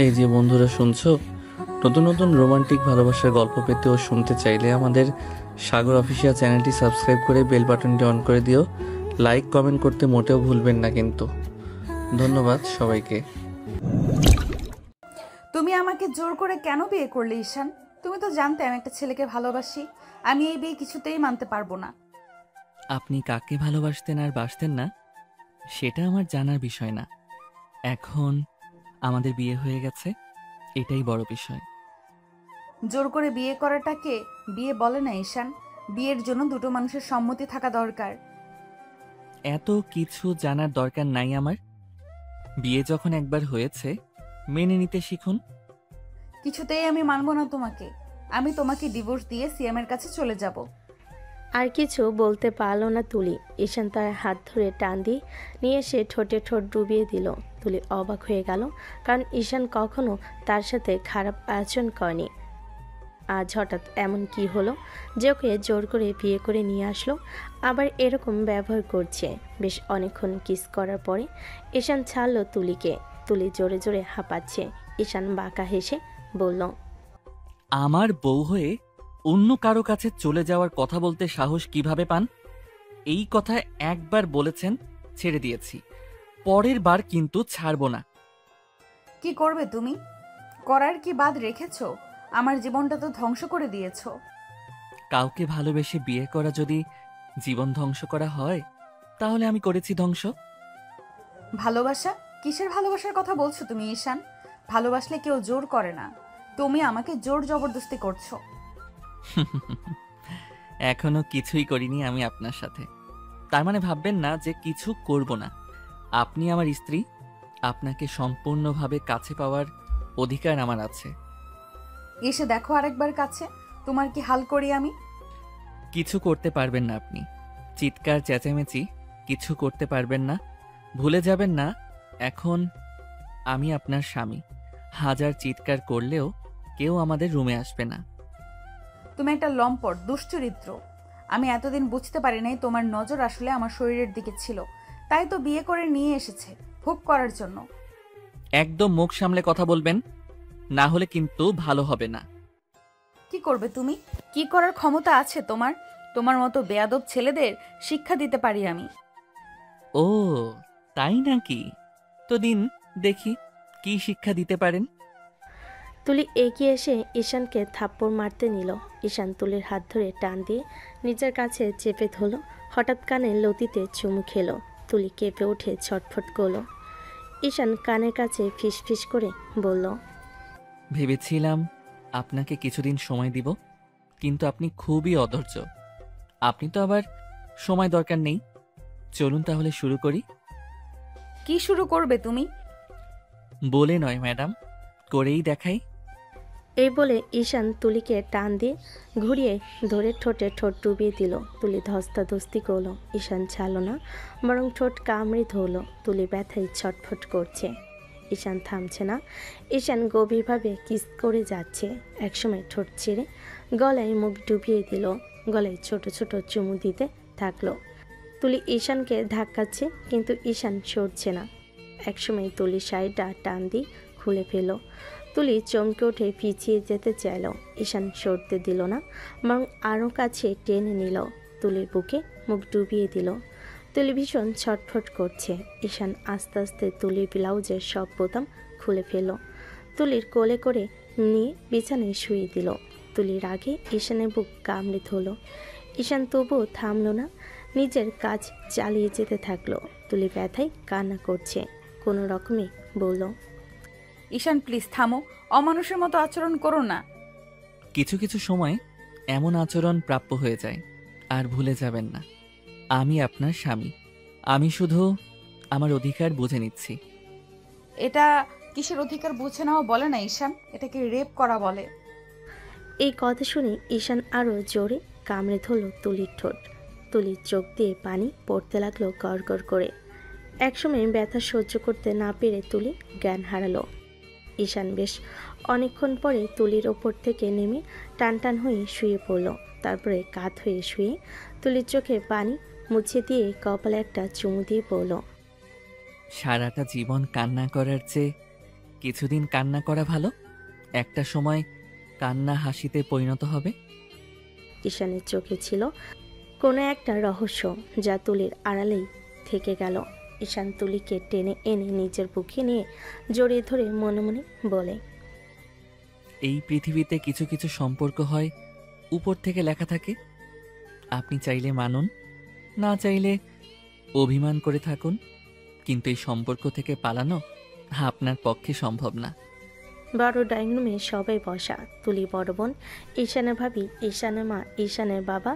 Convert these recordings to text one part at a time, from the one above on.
এই যে বন্ধুরা শুনছো, নতুন নতুন রোমান্টিক ভালোবাসার গল্প পেতে ও শুনতে চাইলে আমাদের সাগর অফিসিয়াল চ্যানেলটি সাবস্ক্রাইব করে বেল বাটনটি অন করে দিও। লাইক কমেন্ট করতে মোটেও ভুলবেন না কিন্তু। ধন্যবাদ সবাইকে। তুমি আমাকে জোর করে কেন বিয়ে করলে ঈশান? তুমি তো জানতে আমি একটা ছেলেকে ভালোবাসি। আমি এই বিয়ে কিছুতেই মানতে পারবো না। আপনি কাকে ভালোবাসতেন আর বাসতেন না সেটা আমার জানার বিষয় না। এখন আমাদের বিয়ে হয়ে গেছে, এটাই বড় বিষয়। জোর করে বিয়ে করাটাকে বিয়ে বলে না ঈশান। বিয়ের জন্য দুটো মানুষের সম্মতি থাকা দরকার। এত কিছু জানার দরকার নাই আমার। বিয়ে যখন একবার হয়েছে মেনে নিতে শিখুন। কিছুতেই আমি মানবো না তোমাকে। আমি তোমাকে ডিভোর্স দিয়ে সিএমের কাছে চলে যাব। আর কিছু বলতে পারল না তুলি। ঈশান তার হাত ধরে টান দিয়ে নিয়ে এসে ঠোঁটে ঠোঁট ডুবিয়ে দিল। তুলি অবাক হয়ে গেল, কারণ ঈশান কখনো তার সাথে খারাপ আচরণ করেনি। আজ হঠাৎ এমন কি হলো যে ওকে জোর করে বিয়ে করে নিয়ে আসলো, আবার এরকম ব্যবহার করছে। বেশ অনেকক্ষণ কিস করার পরে ঈশান ছাড়লো তুলিকে। তুলি জোরে জোরে হাঁপাচ্ছে। ঈশান বাঁকা হেসে বলল, আমার বউ হয়ে অন্য কারো কাছে চলে যাওয়ার কথা বলতে সাহস কিভাবে পান? এই কথা একবার বলেছেন, ছেড়ে দিয়েছি। পরের বার কিন্তু ছাড়বো না। কি করবে তুমি? করার কি বাদ রেখেছো? আমার জীবনটা তো ধ্বংস করে দিয়েছো। কাউকে ভালোবেসে বিয়ে করা যদি জীবন ধ্বংস করা হয়, তাহলে আমি করেছি ধ্বংস। ভালোবাসা? কিসের ভালোবাসার কথা বলছো তুমি ঈশান? ভালোবাসলে কেউ জোর করে না। তুমি আমাকে জোর জবরদস্তি করছো। এখনো কিছুই করিনি আমি আপনার সাথে। তার মানে ভাববেন না যে কিছু করব না। আপনি আমার স্ত্রী, আপনাকে সম্পূর্ণভাবে কাছে পাওয়ার অধিকার আমার আছে। এসে দেখো আরেকবার কাছে, তোমার কি হাল করি আমি। কিছু করতে পারবেন না আপনি। চিৎকার চেঁচামেচি কিছু করতে পারবেন না। ভুলে যাবেন না, এখন আমি আপনার স্বামী। হাজার চিৎকার করলেও কেউ আমাদের রুমে আসবে না। তুমি একটা লম্পট, দুশ্চরিত্র। আমি এতদিন বুঝতে পারি নাই তোমার নজর আসলে আমার শরীরের দিকে ছিল। তাই তো বিয়ে করে নিয়ে এসেছে, ভোগ করার জন্য। একদম মুখ সামলে কথা বলবেন, না হলে কিন্তু ভালো হবে না। কি করবে তুমি? কি করার ক্ষমতা আছে তোমার? তোমার মতো বেয়াদব ছেলেদের শিক্ষা দিতে পারি আমি। ও তাই নাকি? তো দিন দেখি কি শিক্ষা দিতে পারেন। তুলি এগিয়ে এসে ঈশানকে থাপ্পড় মারতে নিল। ঈশান তুলির হাত ধরে টান দিয়ে নিজের কাছে চেপে ধরল। হঠাৎ কানে লতিতে চুমু খেলো। তুলি কেঁপে উঠে ছটফট করলো। ঈশান কানের কাছে ফিস ফিস করে বলল, ভেবেছিলাম আপনাকে কিছুদিন সময় দিব, কিন্তু আপনি খুবই অধৈর্য। আপনি তো আবার সময় দরকার নেই। চলুন তাহলে শুরু করি। কি শুরু করবে তুমি? বলে নয় ম্যাডাম, করেই দেখাই। এই বলে ঈশান তুলিকে টান দিয়ে ঘুরিয়ে ধরে ঠোঁটে ঠোঁট ডুবিয়ে দিল। তুলি ধস্তাধস্তি করলো। ঈশান ছাড়লো না, বরং ঠোঁট কামড়ে ধরলো। তুলি ব্যথায় ছটফট করছে। ঈশান থামছে না। ঈশান গভীরভাবে কিস করে যাচ্ছে। একসময় ঠোঁট ছেড়ে গলায় মুখ ডুবিয়ে দিল। গলায় ছোট ছোট চুমু দিতে থাকলো। তুলি ঈশানকে ধাক্কাচ্ছে, কিন্তু ঈশান সরছে না। একসময় তুলি শাড়িটা টান দিয়ে খুলে ফেলল। তুলি চমকে উঠে পিছিয়ে যেতে চাইল। ঈশান সরতে দিল না, বরং আরও কাছে টেনে নিল। তুলির বুকে মুখ ডুবিয়ে দিল। তুলি ভীষণ ছটফট করছে। ঈশান আস্তে আস্তে তুলির ব্লাউজের সব বোতাম খুলে ফেলল। তুলির কোলে করে নিয়ে বিছানায় শুয়ে দিল। তুলির আগে ঈশানের বুক কামড়ে ধরল। ঈশান তবুও থামল না, নিজের কাজ চালিয়ে যেতে থাকলো। তুলি ব্যথায় কান্না করছে। কোনো রকমে বলল, ঈশান প্লিজ থামো, অমানুষের মতো আচরণ করো না। কিছু কিছু সময় এমন আচরণ প্রাপ্য হয়ে যায়। আর ভুলে যাবেন না, আমি আপনার স্বামী। আমি শুধু আমার অধিকার বুঝে নিচ্ছি। এটা কিসের অধিকার বুঝে নাও বলে না ঈশান, এটাকে রেপ করা বলে। এই কথা শুনে ঈশান আরও জোরে কামড়ে ধরল তুলির ঠোঁট। তুলির চোখ দিয়ে পানি পড়তে লাগলো গড় গড় করে। একসময় ব্যথা সহ্য করতে না পেরে তুলি জ্ঞান হারালো। ঈশান বেশ অনেকক্ষণ পরে তুলির ওপর থেকে নেমে টান টান হয়ে শুয়ে পড়ল। তারপরে কাত হয়ে শুয়ে তুলির চোখে পানি মুছে দিয়ে কপালে একটা চুমু দিয়ে বলল, সারাটা জীবন কান্না করার চেয়ে কিছুদিন কান্না করা ভালো, একটা সময় কান্না হাসিতে পরিণত হবে। ঈশানের চোখে ছিল কোনো একটা রহস্য যা তুলির আড়ালেই থেকে গেল। ঈশান তুলিকে টেনে এনে নিজের বুকে নিয়ে জড়িয়ে ধরে মনে মনে বলে, এই পৃথিবীতে কিছু কিছু সম্পর্ক হয় উপর থেকে লেখা থাকে। আপনি চাইলে মানুন, না চাইলে অভিমান করে থাকুন, কিন্তু এই সম্পর্ক থেকে পালানো আপনার পক্ষে সম্ভব না। বড় ড্রয়িং রুমে সবাই বসা। তুলি বড় বোন, ঈশানের ভাবি, ঈশানের মা, ঈশানের বাবা।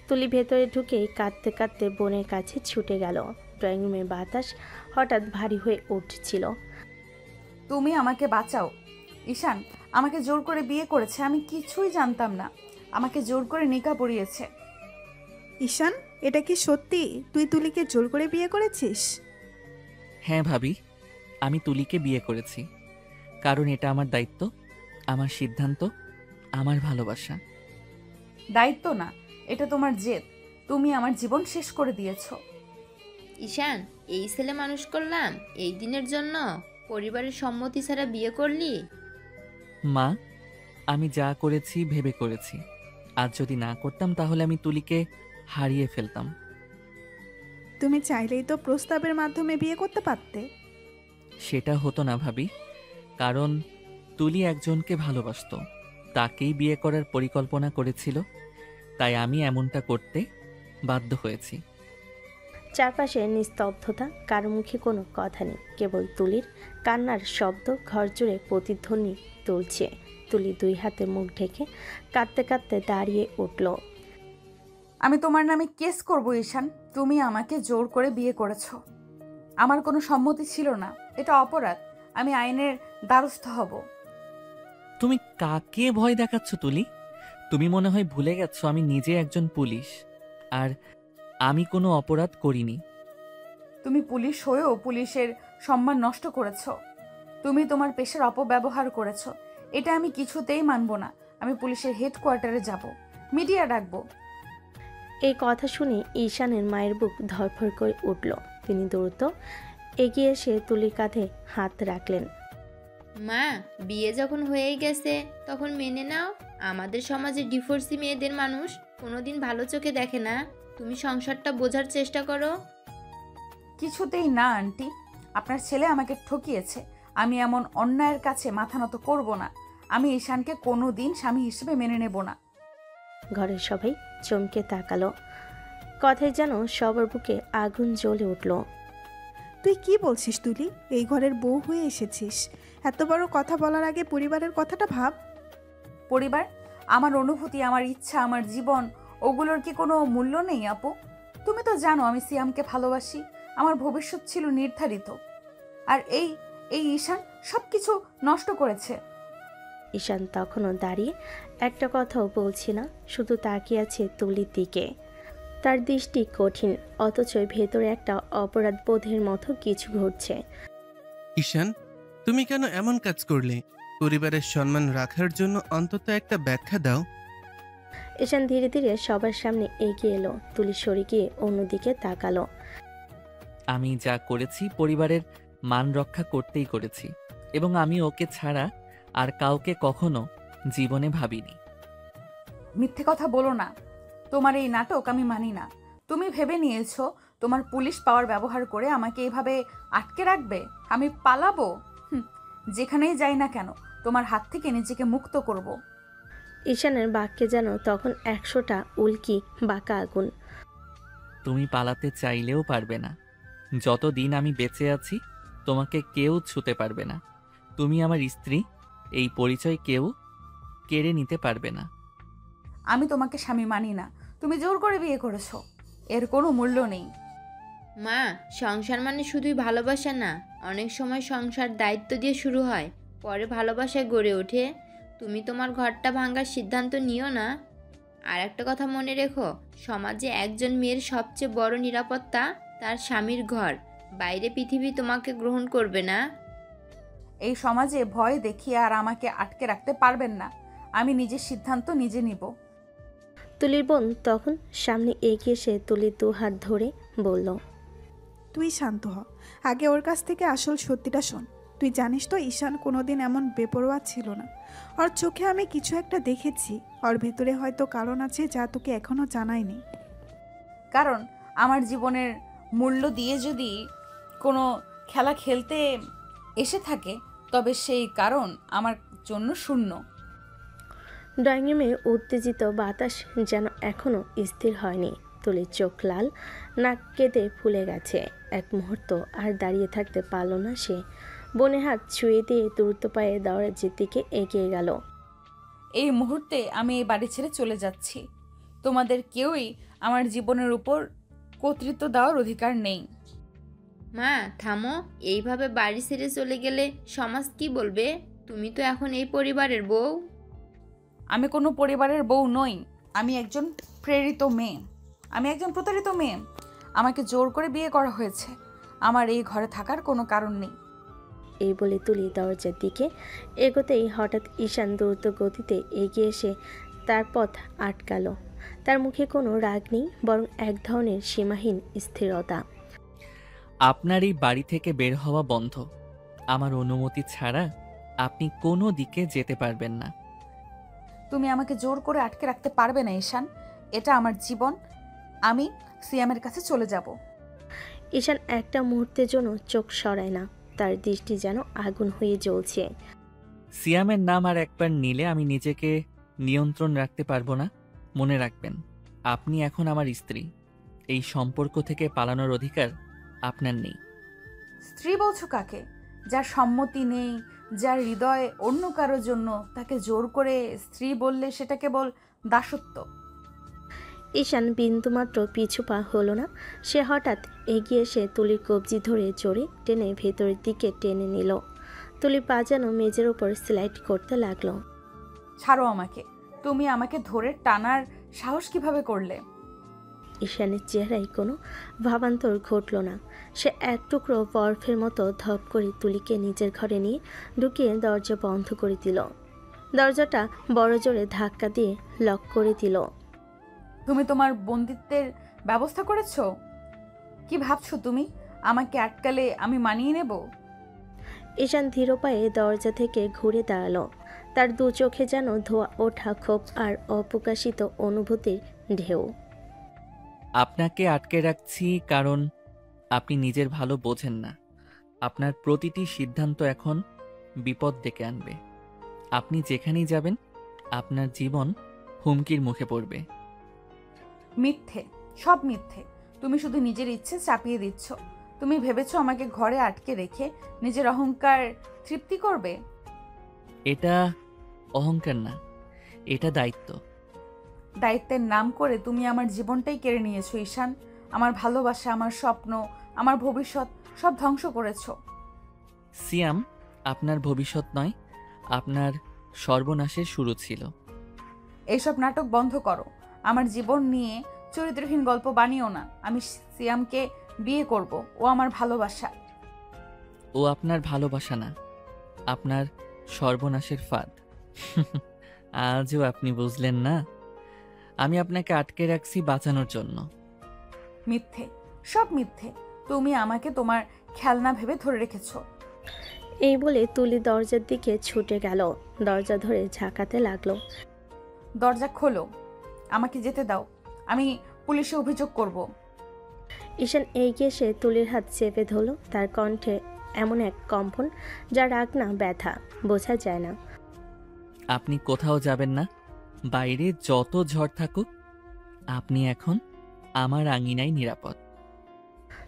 তুলি ভেতরে ঢুকে কাঁদতে কাঁদতে বোনের কাছে ছুটে গেল। ড্রয়িং রুমের বাতাস হঠাৎ ভারী হয়ে উঠছিল। তুমি আমাকে বাঁচাও। ঈশান আমাকে জোর করে বিয়ে করেছে, আমি কিছুই জানতাম না। আমাকে জোর করে নিকা পরিয়েছে। ঈশান, এটা কি সত্যি? তুই তুলিকে জোর করে বিয়ে করেছিস? হ্যাঁ ভাবি, আমি তুলিকে বিয়ে করেছি, কারণ এটা আমার দায়িত্ব, আমার সিদ্ধান্ত, আমার ভালোবাসা। দায়িত্ব না, এটা তোমার জেদ। তুমি আমার জীবন শেষ করে দিয়েছো। ঈশান, এই ছেলে মানুষ করলাম এই দিনের জন্য, পরিবারের সম্মতি ছাড়া বিয়ে করলি? মা, আমি যা করেছি ভেবে করেছি। আজ যদি না করতাম তাহলে আমি তুলিকে হারিয়ে ফেলতাম। তুমি চাইলেই তো প্রস্তাবের মাধ্যমে বিয়ে করতে পারতে। সেটা হতো না ভাবি, কারণ তুলি একজনকে ভালোবাসতো, তাকেই বিয়ে করার পরিকল্পনা করেছিল, তাই আমি এমনটা করতে বাধ্য হয়েছি। চারপাশে নিস্তব্ধতা, কারো মুখে কোনো কথা নেই, কেবল তুলির কান্নার শব্দ ঘর জুড়ে প্রতিধ্বনি তুলছে। তুলি দুই হাতে মুখ ঢেকে কাঁদতে কাঁদতে দাঁড়িয়ে উঠল। আমি তোমার নামে কেস করব ঈশান। তুমি আমাকে জোর করে বিয়ে করেছো, আমার কোনো সম্মতি ছিল না। এটা অপরাধ, আমি আইনের দ্বারস্থ হব। তুমি কাকে ভয় দেখাচ্ছ তুলি? তুমি মনে হয় ভুলে গেছো আমি নিজে একজন পুলিশ, আর আমি কোনো অপরাধ করিনি। তুমি পুলিশ হয়েও পুলিশের সম্মান নষ্ট করেছো। তুমি তোমার পেশার অপব্যবহার করেছো। এটা আমি কিছুতেই মানব না। আমি পুলিশের হেডকোয়ার্টারে যাব, মিডিয়া ডাকবো। এই কথা শুনে ঈশানের মায়ের বুক ধরফর করে উঠল। তিনি দ্রুত এগিয়ে এসে তুলির কাঁধে হাত রাখলেন। মা, বিয়ে যখন হয়েই গেছে তখন মেনে নাও। আমাদের সমাজে ডিভোর্সি মেয়েদের মানুষ কোনোদিন ভালো চোখে দেখে না। তুমি সংসারটা বোঝার চেষ্টা করো। কিছুতেই না আন্টি, আপনার ছেলে আমাকে ঠকিয়েছে। আমি এমন অন্যায়ের কাছে মাথা নত করব না। আমি ঈশানকে কোনো দিন স্বামী হিসেবে মেনে নেব না। ঘরের সবাই চমকে তাকালো। কথায় যেন সবার বুকে আগুন জ্বলে উঠল। তুই কি বলছিস তুলি? এই ঘরের বউ হয়ে এসেছিস, এত বড় কথা বলার আগে পরিবারের কথাটা ভাব। পরিবার, আমার অনুভূতি, আমার ইচ্ছা, আমার জীবন, ওগুলোর কি কোনো মূল্য নেই আপু? তুমি তো জানো আমি সিয়ামকে ভালোবাসি। আমার ভবিষ্যৎ ছিল নির্ধারিত, আর এই ঈশান সব কিছু নষ্ট করেছে। ঈশান তখনও দাঁড়িয়ে একটা কথাও বলছি না, শুধু তাকিয়ে আছে তুলির দিকে। তার দৃষ্টি কঠিন, অথচ ভেতরে একটা অপরাধ বোধের মতো কিছু ঘটছে। ঈশান, তুমি কেন এমন কাজ করলে? পরিবারের সম্মান রাখার জন্য অন্তত একটা ব্যাখ্যা দাও। ঈশান ধীরে ধীরে সবার সামনে এগিয়ে এলো। তুলি সরে গিয়ে অন্যদিকে তাকালো। আমি যা করেছি পরিবারের মান রক্ষা করতেই করেছি, এবং আমি ওকে ছাড়া আর কাউকে কখনো জীবনে ভাবিনি। মিথ্যে কথা বলো না। তোমার এই নাটক আমি মানি না। তুমি ভেবে নিয়েছো তোমার পুলিশ পাওয়ার ব্যবহার করে আমাকে এইভাবে আটকে রাখবে? আমি পালাবো? যেখানেই যাই না কেন তোমার হাত থেকে নিজেকে মুক্ত করব। ঈশানের বাক্যে যেন তখন 100টা উল্কি বাঁকা আগুন। তুমি পালাতে চাইলেও পারবে না। যতদিন আমি বেঁচে আছি তোমাকে কেউ ছুতে পারবে না। তুমি আমার স্ত্রী, এই পরিচয় কেউ কেড়ে নিতে পারবে না। আমি তোমাকে স্বামী মানি না। তুমি জোর করে বিয়ে করেছো, এর কোনো মূল্য নেই। মা, সংসার মানে শুধুই ভালোবাসা না, অনেক সময় সংসার দায়িত্ব দিয়ে শুরু হয়, পরে ভালোবাসায় গড়ে ওঠে। তুমি তোমার ঘরটা ভাঙার সিদ্ধান্ত নিও না। আর একটা কথা মনে রেখো, সমাজে একজন মেয়ের সবচেয়ে বড় নিরাপত্তা তার স্বামীর ঘর। বাইরে পৃথিবী তোমাকে গ্রহণ করবে না। এই সমাজে ভয় দেখিয়ে আর আমাকে আটকে রাখতে পারবেন না। আমি নিজের সিদ্ধান্ত নিজে নিব। তুলির বোন তখন সামনে এগিয়ে এসে তুলির 2 হাত ধরে বলল, তুই শান্ত হ, আগে ওর কাছ থেকে আসল সত্যিটা শোন। তুই জানিস তো ঈশান কোনোদিন এমন বেপরোয়া ছিল না। ওর চোখে আমি কিছু একটা দেখেছি। ওর ভেতরে হয়তো কারণ আছে যা তোকে এখনো জানায়নি। কারণ আমার জীবনের মূল্য দিয়ে যদি কোনো খেলা খেলতে এসে থাকে, তবে সেই কারণ আমার জন্য শূন্য। ড্রয়িং রুমে উত্তেজিত বাতাস যেন এখনো স্থির হয়নি। তুলির চোখ লাল, নাক কেটে ফুলে গেছে। এক মুহূর্ত আর দাঁড়িয়ে থাকতে পারল না সে। বনে হাত ছুঁয়ে দিয়ে দ্রুত পায়ে দরজার দিকে এগিয়ে গেল। এই মুহূর্তে আমি এই বাড়ি ছেড়ে চলে যাচ্ছি। তোমাদের কেউই আমার জীবনের উপর কর্তৃত্ব দেওয়ার অধিকার নেই। মা থামো, এইভাবে বাড়ি ছেড়ে চলে গেলে সমাজ কি বলবে? তুমি তো এখন এই পরিবারের বউ। আমি কোনো পরিবারের বউ নই। আমি একজন প্রেরিত মেয়ে। আমি একজন প্রতারিত মেয়ে। আমাকে জোর করে বিয়ে করা হয়েছে। আমার এই ঘরে থাকার কোনো কারণ নেই। এই বলে তুলি দরজার দিকে এগোতেই হঠাৎ ঈশান দ্রুত গতিতে এগিয়ে এসে তার পথ আটকালো। তার মুখে কোনো রাগ নেই, বরং এক ধরনের সীমাহীন স্থিরতা। আপনার এই বাড়ি থেকে বের হওয়া বন্ধ। আমার অনুমতি ছাড়া আপনি কোনো দিকে যেতে পারবেন না। তুমি আমাকে জোর করে আটকে রাখতে পারবে না ঈশান। এটা আমার জীবন। আমি সিয়ামের কাছে চলে যাব। ঈশান একটা মুহূর্তের জন্য চোখ সরায় না। তার দৃষ্টি যেন আগুন হয়ে জ্বলছে। সিয়ামের নাম আর একবার নিলে আমি নিজেকে নিয়ন্ত্রণ রাখতে পারবো না। মনে রাখবেন, আপনি এখন আমার স্ত্রী। এই সম্পর্ক থেকে পালানোর অধিকার আপনার নেই। স্ত্রী বলছো কাকে? যার সম্মতি নেই, যার হৃদয় অন্য কারোর জন্য, তাকে জোর করে স্ত্রী বললে সেটা কেবল দাসত্ব। ঈশান বিন্দুমাত্র পিছু পা হলো না। সে হঠাৎ এগিয়ে এসে তুলির কবজি ধরে জোরে টেনে ভেতরের দিকে টেনে নিল। তুলি পা যেন মেঝের ওপর স্লাইড করতে লাগলো। ছাড়ো আমাকে। তুমি আমাকে ধরে টানার সাহস কিভাবে করলে? ঈশানের চেহারায় কোনো ভাবান্তর ঘটল না। সে এক টুকরো বরফের মতো ধপ করে তুলিকে নিজের ঘরে নিয়ে ঢুকিয়ে দরজা বন্ধ করে দিল। দরজাটা বড় জোরে ধাক্কা দিয়ে লক করে দিল। তুমি তোমার বন্দিত্বের ব্যবস্থা করেছো? কি ভাবছো তুমি? আমাকে আটকালে আমি মানিয়ে নেব? ঈশান ধীর পায়ে দরজা থেকে ঘুরে দাঁড়ালো। তার দু চোখে যেন ধোয়া ওঠা ক্ষোভ আর অপ্রকাশিত অনুভূতির ঢেউ। আপনাকে আটকে রাখছি কারণ আপনি নিজের ভালো বোঝেন না। আপনার প্রতিটি সিদ্ধান্ত এখন বিপদ ডেকে আনবে। আপনি যেখানেই যাবেন আপনার জীবন হুমকির মুখে পড়বে। মিথ্যে, সব মিথ্যে। তুমি শুধু নিজের ইচ্ছে চাপিয়ে দিচ্ছ। তুমি ভেবেছো আমাকে ঘরে আটকে রেখে নিজের অহংকার তৃপ্তি করবে? এটা অহংকার না, এটা দায়িত্ব। দায়িত্বের নাম করে তুমি আমার জীবনটাই কেড়ে নিয়েছো ঈশান। আমার ভালোবাসা, আমার স্বপ্ন, আমার ভবিষ্যৎ সব ধ্বংস করেছো। সিয়াম আপনার ভবিষ্যৎ নয়, আপনার সর্বনাশের শুরু ছিল। এইসব নাটক বন্ধ করো। আমার জীবন নিয়ে চরিত্রহীন গল্প বানিও না। আমি সিয়ামকে বিয়ে করব। ও আমার ভালোবাসা। ও আপনার ভালোবাসা না, আপনার সর্বনাশের ফাঁদ। আজও আপনি বুঝলেন না? আমি আপনাকে আটকে রাখছি বাঁচানোর জন্য। মিথ্যে, সব মিথ্যে। তুমি আমাকে তোমার খেলনা ভেবে ধরে রেখেছো। এই বলে তুলি দরজার দিকে ছুটে গেল। দরজা ধরে ঝাঁকাতে লাগলো। দরজা খোলো, আমাকে যেতে দাও। আমি পুলিশে অভিযোগ করব। ঈশান এগিয়ে এসে তুলির হাত চেপে ধরল। তার কণ্ঠে এমন এক কম্পন যা রাগ না ব্যথা, বোঝা যায় না। আপনি কোথাও যাবেন না। বাইরে যত ঝড় থাকুক আপনি এখন আমার আঙিনায় নিরাপদ।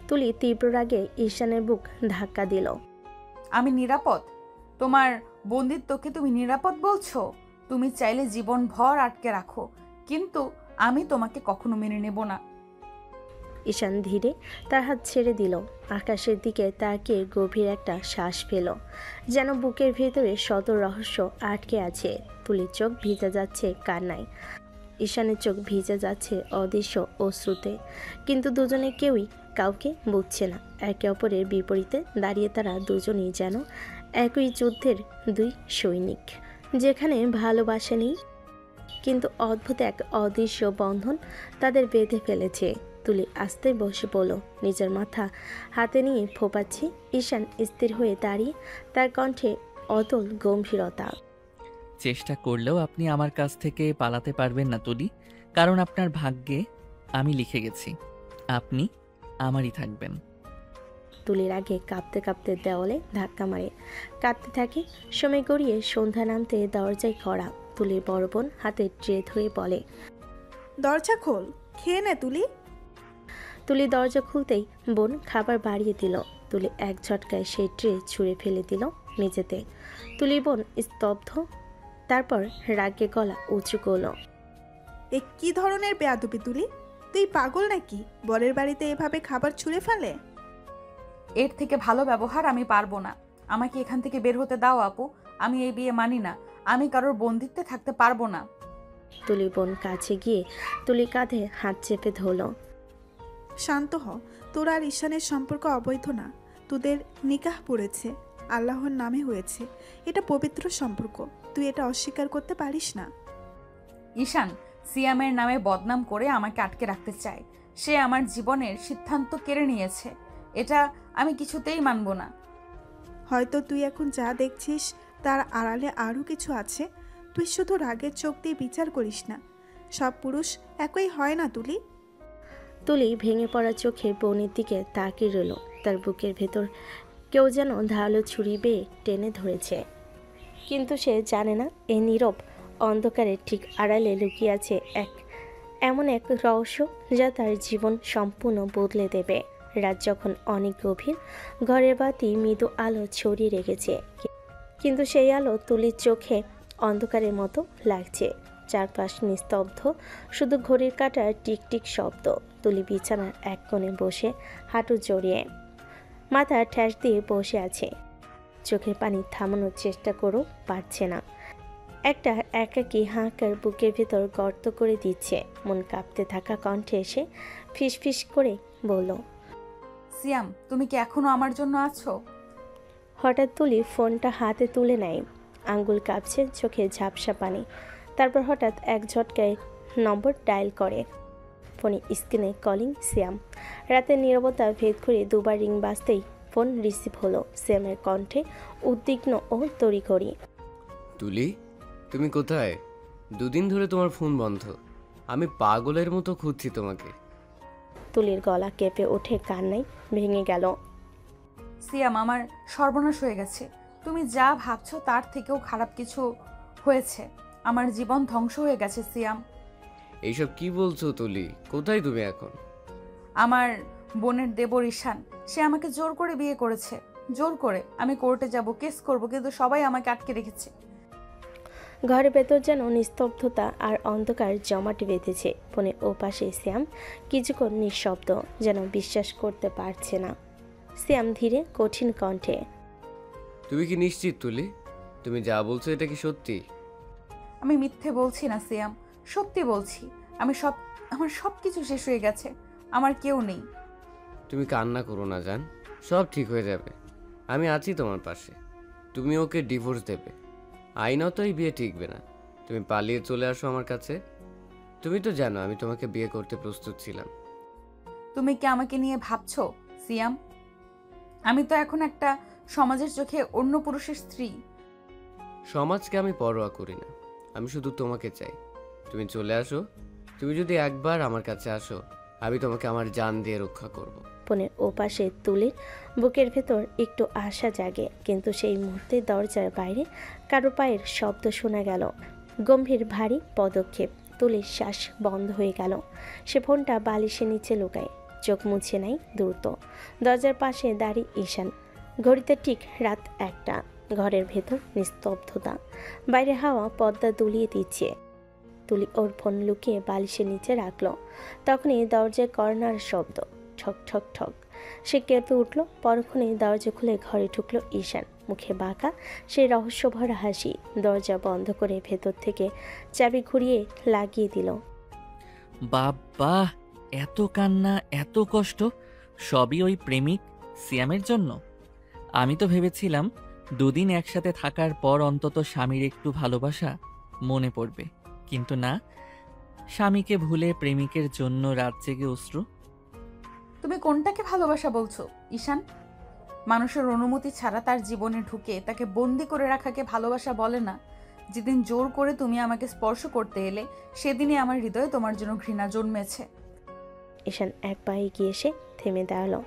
তুলি তীব্র রাগে ঈশানের বুক ধাক্কা দিল। আমি নিরাপদ? তোমার বন্দিত্বকে তুমি নিরাপদ বলছো? তুমি চাইলে জীবন ভর আটকে রাখো, কিন্তু আমি তোমাকে কখনো মেনে নেব না। ঈশান ধীরে তার হাত ছেড়ে দিল। আকাশের দিকে তাকিয়ে গভীর একটা শ্বাস ফেল, যেন বুকের ভেতরে শত রহস্য আটকে আছে। তুলির চোখ ভিজে যাচ্ছে কান্নায়, ঈশানের চোখ ভিজে যাচ্ছে অদৃশ্য অশ্রুতে। কিন্তু দুজনে কেউই কাউকে বুঝছে না। একে অপরের বিপরীতে দাঁড়িয়ে তারা দুজনেই যেন একই যুদ্ধের দুই সৈনিক, যেখানে ভালোবাসা নেই, কিন্তু অদ্ভুত এক অদৃশ্য বন্ধন তাদের বেঁধে ফেলেছে। তুলি আস্তে বসে পড়ল, নিজের মাথা হাতে নিয়ে ফোপাচ্ছে। ঈশান স্থির হয়ে দাঁড়িয়ে, তার কণ্ঠে অতল গম্ভীরতা। চেষ্টা করলেও আপনি আমার কাছ থেকে পালাতে পারবেন না তুলি, কারণ আপনার ভাগ্যে আমি লিখে গেছি আপনি আমারই থাকবেন। তুলির আগে কাঁপতে কাঁপতে দেওয়ালে ধাক্কা মারে, কাঁদতে থাকে। সময় গড়িয়ে সন্ধ্যা নামতে দরজায় কড়া। তুলির বড় বোন হাতে ট্রে ধরে বলে, দরজা খোল, খেয়ে নে তুলি। তুলি দরজা খুলতেই বোন খাবার বাড়িয়ে দিল। তুলি এক ঝটকায় সেই ট্রে ছুঁড়ে ফেলে দিল মেঝেতে। তুলির বোন স্তব্ধ, তারপর রাগে গলা উঁচু করল, এ কি ধরনের বেয়াদবি তুলি? তুই পাগল নাকি? বরের বাড়িতে এভাবে খাবার ছুঁড়ে ফেলে? এর থেকে ভালো ব্যবহার আমি পারবো না। আমাকে এখান থেকে বের হতে দাও আপু। আমি এই বিয়ে মানি না। আমি কারোর বন্দিত্বে থাকতে পারবো না। তুলির বোন কাছে গিয়ে তুলির কাঁধে হাত চেপে ধরল। শান্ত হ, তোর আর ঈশানের সম্পর্ক অবৈধ না। তোদের নিকাহ পড়েছে, আল্লাহর নামে হয়েছে। এটা পবিত্র সম্পর্ক, তুই এটা অস্বীকার করতে পারিস না। ঈশান সিয়ামের নামে বদনাম করে আমাকে আটকে রাখতে চায়। সে আমার জীবনের সিদ্ধান্ত কেড়ে নিয়েছে। এটা আমি কিছুতেই মানব না। হয়তো তুই এখন যা দেখছিস তার আড়ালে আরও কিছু আছে। তুই শুধু রাগের চোখ দিয়ে বিচার করিস না। সব পুরুষ একই হয় না তুলি। তুলি ভেঙে পড়া চোখে বোনের দিকে তাকিয়ে রইল। তার বুকের ভেতর কেউ যেন ধারালো ছুরি বেয়ে টেনে ধরেছে, কিন্তু সে জানে না এই নীরব অন্ধকারের ঠিক আড়ালে লুকিয়ে আছে এমন এক রহস্য যা তার জীবন সম্পূর্ণ বদলে দেবে। রাত যখন অনেক গভীর, ঘরের বাতি মৃদু আলো ছড়িয়ে রেখেছে, কিন্তু সেই আলো তুলির চোখে অন্ধকারের মতো লাগছে। চারপাশ নিস্তব্ধ, শুধু ঘড়ির কাঁটার টিকটিক শব্দ। তুলি বিছানার এক কোণে বসে হাঁটু জড়িয়ে মাথা ঠ্যাস দিয়ে বসে আছে। চোখের পানি থামানোর চেষ্টা করেও পারছে না। একটা একাকী হাঁকার বুকের ভেতর গর্ত করে দিচ্ছে। মন কাঁপতে থাকা কণ্ঠে এসে ফিসফিস করে বলল, সিয়াম, তুমি কি এখনো আমার জন্য আছো? হঠাৎ তুলি ফোনটা হাতে তুলে নেয়। আঙ্গুল কাঁপছে, চোখে ঝাপসা পানি। তারপর হঠাৎ এক ঝটকায় নম্বর ডায়াল করে। ফোনে স্ক্রিনে কলিং সিয়াম। রাতের নীরবতা ভেদ করে দুবার রিং বাজতেই ফোন রিসিভ হলো। সিয়ামের কণ্ঠে উদ্বিগ্ন ও তড়িঘড়ি। তুলি, তুমি কোথায়? দুদিন ধরে তোমার ফোন বন্ধ। আমি পাগলের মতো খুঁজছি তোমাকে। তুলির গলা কেঁপে ওঠে, কান্নায় ভেঙে গেল। সিয়াম, আমার সর্বনাশ হয়ে গেছে। তুমি যা ভাবছো তার থেকেও খারাপ কিছু হয়েছে। আমার জীবন ধ্বংস হয়ে গেছে সিয়াম। এইসব কি বলছো তুলি? কোথায় তুমি এখন? আমার বোনের দেবর ঈশান, সে আমাকে জোর করে বিয়ে করেছে। জোর করে আমি কোর্টে যাব, কেস করব, কিন্তু সবাই আমাকে আটকে রেখেছে। ঘরের ভেতর যেন নিস্তব্ধতা আর অন্ধকার জমাট বেঁধেছে। ফোনে ও পাশে শ্যাম কিছুক্ষণ নিঃশব্দ, যেন বিশ্বাস করতে পারছে না। শ্যাম ধীরে কঠিন কণ্ঠে, তুমি কি নিশ্চিত তুলি? তুমি যা বলছো এটা কি সত্যি? আমি মিথ্যে বলছি না সিয়াম, সত্যি বলছি। আমার সব কিছু শেষ হয়ে গেছে। আমার কেউ নেই। তুমি কান্না করো না জান, সব ঠিক হয়ে যাবে। আমি আছি তোমার পাশে। তুমি ওকে ডিভোর্স দেবে, আইনত এই বিয়ে টিকবে না। তুমি পালিয়ে চলে আসো আমার কাছে। তুমি তো জানো আমি তোমাকে বিয়ে করতে প্রস্তুত ছিলাম। তুমি কি আমাকে নিয়ে ভাবছো সিয়াম? আমি তো এখন একটা সমাজের চোখে অন্য পুরুষের স্ত্রী। সমাজকে আমি পরোয়া করি না, আমি শুধু তোমাকে চাই। তুমি চলে আসো। তুমি যদি একবার আমার কাছে আসো, আমি তোমাকে আমার জান দিয়ে রক্ষা করব। ফোনের ওপাশে তুলির বুকের ভেতর একটু আশা জাগে, কিন্তু সেই মুহূর্তে দরজার বাইরে কারো পায়ের শব্দ শোনা গেল। গম্ভীর ভারী পদক্ষেপ। তুলির শ্বাস বন্ধ হয়ে গেল। সে ফোনটা বালিশের নিচে লুকায়, চোখ মুছে নেয় দ্রুত। দরজার পাশে দাঁড়িয়ে ঈশান। ঘড়িতে ঠিক রাত 1টা। ঘরের ভেতর নিস্তব্ধতা, বাইরে হাওয়া পর্দা দুলিয়ে দিচ্ছে। তুলি ওর ফোন লুকিয়ে বালিশের নিচে রাখলো। তখনই দরজায় কর্নার শব্দ, ঠক ঠক ঠক। সে কেঁপে উঠল। পরক্ষণে দরজা খুলে ঘরে ঢুকলো ঈশান, মুখে বাঁকা সেই রহস্যভরা হাসি। দরজা বন্ধ করে ভেতর থেকে চাবি ঘুরিয়ে লাগিয়ে দিল। বাবা, এত কান্না, এত কষ্ট, সবই ওই প্রেমিক সিয়ামের জন্য। আমি তো ভেবেছিলাম দুদিন একসাথে থাকার পর অন্তত স্বামীর একটু ভালোবাসা মনে পড়বে, কিন্তু না। স্বামীকে ভুলে প্রেমিকের জন্য রাত জেগে অশ্রু, তুমি কোনটাকে ভালোবাসা বলছো ঈশান? মানুষের অনুমতি ছাড়া তার জীবনে ঢুকে তাকে বন্দি করে রাখাকে ভালোবাসা বলে না। যেদিন জোর করে তুমি আমাকে স্পর্শ করতে এলে সেদিনই আমার হৃদয়ে তোমার জন্য ঘৃণা জন্মেছে। ঈশান এক পা এগিয়ে এসে থেমে দাঁড়ালো।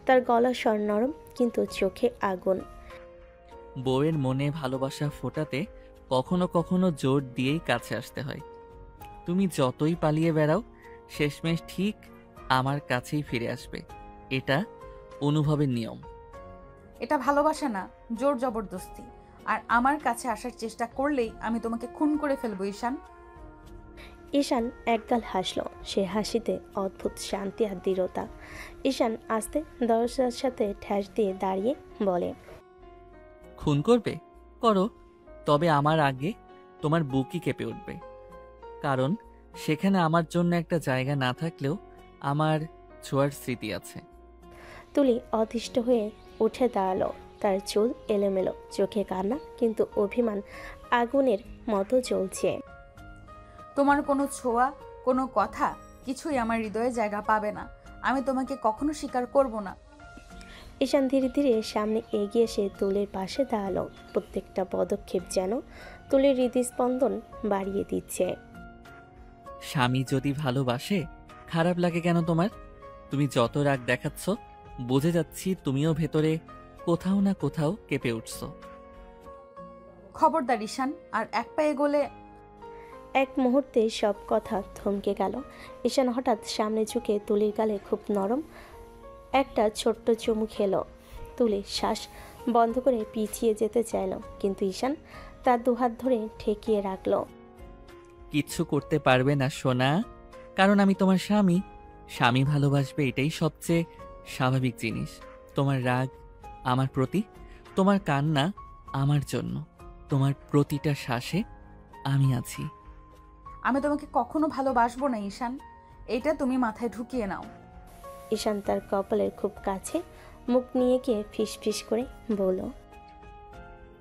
তার গলার স্বর নরম, কিন্তু চোখে আগুন। বউয়ের মনে ভালোবাসা ফোটাতে কখনো কখনো জোর দিয়েই কাছে আসতে হয়। তুমি যতই পালিয়ে বেড়াও, শেষমেশ ঠিক আমার কাছেই ফিরে আসবে। এটা অনুভবের নিয়ম। এটা ভালোবাসা না, জোর জবরদস্তি। আর আমার কাছে আসার চেষ্টা করলেই আমি তোমাকে খুন করে ফেলবো ঈশান। ঈশান একগাল হাসল। সে হাসিতে অদ্ভুত শান্তি আর দৃঢ়তা। ঈশান আস্তে দরজার সাথে ঠ্যাস দিয়ে দাঁড়িয়ে বলে, খুন করবে? করো, তবে আমার আগে তোমার বুকই কেঁপে উঠবে। কারণ সেখানে আমার জন্য একটা জায়গা না থাকলেও আমার ছোঁয়ার স্মৃতি আছে। তুলি অতিষ্ঠ হয়ে উঠে দাঁড়ালো। তার চুল এলোমেলো, চোখে কান্না, কিন্তু অভিমান আগুনের মতো জ্বলছে। তোমার কোনো ছোঁয়া, কোনো কথা কিছুই আমার হৃদয়ে জায়গা পাবে না। আমি তোমাকে কখনো স্বীকার করব না। ঈশান ধীরে ধীরে সামনে এগিয়ে এসে তুলির পাশে দাঁড়ালো। প্রত্যেকটা পদক্ষেপ যেন তুলির হৃদস্পন্দন বাড়িয়ে দিচ্ছে। স্বামী যদি ভালোবাসে, খারাপ লাগে কেন তোমার? তুমি যত রাগ দেখাচ্ছ, বুঝে যাচ্ছি তুমিও ভেতরে কোথাও না কোথাও কেঁপে উঠছো। খবরদার ঈশান, আর এক পা এগোলে। এক মুহূর্তে সব কথা থমকে গেল। ঈশান হঠাৎ সামনে ঝুঁকে তুলির গালে খুব নরম একটা ছোট্ট চুমু খেলো। তুলি শ্বাস বন্ধ করে পিছিয়ে যেতে চাইল, কিন্তু ঈশান তার দুহাত ধরে ঠেকিয়ে রাখলো। কিচ্ছু করতে পারবে না সোনা, কারণ আমি তোমার স্বামী। স্বামী ভালোবাসবে, এটাই সবচেয়ে স্বাভাবিক জিনিস। তোমার রাগ আমার প্রতি, তোমার কান্না আমার জন্য, তোমার প্রতিটা শ্বাসে আমি আছি। আমি তোমাকে কখনো ভালোবাসবো না ঈশান, এটা তুমি মাথায় ঢুকিয়ে নাও। ঈশান তার কপালের খুব কাছে মুখ নিয়ে গিয়ে ফিস ফিস করে বলল,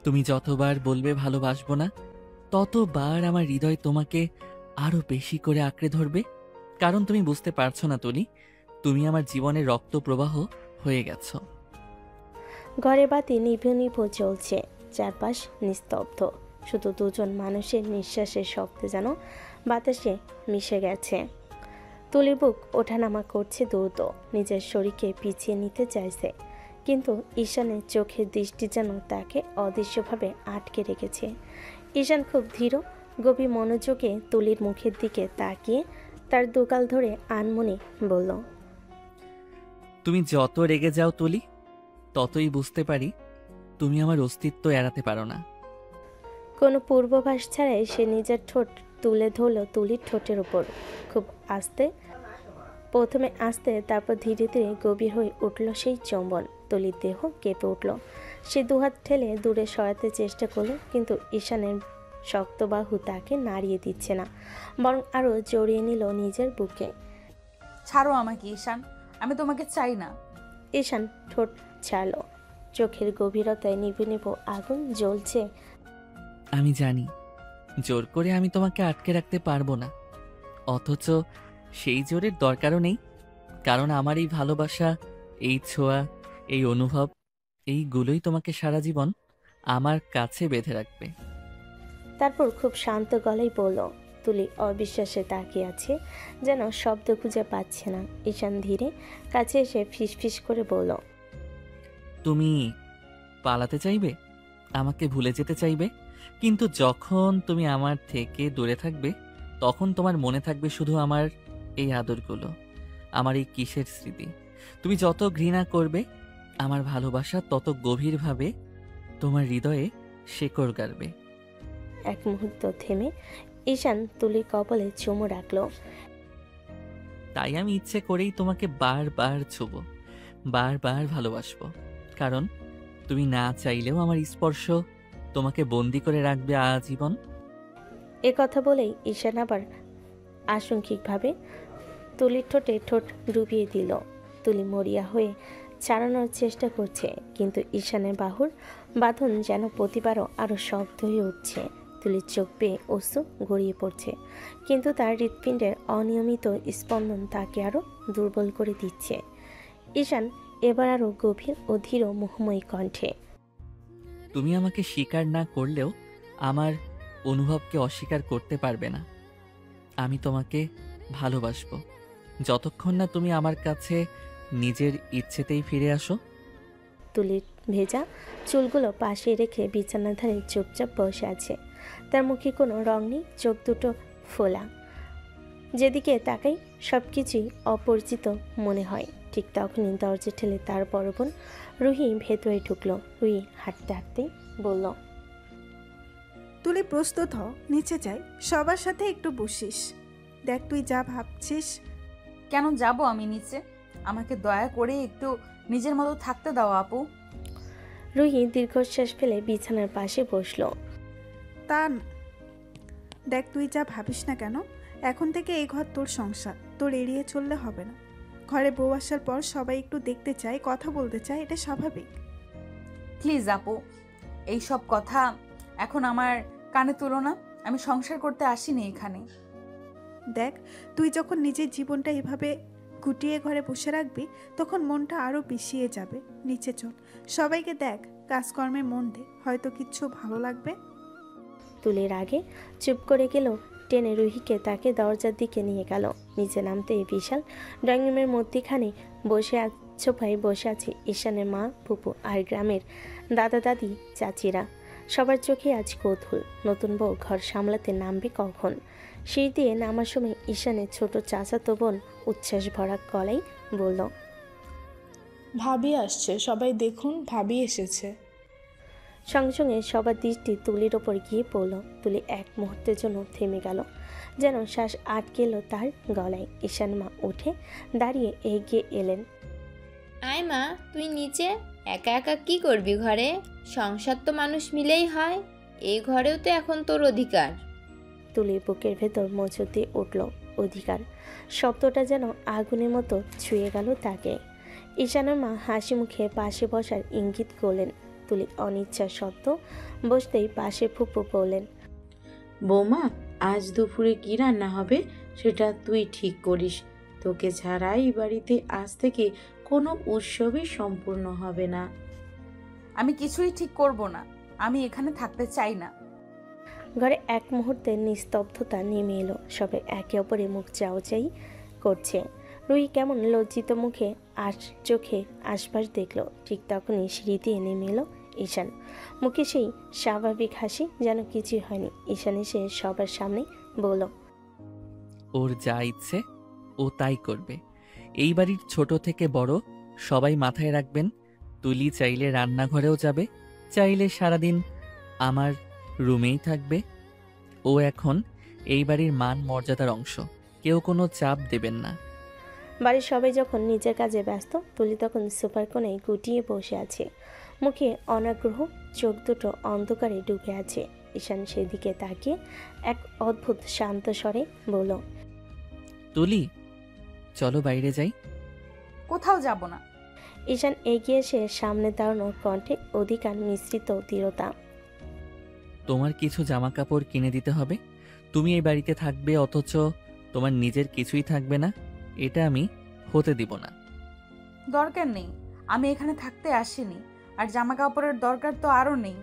তুমি যতবার বলবে ভালোবাসবো না, ততবার আমার হৃদয় তোমাকে আরো বেশি করে আঁকড়ে ধরবে। কারণ তুমি বুঝতে পারছো না তুলি, তুমি আমার জীবনের রক্ত প্রবাহ হয়ে গেছো। ঘরে বাতি নিভু নিভু জ্বলছে, চারপাশ নিস্তব্ধ। শুধু দুজন মানুষের নিঃশ্বাসের শব্দ যেন বাতাসে মিশে গেছে। তুলির বুক ওঠানামা করছে দ্রুত, নিজের শরীরকে পিছিয়ে নিতে চাইছে, কিন্তু ঈশানের চোখের দৃষ্টি যেন তাকে অদৃশ্যভাবে আটকে রেখেছে। ঈশান খুব ধীর গভীর মনোযোগে তুলির মুখের দিকে তাকিয়ে তার দুগাল ধরে আনমনে বলল, তুমি যত রেগে যাও তুলি, ততই বুঝতে পারি তুমি আমার অস্তিত্ব এড়াতে পারো না। কোনো পূর্বাভাস ছাড়াই সে নিজের ঠোঁট তুলে ধরল তুলির ঠোঁটের উপর। খুব আস্তে, প্রথমে আস্তে, তারপর ধীরে ধীরে গভীর হয়ে উঠল সেই চুম্বন। তুলির দেহ কেঁপে উঠল। সে দুহাত ঠেলে দূরে সরাতে চেষ্টা করলো, কিন্তু ঈশানের শক্ত বাহু তাকে নাড়িয়ে দিচ্ছে না, বরং আরও জড়িয়ে নিল নিজের বুকে। ছাড়ো আমাকে ঈশান, আমি তোমাকে চাই না। ঈশান ঠোঁট ছাড়ল। চোখের গভীরতায় নিভু নিভু আগুন জ্বলছে। আমি জানি জোর করে আমি তোমাকে আটকে রাখতে পারবো না, অথচ সেই জোরের দরকারও নেই। কারণ আমার এই ভালোবাসা, এই ছোঁয়া, এই অনুভব, এইগুলোই তোমাকে সারা জীবন আমার কাছে বেঁধে রাখবে। তারপর খুব শান্ত গলায় বলল। তুলি অবিশ্বাসে তাকিয়ে আছে, যেন শব্দ খুঁজে পাচ্ছে না। ঈশান ধীরে কাছে এসে ফিসফিস করে বলল, তুমি পালাতে চাইবে, আমাকে ভুলে যেতে চাইবে, কিন্তু যখন তুমি আমার থেকে দূরে থাকবে, তখন তোমার মনে থাকবে শুধু আমার এই আদরগুলো, আমার এই কিসের স্মৃতি। তুমি যত ঘৃণা করবে আমার ভালোবাসা, তত গভীরভাবে তোমার হৃদয়ে শেকড় গাড়বে। এক মুহূর্ত থেমে ঈশান তুলির কপালে চুমু রাখল। তাই আমি ইচ্ছে করেই তোমাকে বারবার ছুব, বারবার ভালোবাসবো, কারণ তুমি না চাইলেও আমার স্পর্শ তোমাকে বন্দি করে রাখবে আজীবন। এ কথা বলেই ঈশান আবার আশঙ্কিকভাবে তুলির ঠোঁটে ঠোঁট ডুবিয়ে দিল। তুলি মরিয়া হয়ে ছাড়ানোর চেষ্টা করছে, কিন্তু ঈশানের বাহুর বাঁধন যেন প্রতিবারও আরও শক্ত হয়ে উঠছে। তুলির চোখ পেয়ে অশ্রু গড়িয়ে পড়ছে, কিন্তু তার হৃৎপিণ্ডের অনিয়মিত স্পন্দন তাকে আরও দুর্বল করে দিচ্ছে। ঈশান এবার আরও গভীর ও ধীর মোহময়ী কণ্ঠে। তুমি আমাকে স্বীকার না করলেও আমার অনুভবকে অস্বীকার করতে পারবে না। আমি তোমাকে ভালোবাসবো যতক্ষণ না তুমি আমার কাছে নিজের ইচ্ছেতেই ফিরে আসো। তুলির ভেজা চুলগুলো পাশে রেখে বিছানার ধারে চুপচাপ বসে আছে। তার মুখে কোনো রং নেই, চোখ দুটো ফোলা। যেদিকে তাকাই সব কিছুই অপরিচিত মনে হয়। ঠিক তখনই দরজা ঠেলে তার বড় বোন রুহি ভেতরে ঢুকলো। রুহি হাঁটতে হাঁটতে বলল, তুলি প্রস্তুত হ, নিচে যাই, সবার সাথে একটু বসিস। দেখ তুই যা ভাবছিস। কেন যাব আমি নিচে? আমাকে দয়া করে একটু নিজের মতো থাকতে দাও আপু। রুহি দীর্ঘশ্বাস ফেলে বিছানার পাশে বসলো। তা দেখ তুই যা ভাবিস না কেন, এখন থেকে এই ঘর তোর সংসার, তোর এড়িয়ে চললে হবে না। ঘরে বউ আসার পর সবাই একটু দেখতে চায়, কথা বলতে চায়, এটা স্বাভাবিক। প্লিজ আপু, এই সব কথা এখন আমার কানে তুলো না। আমি সংসার করতে আসিনি এখানে। দেখ তুই যখন নিজের জীবনটা এভাবে গুটিয়ে ঘরে বসে রাখবি তখন মনটা আরও পিছিয়ে যাবে। নিচে চল, সবাইকে দেখ, কাজকর্মে মন দে, হয়তো কিচ্ছু ভালো লাগবে। তুলির আগে চুপ করে গেল, টেনে রুহিকে তাকে দরজার দিকে নিয়ে গেল। নিচে নামতে বিশাল ড্রয়িং রুমের মধ্যেখানে সোফায় বসে আছে ঈশানের মা, ফুপু আর গ্রামের দাদা দাদি চাচিরা। সবার চোখে আজ কৌতূহল, নতুন বউ ঘর সামলাতে নামবে কখন। সিঁড়ি দিয়ে নামার সময় ঈশানের ছোট চাচাতো বোন উচ্ছ্বাস ভরা গলায় বলল, ভাবি আসছে, সবাই দেখুন ভাবি এসেছে। সঙ্গে সঙ্গে সবার দৃষ্টি তুলির ওপর গিয়ে পড়ল। তুলি এক মুহূর্তের জন্য থেমে গেল, যেন শ্বাস আটকে এলো তার গলায়। ঈশান মা উঠে দাঁড়িয়ে এগিয়ে এলেন। আয় মা, তুই নিচে একা একা কি করবি ঘরে? সংসার তো মানুষ মিলেই হয়, এই ঘরেও তো এখন তোর অধিকার। তুলির বুকের ভেতর মোচড় দিয়ে উঠল অধিকার শব্দটা, যেন আগুনের মতো ছুঁয়ে গেল তাকে। ঈশানের মা হাসি মুখে পাশে বসার ইঙ্গিত করলেন। তুলি অনিচ্ছা সত্ত্বেও বসতেই পাশে ফুপু বললেন, বৌমা, আজ দুপুরে কি রান্না হবে সেটা তুই ঠিক করিস। তোকে ছাড়া এই বাড়িতে আজ থেকে কোনো উৎসবই সম্পূর্ণ হবে না। আমি কিছুই ঠিক করব না, আমি এখানে থাকতে চাই না। ঘরে এক মুহূর্তে নিস্তব্ধতা নেমে এলো। সবাই একে অপরে মুখ চাওয়াচাই করছে। রুহি কেমন লজ্জিত মুখে চোখে আশপাশ দেখলো। ঠিক তখনই সিঁড়ি দিয়ে নেমে এলো ঈশান, মুখে সেই স্বাভাবিক হাসি, যেন কিছুই হয়নি। ঈশান এসে সবার সামনে বলল, ওর যা ইচ্ছে ও তাই করবে। এই বাড়ির ছোট থেকে বড় সবাই মাথায় রাখবেন, তুলি চাইলে রান্নাঘরেও যাবে, চাইলে সারাদিন আমার রুমেই থাকবে। ও এখন এই বাড়ির মান মর্যাদার অংশ, কেউ কোনো চাপ দেবেন না। বাড়ির সবাই যখন নিজের কাজে ব্যস্ত, তুলি তখন সোফার কোণায় গুটিয়ে বসে আছে। মুখে অনাগ্রহ, চোখ দুটো অন্ধকারে ডুবে আছে। ঈশান সেদিকে তাকিয়ে এক অদ্ভুত শান্ত স্বরে বলল, তুলি, চলো বাইরে যাই। কোথাও যাব না। ঈশান এগিয়ে এসে সামনে দাঁড়ানোর কণ্ঠে অধিকার মিশ্রিত দৃঢ়তা। তোমার কিছু জামা কাপড় কিনে দিতে হবে। তুমি এই বাড়িতে থাকবে অথচ তোমার নিজের কিছুই থাকবে না, এটা আমি হতে দিব না। দরকার নেই, আমি এখানে থাকতে আসিনি, আর জামা কাপড়ের দরকার তো আরও নেই।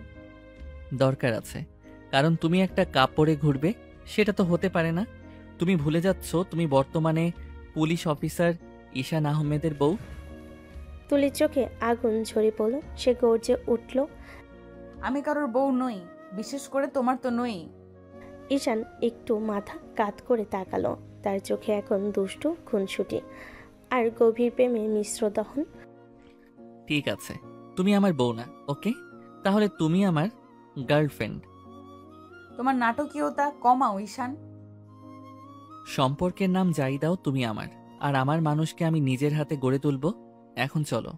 দরকার আছে, কারণ তুমি একটা কাপড়ে ঘুরবে, সেটা তো হতে পারে না। তুমি ভুলে যাচ্ছ তুমি বর্তমানে পুলিশ অফিসার ঈশান আহমেদের বউ। তুলির চোখে আগুন ঝরে পড়ল। সে গর্জে উঠল, আমি কারোর বউ নই, বিশেষ করে তোমার তো নই। ঈশান একটু মাথা কাত করে তাকালো। তার চোখে এখন দুষ্টু খুনসুটি আর গভীর প্রেমের মিশ্র দহন। ঠিক আছে, তুমি আমার বউ না, ওকে? তাহলে তুমি আমার গার্লফ্রেন্ড। তোমার নাটকীয়তা কমাও ঈশান। সম্পর্কের নাম যাই দাও, তুমি আমার, আর আমার মানুষকে আমি নিজের হাতে গড়ে তুলব। এখন চলো।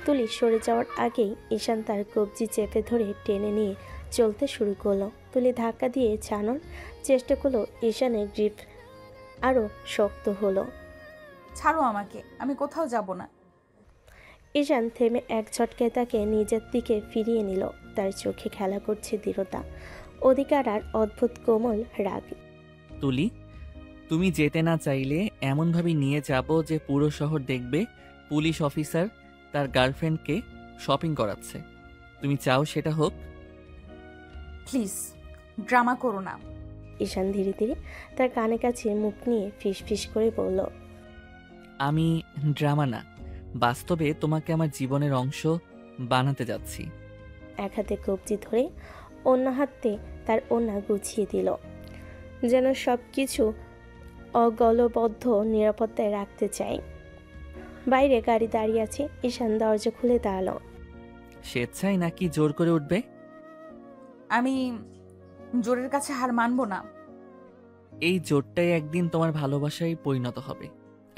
তুলি সরে যাওয়ার আগেই ঈশান তার কবজি চেপে ধরে টেনে নিয়ে চলতে শুরু করলো। তুলি ধাক্কা দিয়ে ছাড়ানোর চেষ্টা করলো। ঈশানের গ্রিপ আরও শক্ত হলো। ছাড়ো আমাকে, আমি কোথাও যাব না। ঈশান থেমে এক ঝটকায় তাকে নিজের দিকে ফিরিয়ে নিল। তার চোখে খেলা করছে দৃঢ়তা, অধিকার আর অদ্ভুত কোমল রাগ। তুলি, তুমি যেতে না চাইলে এমনভাবে নিয়ে যাব যে পুরো শহর দেখবে পুলিশ অফিসার তার গার্লফ্রেন্ডকে শপিং করাচ্ছে। তুমি চাও সেটা হোক? প্লিজ ড্রামা করো না। ঈশান ধীরে ধীরে তার কানে কাছে মুখ নিয়ে ফিস ফিস করে বলল, আমি ড্রামা না, বাস্তবে তোমাকে আমার জীবনের অংশ বানাতে যাচ্ছি। এক হাতে কবজি ধরে অন্য হাতে তার ওড়না গুছিয়ে দিল, যেন সব কিছু অগলবদ্ধ নিরাপত্তায় রাখতে চায়। বাইরে গাড়ি দাঁড়িয়ে আছে। ঈশান দরজা খুলে দাঁড়ালো। স্বেচ্ছায় নাকি জোর করে উঠবে? আমি জোরের কাছে হার মানবো না। এই জোরটাই একদিন তোমার ভালোবাসায় পরিণত হবে।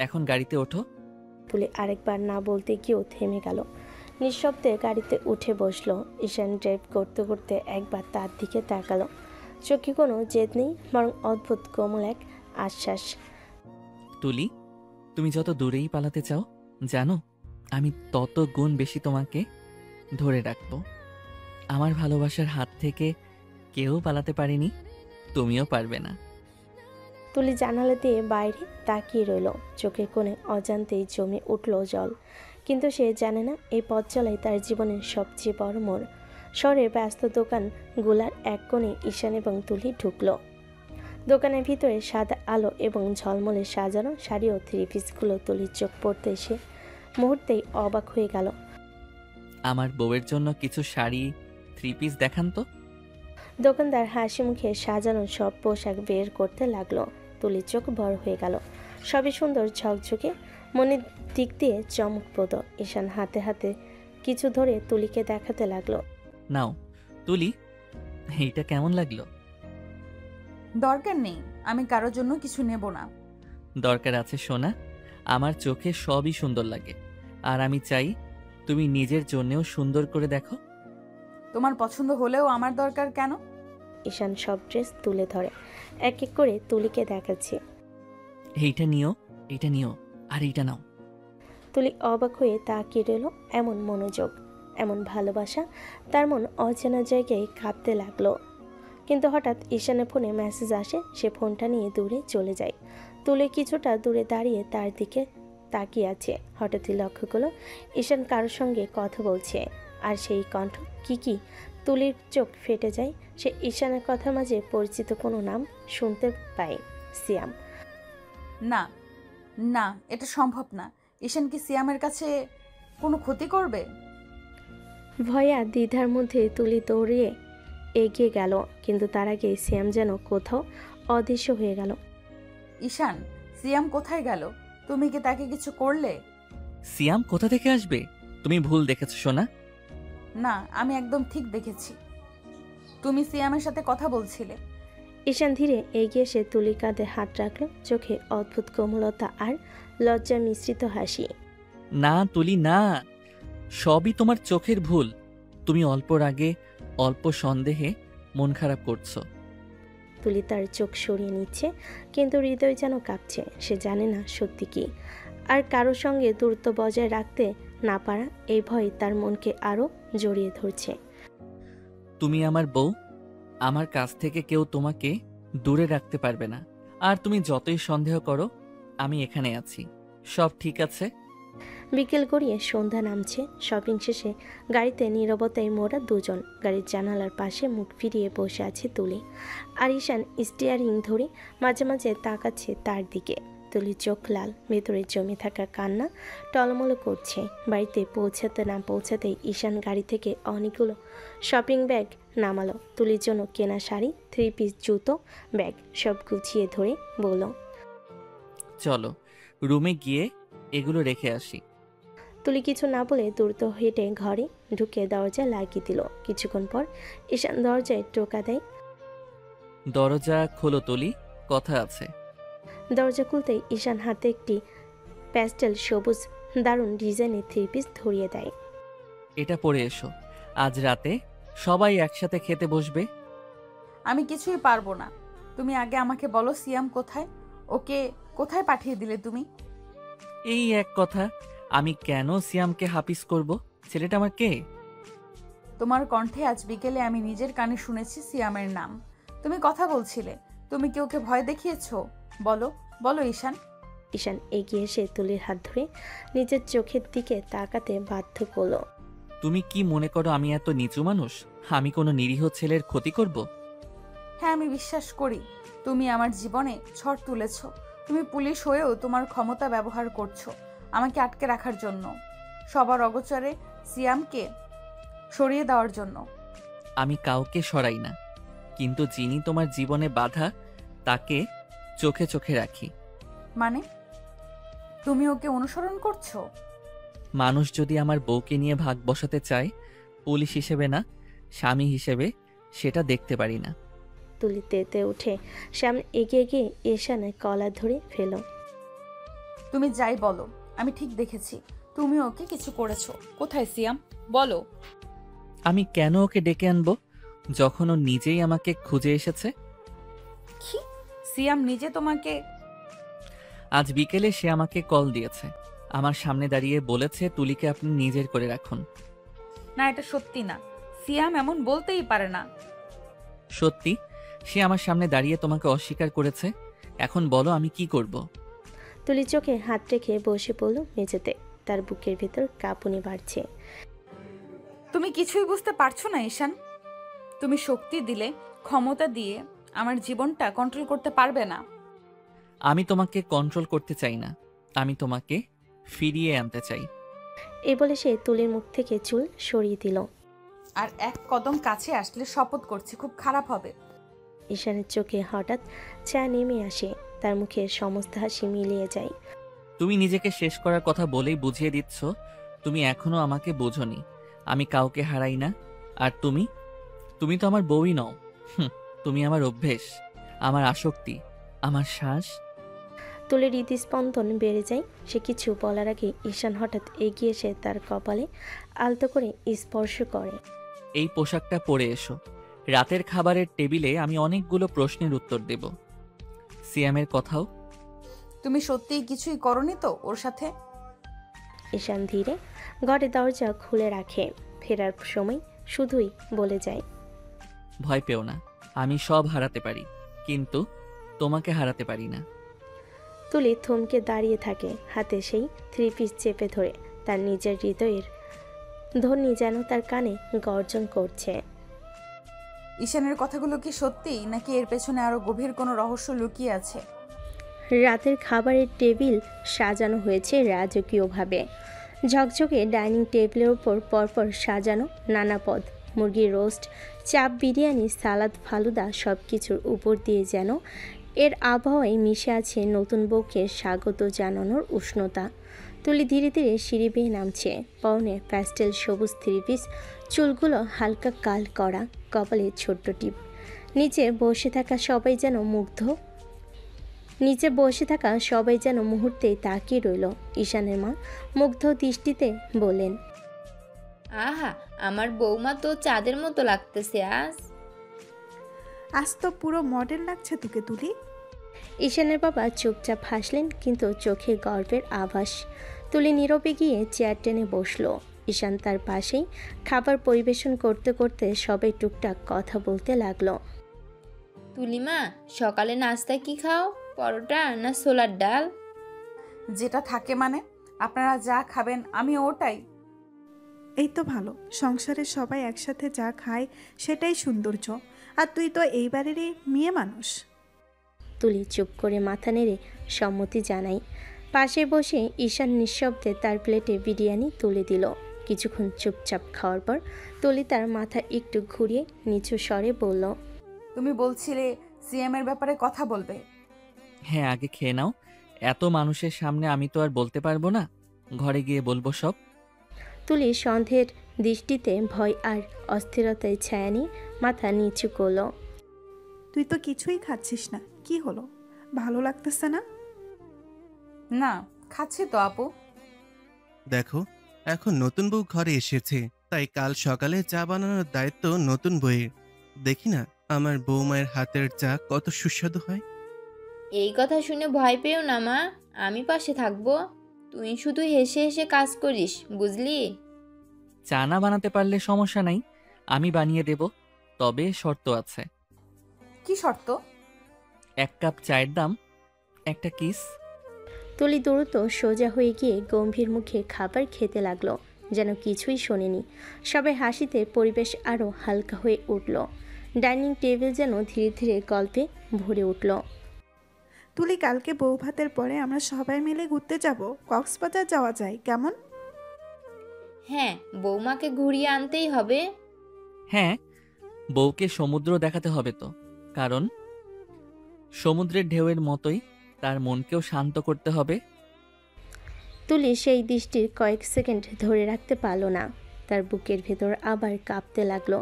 এখন গাড়িতে ওঠো। তুলে আরেকবার না বলতে গিয়েও থেমে গেল। নিঃশব্দে গাড়িতে উঠে বসলো। ঈশান ড্রাইভ করতে করতে একবার তার দিকে তাকালো। চোখে কোনো জেদ নেই, বরং অদ্ভুত কোমল এক আশ্বাস। তুলি, তুমি যত দূরেই পালাতে চাও, জানো আমি তত গুণ বেশি তোমাকে ধরে রাখবো। আমার ভালোবাসার হাত থেকে কেউ পালাতে পারেনি, তুমিও পারবে না। তুলি জানালা দিয়ে বাইরে তাকিয়ে রইল। চোখের কোণে অজান্তেই জমে উঠল জল। কিন্তু সে জানে না এই পথ চলাই তার জীবনের সবচেয়ে বড় মোড়। শহরের ব্যস্ত দোকানগুলার এক কোণে ঈশান এবং তুলি ঢুকলো। দোকানের ভিতরে সাদা আলো এবং ঝলমলে সাজানো শাড়ি ও থ্রি পিসগুলো তুলির চোখ পড়তে এসে মুহূর্তেই অবাক হয়ে গেল। আমার বউয়ের জন্য কিছু শাড়ি, থ্রি পিস দেখান তো। দোকানদার হাসি মুখে সাজানো সব পোশাক বের করতে লাগলো। তুলির চোখ বড় হয়ে গেল। সবই সুন্দর, ঝকঝকে, মনের দিক দিয়ে চমকপ্রদ। ঈশান হাতে হাতে কিছু ধরে তুলিকে দেখাতে লাগলো। নাও তুলি, এইটা কেমন লাগলো? দরকার নেই, আমি কারোর জন্য কিছু নেব না। দরকার আছে সোনা, আমার চোখে সবই সুন্দর লাগে, আর আমি চাই তুমি নিজের জন্যেও সুন্দর করে দেখো। তোমার পছন্দ হলেও আমার দরকার কেন? ঈশান সব ড্রেস তুলে ধরে এক এক করে তুলিকে দেখাচ্ছে। এইটা নিও, এইটা নিও, আর এইটা নাও। তুলি অবাক হয়ে তাকিয়ে রইল। এমন মনোযোগ, এমন ভালোবাসা। তার মন অচেনা জায়গায় কাঁপতে লাগলো। কিন্তু হঠাৎ ঈশানের ফোনে মেসেজ আসে। সে ফোনটা নিয়ে দূরে চলে যায়। তুলি কিছুটা দূরে দাঁড়িয়ে তার দিকে তাকিয়ে আছে। হঠাৎই লক্ষ্য করলো ঈশান কারোর সঙ্গে কথা বলছে, আর সেই কণ্ঠ কি তুলির চোখ ফেটে যায়। সে ঈশানের কথার মাঝে পরিচিত কোনো নাম শুনতে পায়, সিয়াম। না না, এটা সম্ভব না। ঈশান কি সিয়ামের কাছে কোনো ক্ষতি করবে? ভয়া দ্বিধার মধ্যে তুলি দৌড়িয়ে এগিয়ে গেল, কিন্তু তার আগে সিয়াম যেন কোথাও অদৃশ্য হয়ে গেল। ঈশান, সিয়াম কোথায় গেল? তুমি কি তাকে কিছু করলে? সিয়াম কোথা থেকে আসবে? তুমি ভুল দেখেছো সোনা। না, আমি একদম ঠিক দেখেছি। তুমি সিয়ামের সাথে কথা বলছিলে। ঈশান ধীরে এগিয়ে এসে তুলির কাঁধে হাত রাখলো। চোখে অদ্ভুত কোমলতা আর লজ্জা মিশ্রিত হাসি। না তুলি না, সবই তোমার চোখের ভুল। তুমি অল্প রাগে, অল্প সন্দেহে মন খারাপ করছো। তুলি তার চোখ সরিয়ে নিচ্ছে, কিন্তু হৃদয় যেন কাঁপছে। সে জানে না সত্যি কি, আর কারোর সঙ্গে দূরত্ব বজায় রাখতে না পারা এই ভয় তার মনকে আরো জড়িয়ে ধরছে। তুমি আমার বউ, আমার কাছ থেকে কেউ তোমাকে দূরে রাখতে পারবে না। আর তুমি যতই সন্দেহ করো, আমি এখানে আছি, সব ঠিক আছে। বিকেল গড়িয়ে সন্ধ্যা নামছে। শপিং শেষে গাড়িতে নীরবতায় মোড়া দুজন। গাড়ির জানালার পাশে মুখ ফিরিয়ে বসে আছে তুলি, আর ঈশান স্টিয়ারিং ধরে মাঝে মাঝে তাকাচ্ছে তার দিকে। তুলির চোখ লাল, ভেতরে জমে থাকা কান্না টলমল করছে। বাড়িতে পৌঁছাতে না পৌঁছাতেই ঈশান গাড়ি থেকে অনেকগুলো শপিং ব্যাগ নামালো। তুলির জন্য কেনা শাড়ি, থ্রি পিস, জুতো, ব্যাগ সব গুছিয়ে ধরে বলল, চলো রুমে গিয়ে এগুলো রেখে আসি। তুলি কিছু না বলে দ্রুত হেঁটে ঘরে ঢুকে দরজা লাগিয়ে দিল। কিছুক্ষণ পর ঈশান দরজায় টোকা দেয়। দরজা খোলো তুলি, কথা আছে। দরজা খুলতেই ঈশান হাতে একটি প্যাস্টেল সবুজ দারুণ ডিজাইনের থ্রি পিস ধরিয়ে দেয়। এটা পরে এসো, আজ রাতে সবাই একসাথে খেতে বসবে। আমি কিছুই পারবো না। তুমি আগে আমাকে বলো সিয়াম কোথায়? ওকে কোথায় পাঠিয়ে দিলে তুমি? এই এক কথা, আমি কেন সিয়ামকে হাফিজ করব? ছেলেটা আমার কে? তোমার কণ্ঠে আজ বিকেলে আমি নিজের কানে শুনেছি সিয়ামের নাম। তুমি কথা বলছিলে। তুমি কি ওকে ভয় দেখিয়েছো? বলো বলো ঈশান। ঈশান এগিয়ে এসে তুলির হাত ধরে নিজের চোখের দিকে তাকাতে বাধ্য করলো। তুমি কি মনে করো আমি এত নিচু মানুষ? আমি কোনো নিরীহ ছেলের ক্ষতি করব? হ্যাঁ, আমি বিশ্বাস করি তুমি আমার জীবনে ঝড় তুলেছ। তুমি পুলিশ হয়েও তোমার ক্ষমতা ব্যবহার করছো আমাকে আটকে রাখার জন্য, সবার অগোচরে সিয়ামকে সরিয়ে দেওয়ার জন্য। আমি কাউকে সরাই না, কিন্তু যিনি তোমার জীবনে বাধা তাকে চোখে চোখে রাখি। মানে তুমি ওকে অনুসরণ করছো? মানুষ যদি আমার বউকে নিয়ে ভাগ বসাতে চায়, পুলিশ হিসেবে না, স্বামী হিসেবে, সেটা দেখতে পারি না। তুলি তেতে উঠে সামনে এগিয়ে গিয়ে ঈশানের কলার ধরে ফেলো। তুমি যাই বলো, আমি ঠিক দেখেছি তুমি ওকে কিছু করেছো। কোথায় সিয়াম, বলো। আমি কেন ওকে ডেকে আনবো যখন ও নিজেই আমাকে খুঁজে এসেছে? কি? সিয়াম নিজে তোমাকে? আজ বিকেলে সে আমাকে কল দিয়েছে, আমার সামনে দাঁড়িয়ে বলেছে তুলিকে আপনি নিজের করে রাখুন। না, এটা সত্যি না। সিয়াম এমন বলতেই পারে না। সত্যি, সে আমার সামনে দাঁড়িয়ে তোমাকে অস্বীকার করেছে। এখন বলো আমি কি করব? তুলি চোখে হাত রেখে বসে পড়ল মেঝেতে, তার বুকের ভেতর কাঁপুনি বাড়ছে। তুমি কিছুই বুঝতে পারছো না ঈশান। তুমি শক্তি দিলে, ক্ষমতা দিয়ে আমার জীবনটা কন্ট্রোল করতে পারবে না। আমি তোমাকে কন্ট্রোল করতে চাই না, আমি তোমাকে ফিরিয়ে আনতে চাই। এই বলে সে তুলির মুখ থেকে চুল সরিয়ে দিল। আর এক কদম কাছে আসলে শপথ করছি খুব খারাপ হবে। ঈশানের চোখে হঠাৎ চা নেমে আসে, তার মুখে সমস্ত হাসি মিলিয়ে যায়। তুমি নিজেকে শেষ করার কথা বলেই বুঝিয়ে দিচ্ছ তুমি এখনো আমাকে বোঝোনি। আমি কাউকে হারাই না। আর তুমি তুমি তো আমার বউই নও। তুমি আমার অভ্যেস, আমার আসক্তি, আমার শ্বাস। তুলির হৃদস্পন্দন বেড়ে যায়। সে কিছু বলার আগে ঈশান হঠাৎ এগিয়ে এসে তার কপালে আলতো করে স্পর্শ করে। এই পোশাকটা পরে এসো, রাতের খাবারের টেবিলে আমি অনেকগুলো প্রশ্নের উত্তর দেব। সিয়ামের কথাও। তুমি সত্যিই কিছুই করনি তো ওর সাথে? ঈশান ধীরে ঘরে দরজা খুলে রাখে। ফেরার সময় শুধুই বলে যায়, ভয় পেও না, আমি সব হারাতে পারি, কিন্তু তোমাকে হারাতে পারি না। তুলি থমকে দাঁড়িয়ে থাকে, হাতে সেই 3 পিস চেপে ধরে। তার নিজের হৃদয়ের ধ্বনি যেন তার কানে গর্জন করছে। ঈশানের কথাগুলো কি সত্যি, নাকি এর পেছনে আরো গভীর কোনো রহস্য লুকিয়ে আছে? রাতের খাবারের টেবিল সাজানো হয়েছে রাজকীয়ভাবে। ঝকঝকে ডাইনিং টেবিলের উপর পরপর সাজানো নানা পদ, মুরগির রোস্ট, চাপ, বিরিয়ানি, সালাদ, ফালুদা, সব কিছুর উপর দিয়ে যেন এর আবহাওয়ায় মিশে আছে নতুন বউকে স্বাগত জানানোর উষ্ণতা। তুলি ধীরে ধীরে সিঁড়ি বেয়ে নামছে, পরনে প্যাস্টেল সবুজ 3 পিস, চুলগুলো হালকা কাল করা, কপালে ছোট্ট টিপ। নিচে বসে থাকা সবাই যেন মুহূর্তেই তাকিয়ে রইল। ঈশানের মা মুগ্ধ দৃষ্টিতে বললেন, আহা, আমার বৌমা তো চাঁদের মতো লাগতেছে আজ। আজ তো পুরো মডেল লাগছে তোকে তুলি। ঈশানের বাবা চুপচাপ হাসলেন, কিন্তু চোখে গর্বের আভাস। তুলি নীরবে গিয়ে চেয়ার টেনে বসলো। ঈশান তার পাশেই খাবার পরিবেশন করতে করতে সবাই টুকটাক কথা বলতে লাগলো। তুলিমা, সকালে নাস্তা কি খাও? পরোটা না ছোলার ডাল? যেটা থাকে মানে, আপনারা যা খাবেন আমি ওটাই। এই তো ভালো, সংসারে সবাই একসাথে যা খায় সেটাই সৌন্দর্য। আর তুই তো এইবারেরই মেয়ে মানুষ। তুলি চুপ করে মাথা নেড়ে সম্মতি জানাই। পাশে বসে ঈশান নিঃশব্দে তার প্লেটে বিরিয়ানি তুলে দিল। কিছুক্ষণ চুপচাপ খাওয়ার পর তুলি তার মাথা একটু ঘুরিয়ে নিচু স্বরে বলল, তুমি বলছিলে সিএম এর ব্যাপারে কথা বলবে। হ্যাঁ, আগে খেয়ে নাও। এত মানুষের সামনে আমি তো আর বলতে পারবো না, ঘরে গিয়ে বলবো সব। তুলি সন্দেহের দৃষ্টিতে ভয় আর অস্থিরতায় ছায়া নিয়ে মাথা নিচু করল। তুই তো কিছুই খাচ্ছিস না, কি হলো? ভালো লাগতেছে না? না, খাচ্ছি তো আপু। দেখো, এখন নতুন বউ ঘরে এসেছে, তাই কাল সকালে চা বানানোর দায়িত্ব নতুন বউয়ের। দেখি না আমার বৌমায়ের হাতের চা কত সুস্বাদু হয়। এই কথা শুনে ভয় পেও না মা, আমি পাশে থাকবো। তুই শুধু হেসে হেসে কাজ করিস, বুঝলি? চা না বানাতে পারলে সমস্যা নাই, আমি বানিয়ে দেব, তবে শর্ত আছে। কি শর্ত? 1 কাপ চায়ের দাম 1টা কিস। তুলি দ্রুত সোজা হয়ে গিয়ে গম্ভীর মুখে খাবার খেতে লাগলো, যেন কিছুই শোনেনি। সবাই হাসিতে পরিবেশ আরও হালকা হয়ে উঠল। ডাইনিং টেবিল যেন ধীরে ধীরে গল্পে ভরে উঠল। তুলি, কালকে বউ ভাতের পরে আমরা সবাই মিলে ঘুরতে যাব, কক্সবাজার যাওয়া যায় কেমন? হ্যাঁ, বৌমাকে ঘুরিয়ে আনতেই হবে। হ্যাঁ, বউকে সমুদ্র দেখাতে হবে তো, কারণ সমুদ্রের ঢেউয়ের মতোই তার মনকেও শান্ত করতে হবে। তুলি সেই দৃষ্টির কয়েক সেকেন্ড ধরে রাখতে পারল না। তার বুকের ভেতর আবার কাঁপতে লাগলো।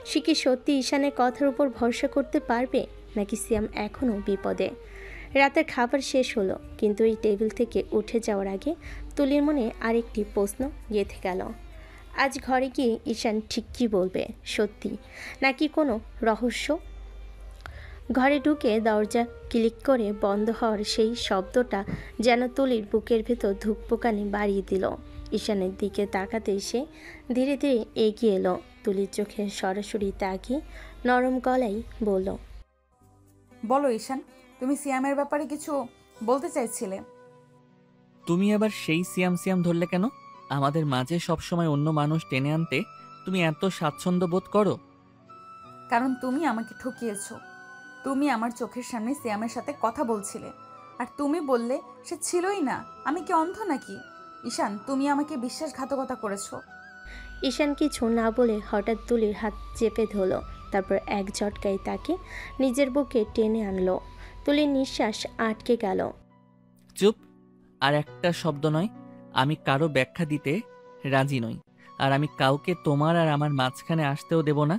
সে কি সত্যি ঈশানের কথার উপর ভরসা করতে পারবে, নাকি সিয়াম এখনও বিপদে? রাতের খাবার শেষ হলো, কিন্তু এই টেবিল থেকে উঠে যাওয়ার আগে তুলির মনে আরেকটি প্রশ্ন গেঁথে গেল। আজ ঘরে গিয়ে ঈশান ঠিক কী বলবে, সত্যি নাকি কোনো রহস্য? ঘরে ঢুকে দরজা ক্লিক করে বন্ধ হওয়ার সেই শব্দটা যেন তুলির বুকের ভেতর ধুকপোকানি বাড়িয়ে দিল। ঈশানের দিকে তাকাতে সে ধীরে ধীরে এগিয়ে এলো। তুলির চোখে সরাসরি তাকিয়ে নরম গলায় বলল, বলো ঈশান, তুমি সিয়ামের ব্যাপারে কিছু বলতে চাইছিলে। তুমি আবার সেই সিয়াম সিয়াম ধরলে কেন? আমাদের মাঝে সবসময় অন্য মানুষ টেনে আনতে তুমি এত স্বাচ্ছন্দ্য বোধ করো? কারণ তুমি আমাকে ঠকিয়েছো। তুমি আমার চোখের সামনে সিয়ামের সাথে কথা বলছিলে, আর তুমি বললে সে ছিলই না। আমি কি অন্ধ নাকি? ঈশান, তুমি আমাকে বিশ্বাসঘাতকতা করেছো। ঈশান কিছু না বলে হঠাৎ তুলির হাত চেপে ধরল, তারপর এক ঝটকায় তাকে নিজের বুকে টেনে আনলো। তুলির নিঃশ্বাস আটকে গেল। চুপ! আর একটা শব্দ নয়। আমি কারো ব্যাখ্যা দিতে রাজি নই, আর আমি কাউকে তোমার আর আমার মাঝখানে আসতেও দেব না।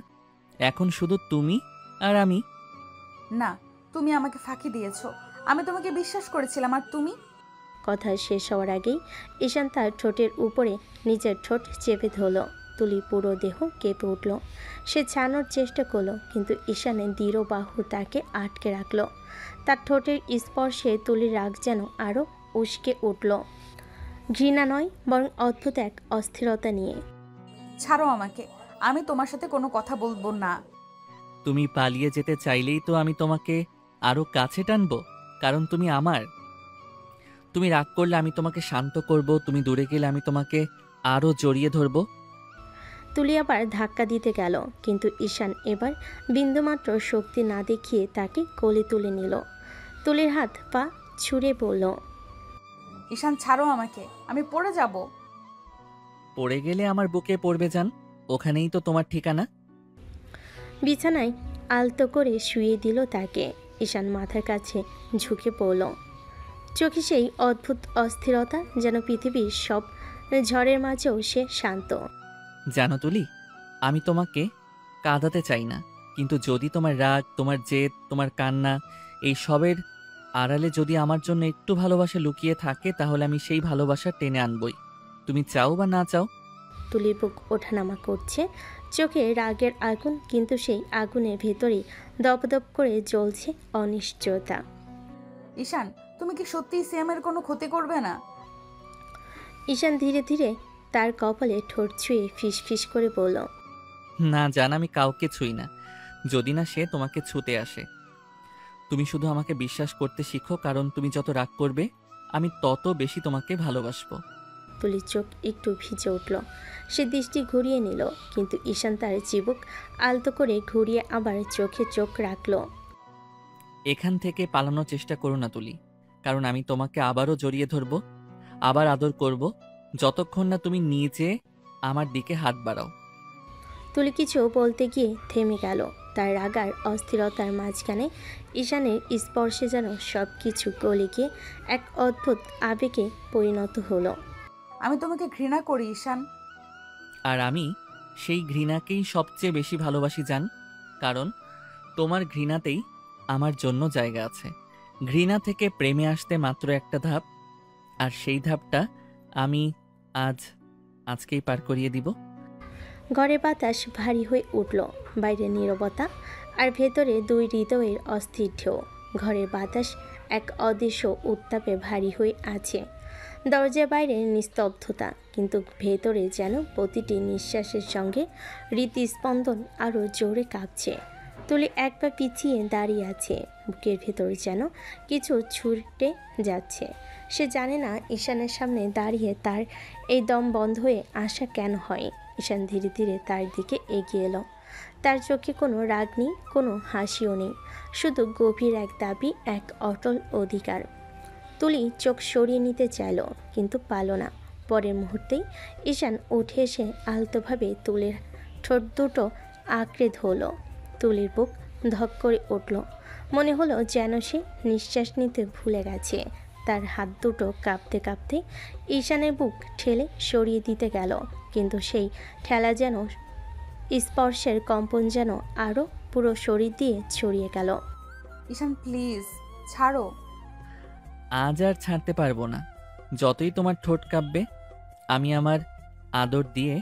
এখন শুধু তুমি আর আমি। না, তুমি আমাকে ফাঁকি দিয়েছো। আমি তোমাকে বিশ্বাস করেছিলাম, আর তুমি। কথা শেষ হওয়ার আগেই ঈশান তার ঠোঁটের উপরে নিজের ঠোঁট চেপে ধরল। তুলি পুরো দেহ কেঁপে উঠল। সে ছাড়ানোর চেষ্টা করলো, কিন্তু ঈশানের দৃঢ় বাহু তাকে আটকে রাখল। তার ঠোঁটের স্পর্শে তুলির রাগ যেন আরও উস্কে উঠল, ঘৃণা নয় বরং অদ্ভুত এক অস্থিরতা নিয়ে। ছাড়ো আমাকে, আমি তোমার সাথে কোনো কথা বলবো না। তুমি পালিয়ে যেতে চাইলেই তো আমি তোমাকে আরো কাছে টানবো, কারণ তুমি আমার। তুমি রাগ করলে আমি তোমাকে শান্ত করব, তুমি দূরে গেলে আমি তোমাকে আরো জড়িয়ে ধরবো। তুলি আবার ধাক্কা দিতে গেল, কিন্তু ঈশান এবার বিন্দুমাত্র শক্তি না দেখিয়ে তাকে কোলে তুলে নিল। তুলির হাত পা ছুঁড়ে বলল, ঈশান, ছাড়ো আমাকে, আমি পড়ে যাব। পড়ে গেলে আমার বুকে পড়বে যান, ওখানেই তো তোমার ঠিকানা। বিছানায় আলতো করে শুয়ে দিল তাকে। ঈশান মাথার কাছে ঝুঁকে পড়ল, চোখে সেই অদ্ভুত অস্থিরতা, যেন পৃথিবীর সব ঝড়ের মাঝেও সে শান্ত। জানো তুলি, আমি তোমাকে কাঁদাতে চাই না, কিন্তু যদি তোমার রাগ, তোমার জেদ, তোমার কান্না, এই সবের আড়ালে যদি আমার জন্য একটু ভালোবাসা লুকিয়ে থাকে, তাহলে আমি সেই ভালোবাসা টেনে আনবই, তুমি চাও বা না চাও। তুলির বুক ওঠানামা করছে, চোখে রাগের আগুন, কিন্তু সেই আগুনের ভেতরেই দপদপ করে জ্বলছে অনিশ্চয়তা। ঈশান, তুমি কি সত্যিই সিয়ামের কোনো ক্ষতি করবে না? ঈশান ধীরে ধীরে তার কপালে ঠোঁট ছুঁয়ে ফিসফিস করে বলল, না জান, আমি কাউকে ছুঁই না, যদি না সে তোমাকে ছুঁতে আসে। তুমি শুধু আমাকে বিশ্বাস করতে শিখো, কারণ তুমি যত রাগ করবে আমি তত বেশি তোমাকে ভালোবাসবো। তুলির চোখ একটু ভিজে উঠল। সে দৃষ্টি ঘুরিয়ে নিল, কিন্তু ঈশান তার চিবুক আলতো করে ঘুরিয়ে আবার চোখে চোখ রাখল। এখান থেকে পালানোর চেষ্টা করো না তুলি, কারণ আমি তোমাকে আবারও জড়িয়ে ধরবো, আবার আদর করব, যতক্ষণ না তুমি নিজে আমার দিকে হাত বাড়াও। তুলি কিছু বলতে গিয়ে থেমে গেল। তার রাগার অস্থিরতার মাঝখানে ঈশানের স্পর্শে যেন সব কিছু গলে গিয়ে এক অদ্ভুত আবেগে পরিণত হলো। আমি তোমাকে ঘৃণা করি ঈশান। আর আমি সেই ঘৃণাকেই সবচেয়ে বেশি ভালোবাসি জান, কারণ তোমার ঘৃণাতেই আমার জন্য জায়গা আছে। ঘৃণা থেকে প্রেমে আসতে মাত্র একটা ধাপ, আর সেই ধাপটা আমি আজকেই পার করিয়ে দিব। ঘরে বাতাস ভারী হয়ে উঠল, বাইরে নীরবতা, আর ভেতরে দুই হৃদয়ের অস্থির ঢেউ। ঘরের বাতাস এক অদৃশ্য উত্তাপে ভারী হয়ে আছে। দরজার বাইরে নিস্তব্ধতা, কিন্তু ভেতরে যেন প্রতিটি নিঃশ্বাসের সঙ্গে হৃদস্পন্দন আরও জোরে কাঁপছে। তুলি এক পা পিছিয়ে দাঁড়িয়ে আছে, বুকের ভেতর যেন কিছু ছুটে যাচ্ছে। সে জানে না ঈশানের সামনে দাঁড়িয়ে তার এই দম বন্ধ হয়ে আসা কেন হয়। ঈশান ধীরে ধীরে তার দিকে এগিয়ে এলো। তার চোখে কোনো রাগ নেই, কোনো হাসিও নেই, শুধু গভীর এক দাবি, এক অটল অধিকার। তুলি চোখ সরিয়ে নিতে চাইল, কিন্তু পারল না। পরের মুহূর্তেই ঈশান উঠে এসে আলতোভাবে তুলির ঠোঁট দুটো আঁকড়ে ধরল। তুলির বুক ধক করে উঠল। মনে হলো যেন সে নিঃশ্বাস নিতে ভুলে গেছে। তার হাত দুটো কাঁপতে কাঁপতে ঈশানের বুক ঠেলে সরিয়ে দিতে গেল, কিন্তু সেই ঠেলা যেন স্পর্শের কম্পন যেন আরও পুরো শরীর দিয়ে ছড়িয়ে গেল। ঈশান প্লিজ ছাড়ো। আজ আর ছাড়তে পারবো না। যতই তোমার ঠোঁট কাঁপবে, আমি আমার আদর দিয়ে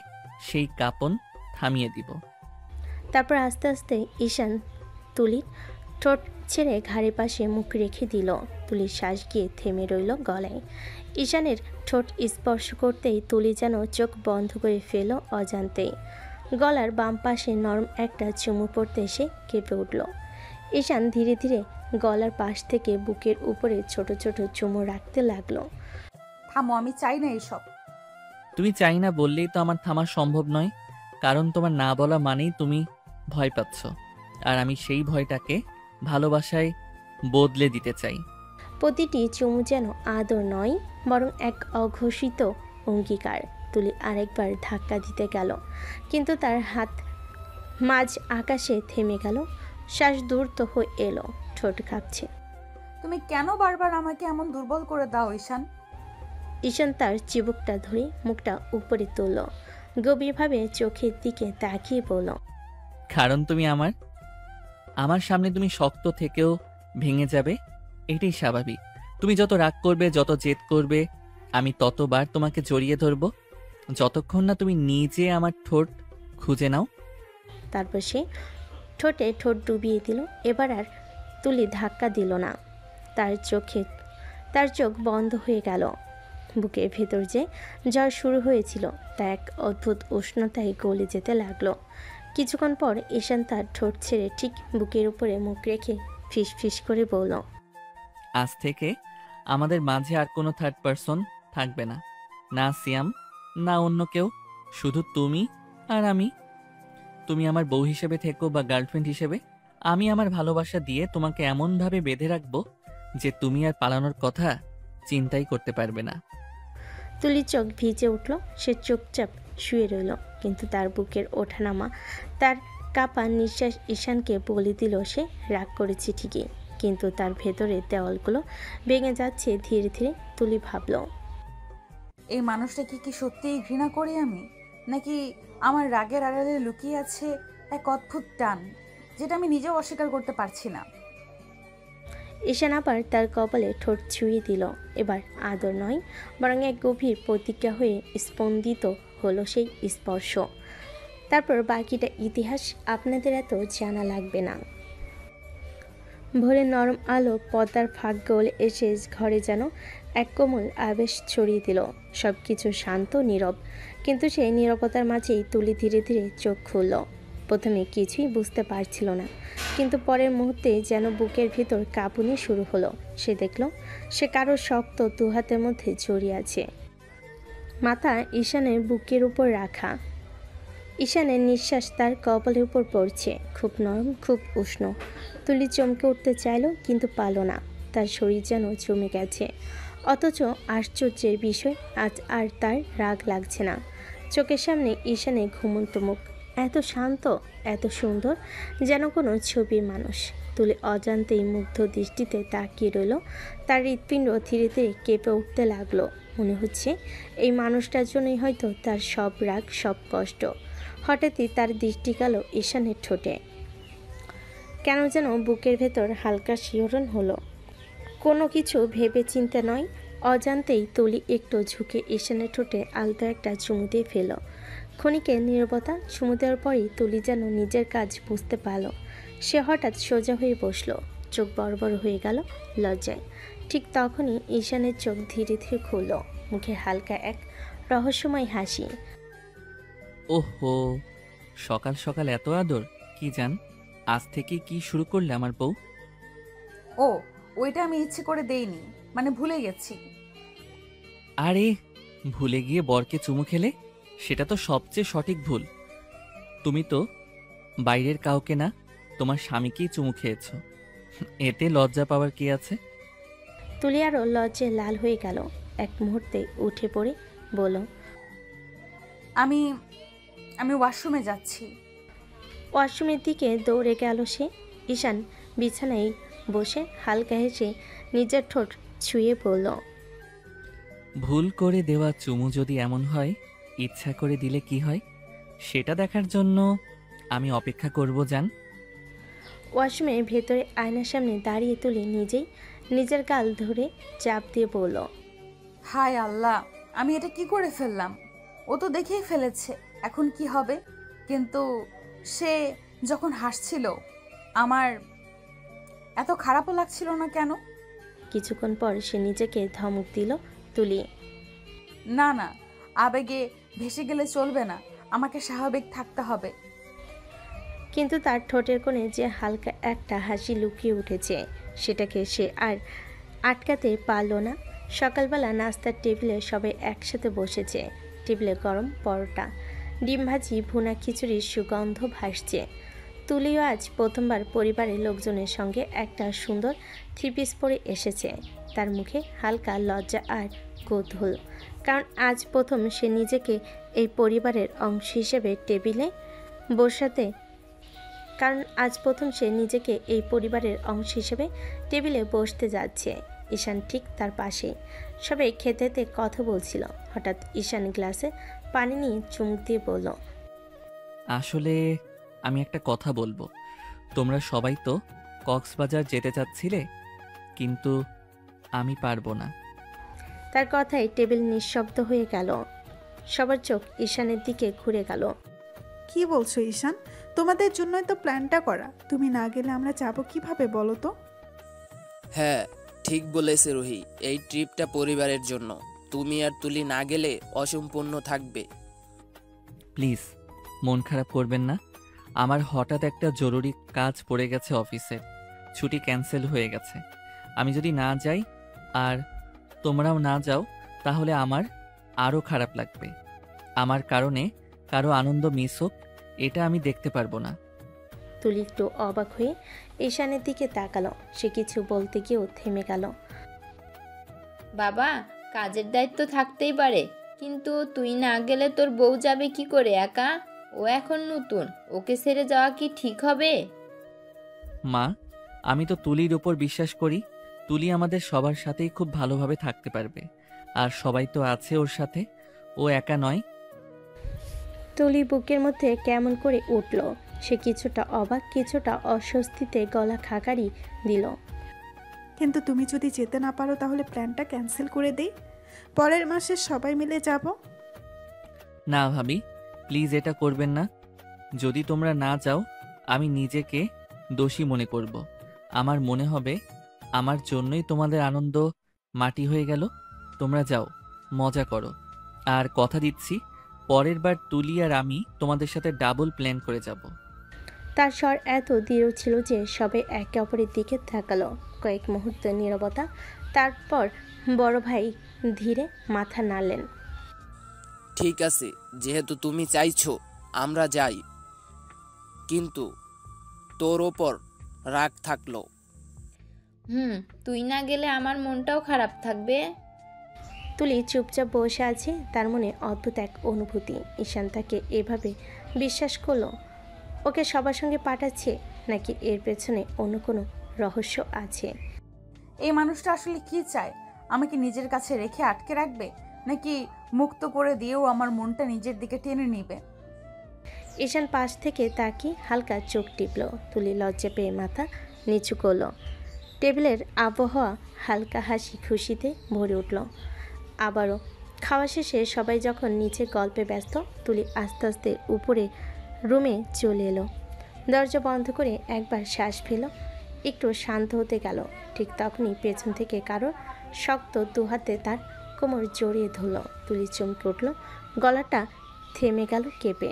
সেই কাঁপন থামিয়ে দিব। তারপর আস্তে আস্তে ঈশান তুলির ঠোঁট ছেড়ে ঘাড়ের পাশে মুখ রেখে দিল। তুলির শ্বাস গিয়ে থেমে রইল গলায়। ঈশানের ঠোঁট স্পর্শ করতেই তুলি যেন চোখ বন্ধ করে ফেল অজান্তেই। গলার বাম পাশে নরম একটা চুমু পড়তে এসে কেঁপে উঠল। ঈশান ধীরে ধীরে গলার পাশ থেকে বুকের উপরে ছোট ছোট চুমু রাখতে লাগলো। থামো, আমি চাই না এসব। তুমি চাই না বললেই তো আমার থামা সম্ভব নয়, কারণ তোমার না বলা মানেই তুমি ভয় পাচ্ছ, আর আমি সেই ভয়টাকে ভালোবাসায় বদলে দিতে চাই। প্রতিটি চুমু যেন আদর নয়, বরং এক অঘোষিত অঙ্গীকার। তুলি আরেকবার ধাক্কা দিতে গেল, কিন্তু তার হাত মাঝ আকাশে থেমে গেল। শ্বাস দ্রুত হয়ে এলো, ঠোঁট কাঁপছে। তুমি কেন বারবার আমাকে এমন দুর্বল করে দাও ঈশান? ঈশান তার চিবুকটা ধরে মুখটা উপরে তুলল, গভীরভাবে চোখের দিকে তাকিয়ে বলল, কারণ তুমি আমার সামনে তুমি শক্ত থেকেও ভেঙে যাবে, এটাই স্বাভাবিক। তুমি যত রাগ করবে, যত জেদ করবে, আমি ততবার তোমাকে জড়িয়ে ধরব, যতক্ষণ না তুমি নিজে আমার ঠোঁট খুঁজে নাও। তারপর সে ঠোঁটে ঠোঁট ডুবিয়ে দিল। এবার আর তুলি ধাক্কা দিল না। তার চোখ বন্ধ হয়ে গেল। বুকের ভেতর যে জ্বর শুরু হয়েছিল তা এক অদ্ভুত উষ্ণতায় গলে যেতে লাগলো। কিছুক্ষণ পর ঈশান তার ঠোঁট ছেড়ে ঠিক বুকের উপরে মুখ রেখে ফিস ফিস করে বলল, আজ থেকে আমাদের মাঝে আর কোনো থার্ড পারসন থাকবে না, না সিয়াম, না অন্য কেউ, শুধু তুমি আর আমি। তুমি আমার বউ হিসেবে থেকো বা গার্লফ্রেন্ড হিসেবে, আমি আমার ভালোবাসা দিয়ে তোমাকে এমনভাবে বেঁধে রাখবো যে তুমি আর পালানোর কথা চিন্তাই করতে পারবে না। তুলির চোখ ভিজে উঠল। সে চুপচাপ শুয়ে রইল, কিন্তু তার বুকের ওঠানামা, তার কাঁপা নিঃশ্বাস ঈশানকে বলে দিল সে রাগ করেছে ঠিকই, কিন্তু তার ভেতরের দেওয়ালগুলো ভেঙে যাচ্ছে ধীরে ধীরে। তুলি ভাবল, এই মানুষটাকে কি সত্যিই ঘৃণা করি আমি, নাকি আমার রাগের আড়ালে লুকিয়ে আছে এক অদ্ভুত টান, যেটা আমি নিজেও অস্বীকার করতে পারছি না। ঈশান আবার তার কপালে ঠোঁট ছুঁয়ে দিল। এবার আদর নয়, বরং এক গভীর প্রতিজ্ঞা হয়ে স্পন্দিত হলো সেই স্পর্শ। তারপর বাকিটা ইতিহাস আপনাদের এত জানা লাগবে না। ভোরের নরম আলো পর্দার ফাঁক গলে এসে ঘরে যেন এক কোমল আবেশ ছড়িয়ে দিল। সব কিছু শান্ত নীরব, কিন্তু সেই নীরবতার মাঝেই তুলি ধীরে ধীরে চোখ খুলল। প্রথমে কিছুই বুঝতে পারছিল না, কিন্তু পরের মুহূর্তে যেন বুকের ভিতর কাঁপুনি শুরু হলো। সে দেখল সে কারো শক্ত দুহাতের মধ্যে জড়িয়ে আছে, মাথা ঈশানের বুকের উপর রাখা। ঈশানের নিঃশ্বাস তার কপালের উপর পড়ছে, খুব নরম, খুব উষ্ণ। তুলি চমকে উঠতে চাইল, কিন্তু পারল না। তার শরীর যেন জমে গেছে। অথচ আশ্চর্যের বিষয়, আজ আর তার রাগ লাগছে না। চোখের সামনে ঈশানের ঘুমন্ত মুখ, এত শান্ত, এত সুন্দর, যেন কোনো ছবির মানুষ। তুলি অজান্তেই মুগ্ধ দৃষ্টিতে তাকিয়ে রইল। তার হৃৎপিণ্ড ধীরে ধীরে কেঁপে উঠতে লাগলো। মনে হচ্ছে এই মানুষটার জন্যই হয়তো তার সব রাগ, সব কষ্ট। হঠাৎই তার দৃষ্টি গেল ঈশানের ঠোঁটে। কেন যেন বুকের ভেতর হালকা শিহরণ হলো। কোনো কিছু ভেবে চিন্তে নয়, অজান্তেই তুলি একটু ঝুঁকে ঈশানের ঠোঁটে আলতো একটা চুমু দিয়ে ফেল। ক্ষণিকের নীরবতা, চুমু দেওয়ার পরই তুলি যেন নিজের কাজ বুঝতে পারল। সে হঠাৎ সোজা হয়ে বসল, চোখ বড় বড় হয়ে গেল লজ্জায়। ঠিক তখনই ঈশানের চোখ ধীরে ধীরে খুলল, মুখে হালকা এক রহস্যময় হাসি। ওহো, সকাল সকাল এত আদর, কি জান? আজ থেকে কি শুরু করলে আমার বউ? ও, ওইটা আমি ইচ্ছে করে দেইনি, মানে ভুলে গেছি। আরে ভুলে গিয়ে বরকে চুমু খেলে সেটা তো সবচেয়ে সঠিক ভুল। তুমি তো বাইরের কাউকে না, তোমার স্বামীকেই চুমু খেয়েছো। এতে লজ্জা পাওয়ার কি আছে? তুলি আরও লজ্জায় লাল হয়ে গেল। এক মুহূর্তে উঠে পড়ে বলল, আমি আমি ওয়াশরুমে যাচ্ছি। ওয়াশরুমের দিকে দৌড়ে গেল সে। ঈশান বিছানায় বসে হালকা হেসে নিজের ঠোঁট ছুঁয়ে বলল, ভুল করে দেওয়া চুমু যদি এমন হয়, ইচ্ছা করে দিলে কি হয় সেটা দেখার জন্য আমি অপেক্ষা করব জান। ওয়াশরুমের ভেতরে আয়নার সামনে দাঁড়িয়ে তুলি নিজেই নিজের গাল ধরে চাপ দিয়ে বলল, হায় আল্লাহ, আমি এটা কি করে ফেললাম? ও তো দেখেই ফেলেছে, এখন কি হবে? কিন্তু সে যখন হাসছিল আমার এত খারাপও লাগছিল না কেন? কিছুক্ষণ পর সে নিজেকে ধমক দিল তুলি। না না, আবেগে ভেসে গেলে চলবে না, আমাকে স্বাভাবিক থাকতে হবে। কিন্তু তার ঠোঁটের কোণে যে হালকা একটা হাসি লুকিয়ে উঠেছে সেটাকে সে আর আটকাতে পারল না। সকালবেলা নাস্তার টেবিলে সবাই একসাথে বসেছে। টেবিলে গরম পরোটা, ডিম ভাজি, ভুনা খিচুড়ির সুগন্ধ ভাসছে। তুলিও আজ প্রথমবার পরিবারের লোকজনের সঙ্গে একটা সুন্দর থ্রি পিস পরে এসেছে। তার মুখে হালকা লজ্জা আর কৌতূহল, কারণ আজ প্রথম সে নিজেকে এই পরিবারের অংশ হিসেবে টেবিলে বসাতে বসতে যাচ্ছে। ঈশান ঠিক তার পাশে। সবাই খেতে খেতে কথা বলছিল। হঠাৎ ঈশান গ্লাসে পানি নিয়ে চুমুক দিয়ে বলল, আসলে আমি একটা কথা বলবো। তোমরা সবাই তো কক্সবাজার যেতে চাচ্ছিলে, কিন্তু আমি পারবো না। তার কথায় টেবিল নিঃশব্দ হয়ে গেল। সবার চোখ ঈশানের দিকে ঘুরে গেল। কি বলছো ঈশান? তোমাদের জন্যই তো প্ল্যানটা করা। তুমি না গেলে আমরা যাব কিভাবে বলো তো? হ্যাঁ, ঠিক বলেছে রুহি, এই ট্রিপটা পরিবারের জন্য। তুমি আর তুলি না গেলে অসম্পূর্ণ থাকবে। প্লিজ মন খারাপ করবেন না। আমার হঠাৎ একটা জরুরি কাজ পড়ে গেছে অফিসের, ছুটি ক্যান্সেল হয়ে গেছে। আমি যদি না যাই আর তোমরাও না যাও তাহলে আমার আরও খারাপ লাগবে। আমার কারণে কারো আনন্দ মিস হোক, এটা আমি দেখতে পারবো না। তুলি একটু অবাক হয়ে ঈশানের দিকে তাকালো। সে কিছু বলতে গিয়েও থেমে গেল। বাবা, কাজের দায়িত্ব থাকতেই পারে, কিন্তু তুই না গেলে তোর বউ যাবে কি করে একা? ও এখন নতুন, ওকে ছেড়ে যাওয়া কি ঠিক হবে? মা, আমি তো তুলির ওপর বিশ্বাস করি। তুলি আমাদের সবার সাথেই খুব ভালোভাবে থাকতে পারবে, আর সবাই তো আছে ওর সাথে, ও একা নয়। তুলি বুকের মধ্যে কেমন করে উঠল। সে কিছুটা অবাক, কিছুটা অস্বস্তিতে গলা খাকারি দিল। কিন্তু তুমি যদি যেতে না পারো তাহলে প্ল্যানটা ক্যান্সেল করে দেই, পরের মাসে সবাই মিলে যাব। না ভাবি, প্লিজ এটা করবেন না। যদি তোমরা না যাও আমি নিজেকে দোষী মনে করব। আমার মনে হবে আমার জন্যই তোমাদের আনন্দ মাটি হয়ে গেল। তোমরা যাও, মজা করো। আর কথা দিচ্ছি, পরের বার তুলি আর আমি তোমাদের সাথে ডাবল প্ল্যান করে যাব। তার স্বর এত দৃঢ় ছিল যে সবাই একে অপরের দিকে তাকালো। কয়েক মুহূর্তের নীরবতা। তারপর বড় ভাই ধীরে মাথা নাড়লেন। ঠিক আছে, যেহেতু তুমি চাইছো আমরা যাই, কিন্তু তোর ওপর রাগ থাকলো। তুই না গেলে আমার মনটাও খারাপ থাকবে। তুলি চুপচাপ বসে আছে। তার মনে অদ্ভুত এক অনুভূতি। ঈশান তাকে এভাবে বিশ্বাস করলো। ওকে সবার সঙ্গে পাঠাচ্ছে, নাকি এর পেছনে অন্য কোনো রহস্য আছে? এই মানুষটা আসলে কি চায়? আমাকে নিজের কাছে রেখে আটকে রাখবে, নাকি মুক্ত করে দিয়েও আমার মনটা নিজের দিকে টেনে নিবে? ঈশান পাশ থেকে তাকিয়ে হালকা চোখ টিপল। তুলি লজ্জা পেয়ে মাথা নিচু করল। টেবিলের আবহাওয়া হালকা হাসি খুশিতে ভরে উঠল। আবারও খাওয়া শেষে সবাই যখন নিচে গল্পে ব্যস্ত, তুলি আস্তে আস্তে উপরে রুমে চলে এলো। দরজা বন্ধ করে একবার শ্বাস ফেল, একটু শান্ত হতে গেল। ঠিক তখনই পেছন থেকে কারোর শক্ত দুহাতে তার কোমর জড়িয়ে ধরল। তুলি চমকে উঠল, গলাটা থেমে গেল কেঁপে।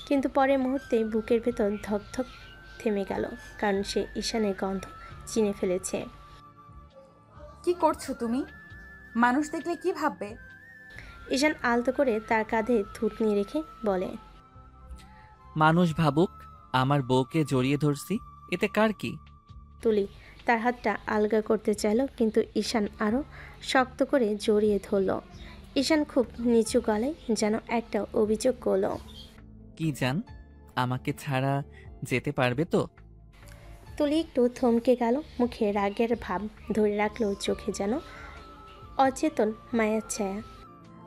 কিন্তু পরের মুহূর্তে বুকের ভেতর ধকধক থেমে গেল, কারণ সে ঈশানের গন্ধ চিনে ফেলেছে। কি করছো তুমি? মানুষ দেখলে কি ভাববে? ঈশান আলতো করে তার কাঁধে থুতনি রেখে বলে, মানুষ ভাবুক আমার বউকে জড়িয়ে ধরছি, এতে কার কি? তুলি তার হাতটা আলগা করতে চাইল, কিন্তু ঈশান আরও শক্ত করে জড়িয়ে ধরল। ঈশান খুব নিচু গলায় যেন একটা অভিযোগ করল। কি জান, আমাকে ছাড়া যেতে পারবে তো? তুলি একটু থমকে গেল, মুখে রাগের ভাব ধরে রাখলো, চোখে যেন অচেতন মায়ার ছায়া।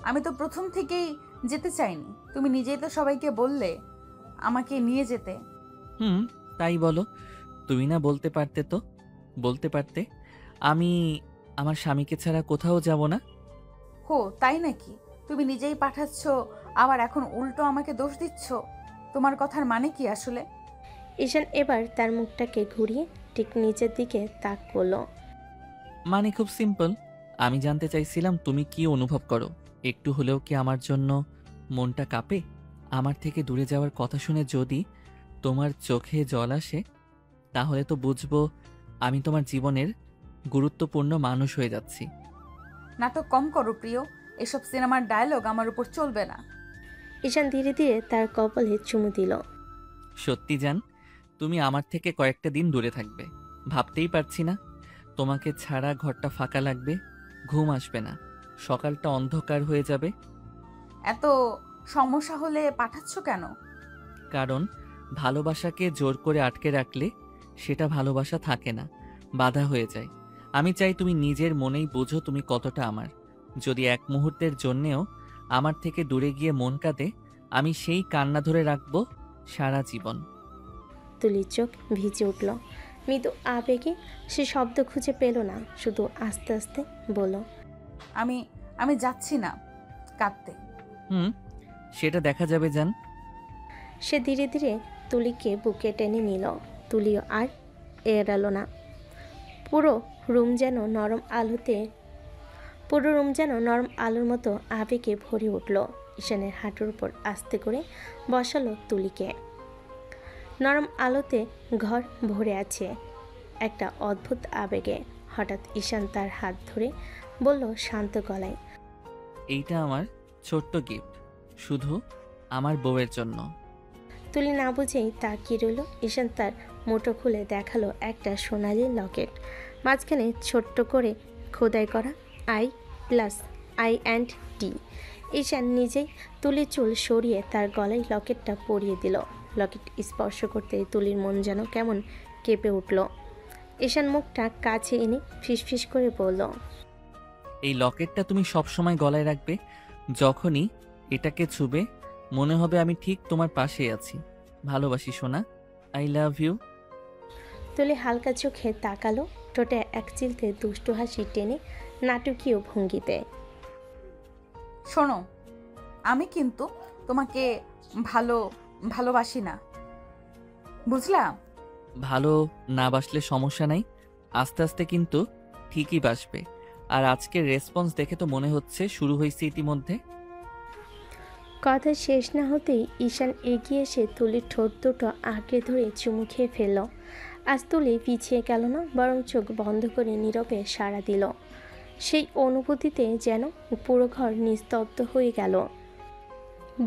আমি তো প্রথম থেকেই যেতে চাইনি, তুমি নিজেই তো সবাইকে বললে আমাকে নিয়ে যেতে। তাই বলো, তুমি না বলতে পারতে? তো বলতে পারতে আমি আমার স্বামীকে ছাড়া কোথাও যাব না। হো তাই নাকি? তুমি নিজেই পাঠাচ্ছ, আবার এখন উল্টো আমাকে দোষ দিচ্ছ। তোমার কথার মানে কি আসলে? ঈশান এবার তার মুখটাকে ঘুরিয়ে ঠিক নিচের দিকে তাক করলো। মানে খুব সিম্পল, আমি জানতে চাইছিলাম তুমি কি অনুভব করো। একটু হলেও কি আমার জন্য মনটা কাঁপে? আমার থেকে দূরে যাওয়ার কথা শুনে যদি তোমার চোখে জল আসে, তাহলে তো বুঝবো আমি তোমার জীবনের গুরুত্বপূর্ণ মানুষ হয়ে যাচ্ছি। নাটক কম করো প্রিয়, এসব সিনেমার ডায়লগ আমার উপর চলবে না। ঈশান ধীরে ধীরে তার কপালে চুমু দিল। সত্যি জান, তুমি আমার থেকে কয়েকটা দিন দূরে থাকবে। ভাবতেই পারছি না, তোমাকে ছাড়া ঘরটা ফাঁকা লাগবে, ঘুম আসবে না, সকালটা অন্ধকার হয়ে যাবে। এত সমস্যা হলে পাঠাচ্ছ কেন? কারণ ভালোবাসাকে জোর করে আটকে রাখলে সেটা ভালোবাসা থাকে না, বাধা হয়ে যায়। আমি চাই তুমি নিজের মনেই বোঝো তুমি কতটা আমার। যদি এক মুহূর্তের জন্যেও আমার থেকে দূরে গিয়ে মন কাঁদে, আমি সেই কান্না ধরে রাখবো সারা জীবন। তুলির চোখ ভিজে উঠল। মৃদু আবেগে সে শব্দ খুঁজে পেল না, শুধু আস্তে আস্তে বলল, আমি যাচ্ছি না কাঁদতে। সেটা দেখা যাবে জান। সে ধীরে ধীরে তুলিকে বুকে টেনে নিল। তুলিও আর এড়ালো না। পুরো রুম যেন নরম আলোর মতো আবেগে ভরে উঠল। ঈশানের হাঁটুর উপর আস্তে করে বসালো তুলিকে। নরম আলোতে ঘর ভরে আছে একটা অদ্ভুত আবেগে। হঠাৎ ঈশান তার হাত ধরে বলল শান্ত গলায়, এইটা আমার ছোট্ট গিফট, শুধু আমার বউয়ের জন্য। তুলি না বুঝেই তাকিয়ে রইল। ঈশান তার মুঠো খুলে দেখালো একটা সোনালি লকেট, মাঝখানে ছোট্ট করে খোদাই করা I+I&T। ঈশান নিজেই তুলির চুল সরিয়ে তার গলায় লকেটটা পরিয়ে দিল। লকেট স্পর্শ করতে তুলির মন যেন কেমন কেঁপে উঠল। ঈশান মুখটা কাছে এনে ফিসফিস করে বলল, এই লকেটটা তুমি সবসময় গলায় রাখবে। যখনই এটাকে ছুবে মনে হবে আমি ঠিক তোমার পাশে আছি। ভালোবাসি সোনা, আই লাভ ইউ। তুলি হালকা চোখে তাকালো, ঠোঁটে এক চিলতে দুষ্টু হাসি টেনে নাটকীয় ভঙ্গিতে। শোনো, আমি কিন্তু তোমাকে ভালোবাসি না, বুঝলা? ভালো না বাসলে সমস্যা নাই, আস্তে আস্তে কিন্তু ঠিকই বাসবে। আর আজকের রেসপন্স দেখে তো মনে হচ্ছে শুরু হয়েছে ইতিমধ্যে। কথা শেষ না হতেই ঈশান এগিয়ে এসে তুলির ঠোঁট দুটো আঁকড়ে ধরে চুমু খেয়ে ফেলল। আজ তুলি পিছিয়ে গেল না, বরং চোখ বন্ধ করে নীরবে সাড়া দিল। সেই অনুভূতিতে যেন পুরো ঘর নিস্তব্ধ হয়ে গেল।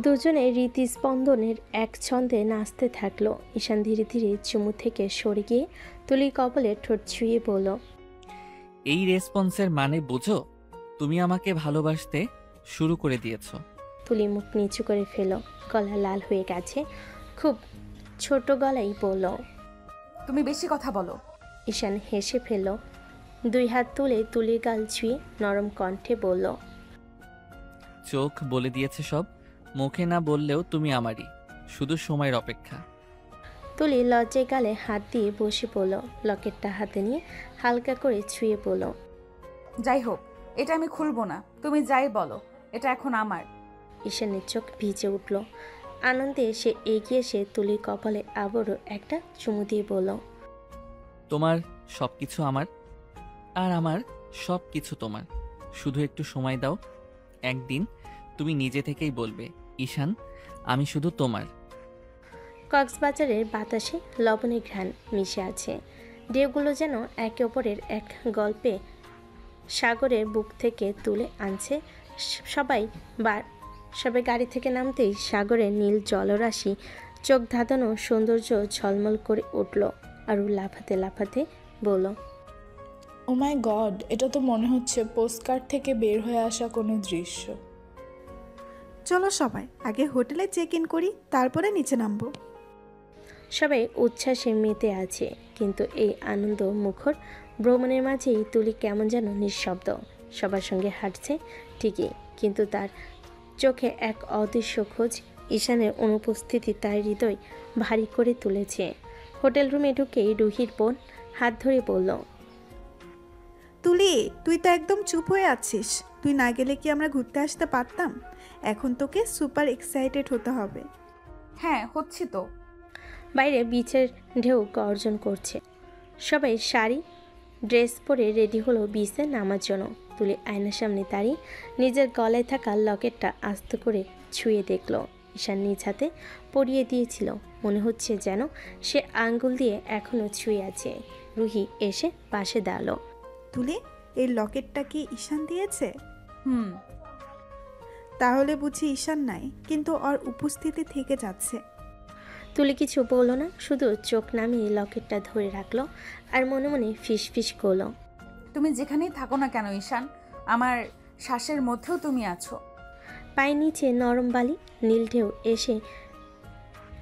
দুজনে হৃদস্পন্দনের এক ছন্দে নাচতে থাকলো। ঈশান ধীরে ধীরে চুমু থেকে সরে গিয়ে তুলির কপালে ঠোঁট ছুঁয়ে বলল, এই রেসপন্সের মানে বুঝো? তুমি আমাকে ভালোবাসতে শুরু করে দিয়েছো। তুলি মুখ নিচু করে ফেল, গলা লাল হয়ে গেছে। খুব ছোট গলায় বলল, তুমি বেশি কথা বলো। ঈশান হেসে ফেলল, দুই হাত তুলে তুলির গাল ছুঁয়ে নরম কণ্ঠে বলল, চোখ বলে দিয়েছে সব, মুখে না বললেও তুমি আমারই, শুধু সময়ের অপেক্ষা। তুলি লজ্জায় গালে হাত দিয়ে বসে পড়ল, লকেটটা হাতে নিয়ে হালকা করে ছুঁয়ে পড়ল। যাই হোক, এটা আমি খুলবো না, তুমি যাই বলো, এটা এখন আমার। ঈশানের চোখ ভিজে উঠল। আনন্দে সে এগিয়ে এসে তুলির কপালে আবারও একটা চুমু দিয়ে বলল, তোমার সব কিছু আমার, আর আমার সব কিছু তোমার। শুধু একটু সময় দাও, একদিন তুমি নিজে থেকেই বলবে, ঈশান আমি শুধু তোমার। কক্সবাজারের বাতাসে লবণের ঘ্রাণ মিশে আছে। ঢেউগুলো যেন একে অপরের এক গল্পে সাগরের বুক থেকে তুলে আনছে সবাই বার সবাই গাড়ি থেকে নামতেই সাগরের নীল জলরাশি চোখ ধাঁধানো সৌন্দর্য ঝলমল করে উঠল। আরু লাফাতে লাফাতে বলল, ও মাই গড, এটা তো মনে হচ্ছে পোস্টকার্ড থেকে বের হয়ে আসা কোনো দৃশ্য। চলো সবাই আগে হোটেলে চেক ইন করি, তারপরে নিচে নামবো। সবাই উচ্ছ্বাসে মেতে আছে, কিন্তু এই আনন্দ মুখর ভ্রমণের মাঝেই তুলি কেমন যেন নিঃশব্দ। সবার সঙ্গে হাঁটছে ঠিকই, কিন্তু তার চোখে এক অদৃশ্য খোঁজ। ঈশানের অনুপস্থিতি তার হৃদয় ভারী করে তুলেছে। হোটেল রুমে ঢুকেই রুহির বোন হাত ধরে বলল, তুলি, তুই তো একদম চুপ হয়ে আছিস। তুই না গেলে কি আমরা ঘুরতে আসতে পারতাম? এখন তোকে সুপার এক্সাইটেড হতে হবে। হ্যাঁ, হচ্ছি তো। বাইরে বিচের ঢেউ গর্জন করছে। সবাই শাড়ি ড্রেস পরে রেডি হলো বিচে নামার জন্য। তুলি আয়নার সামনে দাঁড়িয়ে নিজের গলায় থাকা লকেটটা আস্তে করে ছুঁয়ে দেখল। ঈশান নিজ হাতে পরিয়ে দিয়েছিল, মনে হচ্ছে যেন সে আঙ্গুল দিয়ে এখনো ছুঁয়ে আছে। রুহি এসে পাশে দাঁড়ালো। তুলি, এই লকেটটা কি ঈশান দিয়েছে? হুম। তাহলে বুঝি ঈশান নাই, কিন্তু ওর উপস্থিতি থেকে যাচ্ছে। তুলি কিছু বলল না, শুধু চোখ নামিয়ে লকেটটা ধরে রাখলো আর মনে মনে ফিস ফিস করলো, তুমি যেখানেই থাকো না কেন ঈশান, আমার শ্বাসের মধ্যেও তুমি আছো। পায়ের নিচে নরম বালি।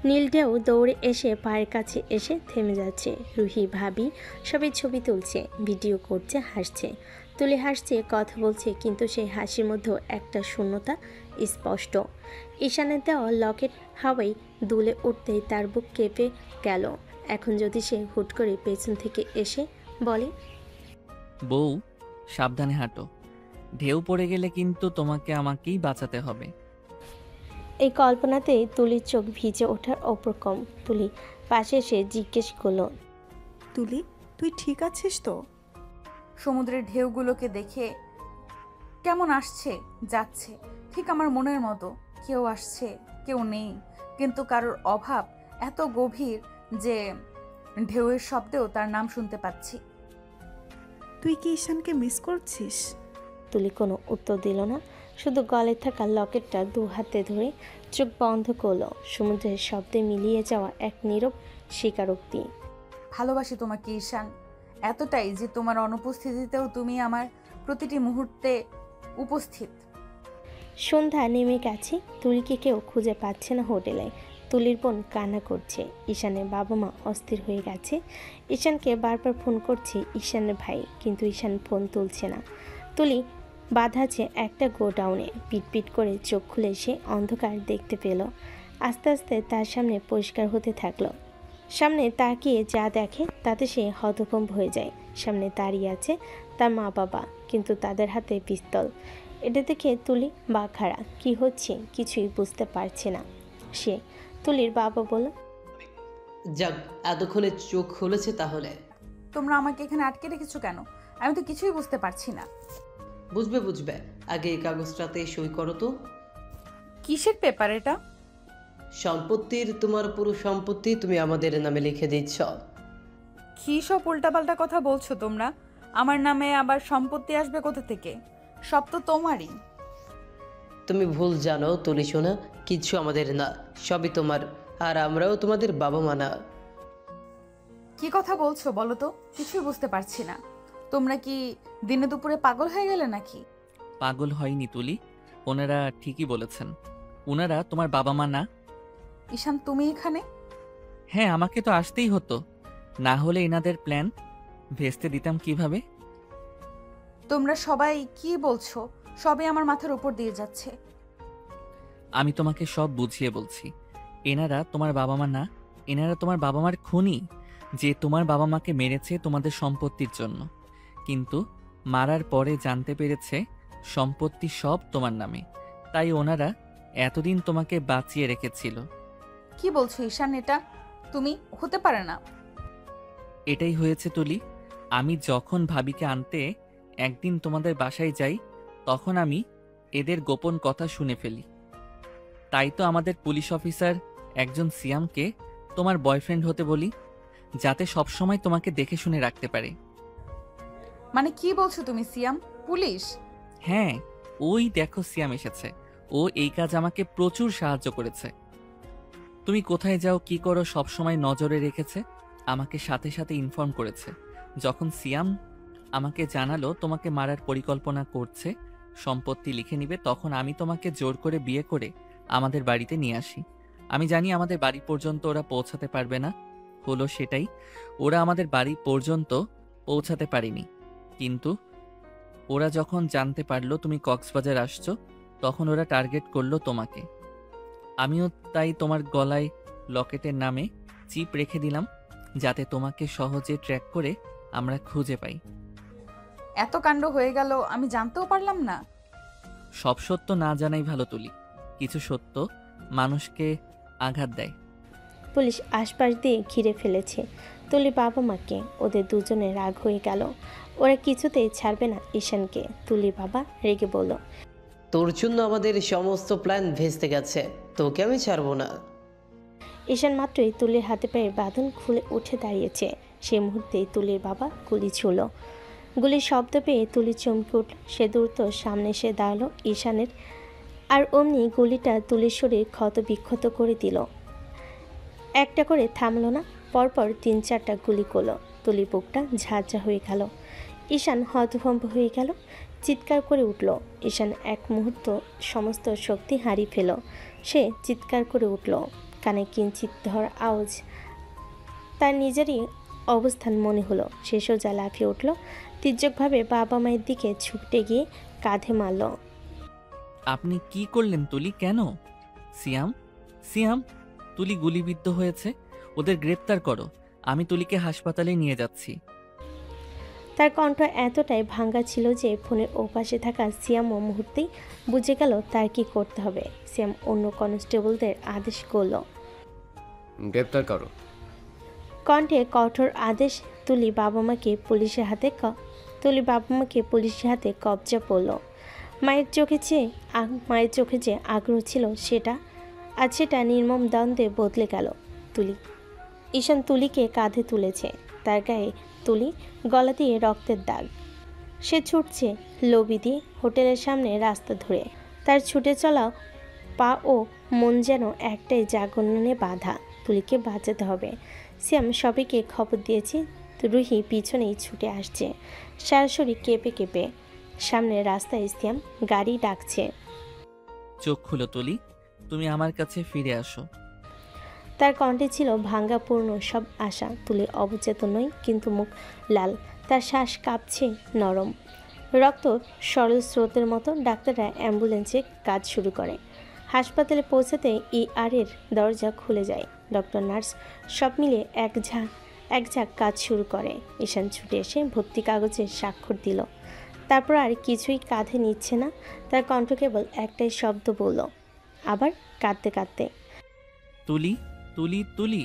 নীল ঢেউ দৌড়ে এসে পায়ের কাছে এসে থেমে যাচ্ছে। রুহি ভাবি সবাই ছবি তুলছে, ভিডিও করছে, হাসছে। তুলি হাসছে, কথা বলছে, কিন্তু সেই হাসির মধ্যেও একটা শূন্যতা স্পষ্ট। ঈশানের দেওয়া লকেট হাওয়ায় দুলে উঠতেই তার বুক কেঁপে গেল। এখন যদি সে হুট করে পেছন থেকে এসে বলে, বউ সাবধানে হাঁটো, ঢেউ পড়ে গেলে কিন্তু তোমাকে আমাকেই বাঁচাতে হবে। এই কল্পনাতেই তুলির চোখ ভিজে ওঠার অপ্রকম। তুলি পাশে এসে জিজ্ঞেস করলো, তুলি, তুই ঠিক আছিস তো? সমুদ্রের ঢেউগুলোকে দেখে কেমন আসছে যাচ্ছে, ঠিক আমার মনের মতো। কেউ আসছে, কেউ নেই, কিন্তু কারোর অভাব এত গভীর যে ঢেউয়ের শব্দেও তার নাম শুনতে পাচ্ছি। তুই কি ঈশানকে মিস করছিস? তুলি কোনো উত্তর দিল না, শুধু গলে থাকা লকেটটা দু হাতে ধরে চোখ বন্ধ করলো। সমুদ্রের শব্দে মিলিয়ে যাওয়া এক নীরব স্বীকারোক্তি। ভালোবাসি তোমাকে ঈশান, এতটাই যে তোমার অনুপস্থিতিতেও তুমি আমার প্রতিটি মুহূর্তে উপস্থিত। সন্ধ্যা নেমে গেছে, তুলিকে কেউ খুঁজে পাচ্ছে না হোটেলে। তুলির বোন কান্না করছে, ঈশানের বাবা মা অস্থির হয়ে গেছে। ঈশানকে বারবার ফোন করছে ঈশানের ভাই, কিন্তু ঈশান ফোন তুলছে না। তুলি বাধা আছে একটা গোডাউনে। পিটপিট করে চোখ খুলে সে অন্ধকার দেখতে পেল। আস্তে আস্তে তার সামনে পরিষ্কার হতে থাকলো। সামনে তাকিয়ে যা দেখে তাতে সে হতভম্ব হয়ে যায়। সামনে দাঁড়িয়ে আছে তার মা বাবা, কিন্তু তাদের হাতে পিস্তল। এটা দেখে তুলি বাখারা, কি হচ্ছে কিছুই বুঝতে পারছে না সে। তুলির বাবা বলল, যাক, এতক্ষণে চোখ খুলেছে তাহলে। তোমরা আমাকে এখানে আটকে রেখেছো কেন? আমি তো কিছুই বুঝতে পারছি না। বুঝবে, আগে এই কাগজটাতে সই করো তো। কিসের পেপার এটা? সম্পত্তির, তোমার পুরো সম্পত্তি তুমি আমাদের নামে লিখে দিচ্ছ। কি সব উল্টাপাল্টা কথা বলছো তোমরা? আমার নামে আবার সম্পত্তি আসবে কোথা থেকে? সব তো তোমারই। তুমি ভুল জানো তুলি সোনা, কিচ্ছু আমাদের না, সবই তোমার। আর আমরাও তোমাদের বাবা মা না। কি কথা বলছো বলো তো? কিছুই বুঝতে পারছি না। তোমরা কি দিনে দুপুরে পাগল হয়ে গেলে নাকি? পাগল হয়নি তুলি, ওনারা ঠিকই বলেছেন। ওনারা তোমার বাবা মা না। ঈশান, তুমি এখানে? হ্যাঁ, আমাকে তো আসতেই হতো, না হলে এনাদের প্ল্যান ভেস্তে দিতাম কিভাবে। তোমরা সবাই কি বলছো? সবই আমার মাথার উপর দিয়ে যাচ্ছে। আমি তোমাকে সব বুঝিয়ে বলছি। এনারা তোমার বাবা মা না, এনারা তোমার বাবা মার খুনি, যে তোমার বাবা মাকে মেরেছে তোমাদের সম্পত্তির জন্য। কিন্তু মারার পরে জানতে পেরেছে সম্পত্তি সব তোমার নামে, তাই ওনারা এতদিন তোমাকে বাঁচিয়ে রেখেছিল। কি বলছো ঈশান? এটা তুমি হতে পারে না। এটাই হয়েছে তুলি। আমি যখন ভাবিকে আনতে একদিন তোমাদের বাসায় যাই, তখন আমি এদের গোপন কথা শুনে ফেলি। তাই তো আমাদের পুলিশ অফিসার একজন সিয়ামকে তোমার বয়ফ্রেন্ড হতে বলি, যাতে সবসময় তোমাকে দেখে শুনে রাখতে পারে। মানে কি বলছো তুমি? সিয়াম পুলিশ? হ্যাঁ, ওই দেখো সিয়াম এসেছে। ও এই কাজ আমাকে প্রচুর সাহায্য করেছে। তুমি কোথায় যাও কি করো সবসময় নজরে রেখেছে, আমাকে সাথে সাথে ইনফর্ম করেছে। যখন সিয়াম আমাকে জানালো তোমাকে মারার পরিকল্পনা করছে, সম্পত্তি লিখে নিবে, তখন আমি তোমাকে জোর করে বিয়ে করে আমাদের বাড়িতে নিয়ে আসি। আমি জানি আমাদের বাড়ি পর্যন্ত ওরা পৌঁছাতে পারবে না, হলো সেটাই। ওরা আমাদের বাড়ি পর্যন্ত পৌঁছাতে পারেনি, কিন্তু ওরা যখন জানতে পারলো তুমি কক্সবাজার আসছো, তখন ওরা টার্গেট করলো তোমাকে। আমিও তাই তোমার গলায় লকেটের নামে চিপ রেখে দিলাম, যাতে তোমাকে সহজে ট্র্যাক করে আমরা খুঁজে পাই। এত কাণ্ড হয়ে গেল, আমি জানতেও পারলাম না। সব সত্য না জানাই ভালো তুলি, কিছু সত্য মানুষকে আঘাত দেয়। পুলিশ আশপাশ দিয়ে ঘিরে ফেলেছে তুলি বাবা মাকে। ওদের দুজনে রাগ হয়ে গেল। ওরা কিছুতেই ছাড়বে না ঈশানকে। তুলি বাবা রেগে বলল, তোর জন্য আমাদের সমস্ত প্ল্যান ভেস্তে গেছে, তোকে আমি ছাড়বো না। ঈশান মাত্রই তুলির হাতে পায়ে বাঁধন খুলে উঠে দাঁড়িয়েছে। সে মুহূর্তেই তুলির বাবা গুলি ছুঁল। গুলির শব্দ পেয়ে তুলি চমকে উঠল। সে দ্রুত সামনে এসে দাঁড়ালো ঈশানের, আর অমনি গুলিটা তুলির শরীর ক্ষত বিক্ষত করে দিল। একটা করে থামলো না, পরপর 3-4টা গুলি করলো। তুলি বুকটা ঝাঁঝা হয়ে গেল। ঈশান হতভম্ব হয়ে গেল, চিৎকার করে উঠল। ঈশান এক মুহূর্ত সমস্ত শক্তি হারিয়ে ফেল। সে চিৎকার করে উঠল, কানে কিঞ্চিত ধর আওয়াজ। তার নিজেরই অবস্থান মনে হলো। সে সোজা লাফিয়ে উঠল, তির্যকভাবে বাবা মায়ের দিকে ছুটে গিয়ে কাঁধে মারল। আপনি কি করলেন তুলি? কেন? সিয়াম, সিয়াম, তুলি গুলিবিদ্ধ হয়েছে, ওদের গ্রেপ্তার করো। আমি তুলিকে হাসপাতালে নিয়ে যাচ্ছি। তার কণ্ঠ এতটাই ভাঙ্গা ছিল যে ফোনের ওপাশে থাকা সিয়ামও মুহূর্তেই বুঝে গেল তার কি করতে হবে। সিয়াম অন্য কনস্টেবলদের আদেশ করল, গ্রেপ্তার করো। কণ্ঠে কঠোর আদেশ। তুলি বাবা মাকে পুলিশের হাতে কবজা পড়ল। মায়ের চোখে যে আগ্রহ ছিল সেটা নির্মম দ্বন্দ্বে বদলে গেল। ঈশান তুলিকে কাঁধে তুলেছে। তার গায়ে তুলি, গলা দিয়ে রক্তের দাগ। সে ছুটছে লবি দিয়ে হোটেলের সামনে রাস্তা ধরে। তার ছুটে চলা পা ও মন যেন একটাই জাগরণে বাঁধা, তুলিকে বাঁচাতে হবে। সিয়াম সবাইকে খবর দিয়েছে। রুহি পিছনেই ছুটে আসছে, সারা শরীর কেঁপে কেঁপে। সামনের রাস্তায় সিয়াম গাড়ি ডাকছে, চোখ খুলো তুলি, তুমি আমার কাছে ফিরে আসো। তার কণ্ঠে ছিল ভাঙ্গাপূর্ণ সব আশা। তুলি অবচেতন নয়, কিন্তু মুখ লাল, তার শ্বাস কাঁপছে নরম। রক্ত সরল স্রোতের মতো। ডাক্তাররা অ্যাম্বুলেন্সে কাজ শুরু করে। হাসপাতালে পৌঁছাতে ER-এর দরজা খুলে যায়। ডক্টর, নার্স সব মিলে এক ঝাঁক কাজ শুরু করে। ঈশান ছুটে এসে ভর্তি কাগজে স্বাক্ষর দিল। তারপর আর কিছুই কাঁধে নিচ্ছে না। তার কণ্ঠ কেবল একটাই শব্দ বলল, আবার কাঁদতে কাঁদতে, তুলি, তুলি, তুলি।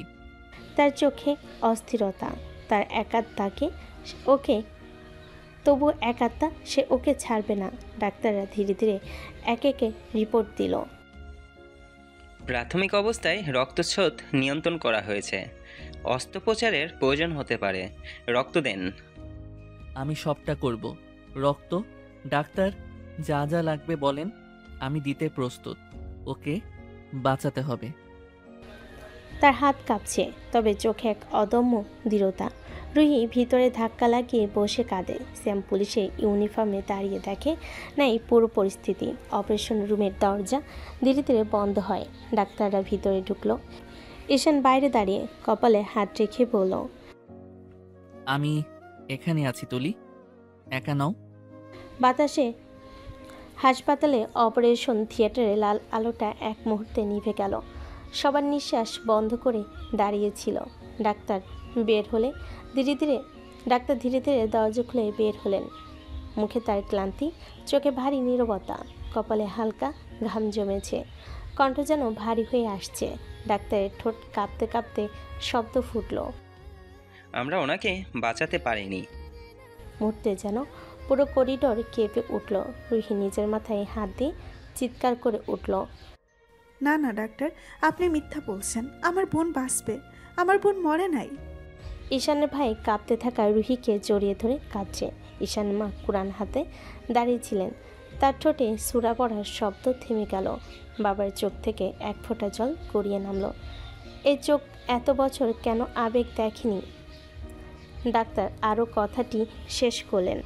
তার চোখে অস্থিরতা। তার একাত্মাকে তবু একাত্মা, সে ওকে ছাড়বে না। ডাক্তাররা ধীরে ধীরে এক একে রিপোর্ট দিল। প্রাথমিক অবস্থায় রক্তস্রোত নিয়ন্ত্রণ করা হয়েছে, অস্ত্রোপচারের প্রয়োজন হতে পারে, রক্ত দেন। আমি সবটা করব। রক্ত, ডাক্তার যা যা লাগবে বলেন, আমি দিতে প্রস্তুত। ওকে বাঁচাতে হবে। তার হাত কাঁপছে, তবে চোখে এক অদম্য দৃঢ়তা। রুহি ভিতরে ধাক্কা লাগিয়ে বসে কাঁদে। শ্যাম পুলিশের ইউনিফর্মে দাঁড়িয়ে দেখে নাই পুরো পরিস্থিতি। অপারেশন রুমের দরজা ধীরে ধীরে বন্ধ হয়। ডাক্তাররা ভিতরে ঢুকলো। ঈশান বাইরে দাঁড়িয়ে কপালে হাত রেখে বলল, আমি এখানে আছি তুলি, একা নাও। বাতাসে হাসপাতালে অপারেশন থিয়েটারে লাল আলোটা এক মুহূর্তে নিভে গেল। সবার নিঃশ্বাস বন্ধ করে দাঁড়িয়েছিল। ডাক্তার ধীরে ধীরে দরজা খুলে বের হলেন। মুখে তার ক্লান্তি, চোখে ভারী নীরবতা, কপালে হালকা ঘাম জমেছে, কণ্ঠ যেন ভারী হয়ে আসছে। ডাক্তারের ঠোঁট কাঁপতে কাঁপতে শব্দ ফুটল, আমরা ওনাকে বাঁচাতে পারিনি। মুহূর্তে যেন পুরো করিডোর কেঁপে উঠল। রুহি নিজের মাথায় হাত দিয়ে চিৎকার করে উঠল, না না ডাক্তার, আপনি মিথ্যা বলছেন। আমার বোন বাঁচবে, আমার বোন মরে নাই। ঈশানের ভাই কাঁপতে থাকা রুহিকে জড়িয়ে ধরে কাঁদছে। ঈশান মা কুরআন হাতে দাঁড়িয়েছিলেন। তার ঠোঁটে সুরা পড়ার শব্দ থেমে গেল। বাবার চোখ থেকে এক ফোঁটা জল গড়িয়ে নামলো। এই চোখ এত বছর কেন আবেগ দেখেনি। ডাক্তার আরও কথাটি শেষ করলেন।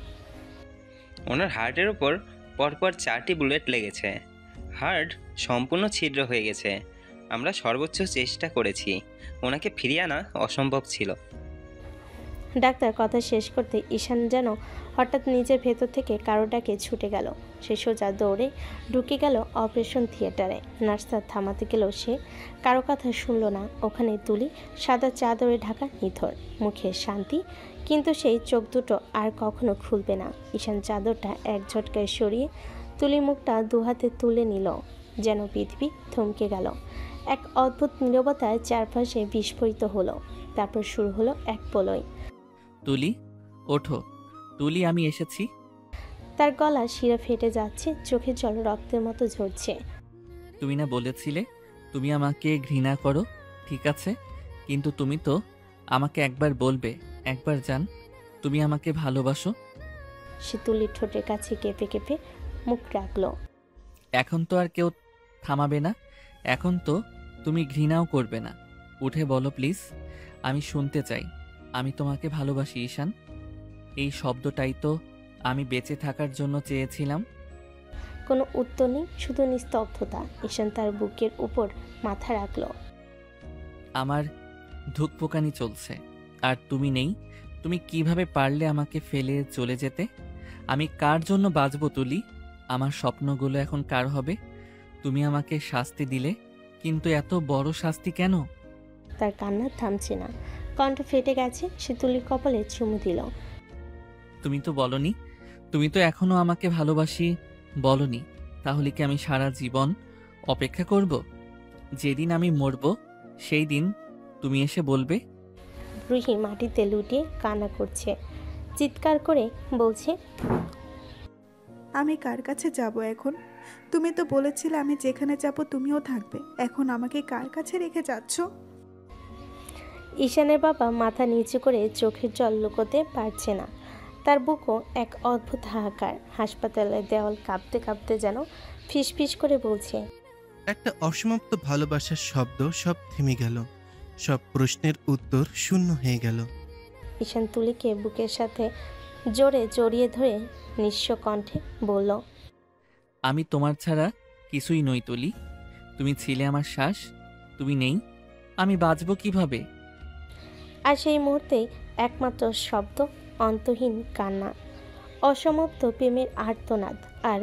ওনার হার্টের উপর পরপর 4টি বুলেট লেগেছে। হার্ট সম্পূর্ণ ছিদ্র হয়ে গেছে। আমরা সর্বোচ্চ চেষ্টা করেছি, ওনাকে ফিরিয়ে আনা অসম্ভব ছিল। ডাক্তার কথা শেষ করতে ঈশান যেন হঠাৎ নিজের ভেতর থেকে কারো ডাকে ছুটে গেল। সে সোজা দৌড়ে ঢুকে গেল অপারেশন থিয়েটারে। নার্সটা থামাতে গেলেও সে কারো কথা শুনল না। ওখানে তুলি সাদা চাদরে ঢাকা নিথর, মুখে শান্তি, কিন্তু সেই চোখ দুটো আর কখনো খুলবে না। ঈশান চাদরটা এক ঝটকায় সরিয়ে তুলির মুখটা দুহাতে তুলে নিল, যেন পৃথিবী থমকে গেল। এক অদ্ভুত নীরবতায় চারপাশে বিস্ফোরিত হলো। তারপর শুরু হলো এক প্রলয়। তুলি, ওঠো। তুলি, আমি এসেছি। তার গলা শিরা ফেটে যাচ্ছে, চোখে জল রক্তের মতো ঝরছে। তুমি না বলেছিলে তুমি আমাকে ঘৃণা করো, ঠিক আছে, কিন্তু তুমি তো আমাকে একবার বলবে, একবার জান তুমি আমাকে ভালোবাসো। সে তুলির ঠোঁটের কাছে কেঁপে কেঁপে মুখ রাখলো। এখন তো আর কেউ থামাবে না, এখন তো তুমি ঘৃণাও করবে না। উঠে বলো প্লিজ, আমি শুনতে চাই আমি তোমাকে ভালোবাসি ঈশান। এই শব্দটাই তো আমি বেঁচে থাকার জন্য চেয়েছিলাম। কোনো উত্তর নেই, শুধু নিস্তব্ধতা। ঈশান তার বুকের উপর মাথা রাখলো। আমার ধুকপোকানি চলছে, আর তুমি নেই। তুমি কিভাবে পারলে আমাকে ফেলে চলে যেতে? আমি কার জন্য বাঁচবো তুলি? আমার স্বপ্নগুলো এখন কার হবে? তুমি আমাকে শাস্তি দিলে, কিন্তু এত বড় শাস্তি কেন? তার কান্না থামছে না, কণ্ঠ ফেটে গেছে। সে তুলির কপালে চুমু দিল। তুমি তো বলনি, তুমি তো এখনো আমাকে ভালোবাসি বলনি। তাহলে কি আমি সারা জীবন অপেক্ষা করব? যেদিন আমি মরব সেই দিন তুমি এসে বলবে? রুহি মাটিতে লুটিয়ে কান্না করছে, চিৎকার করে বলছে, আমি কার কাছে যাব এখন? তুমি তো বলেছিলে আমি যেখানে যাব তুমিও থাকবে, এখন আমাকে কার কাছে রেখে যাচ্ছ? ঈশানের বাবা মাথা নিচু করে চোখের জল লুকোতে পারছে না। তার বুকও এক অদ্ভুত হাহাকার। হাসপাতালের দেওয়াল কাঁপতে কাঁপতে যেন ফিসফিস করে বলছে, একটা অসমাপ্ত ভালোবাসার শব্দ। সব থেমে গেল, সব প্রশ্নের উত্তর শূন্য হয়ে গেল। ঈশান তুলিকে বুকের সাথে জোরে জড়িয়ে ধরে নিঃস্ব কণ্ঠে বলল, আমি তোমার ছাড়া কিছুই নই তুলি। তুমি ছিলে আমার শ্বাস, তুমি নেই, আমি বাঁচব কিভাবে? আর সেই মুহূর্তেই একমাত্র শব্দ অন্তহীন কান্না, অসমাপ্ত প্রেমের আর্তনাদ, আর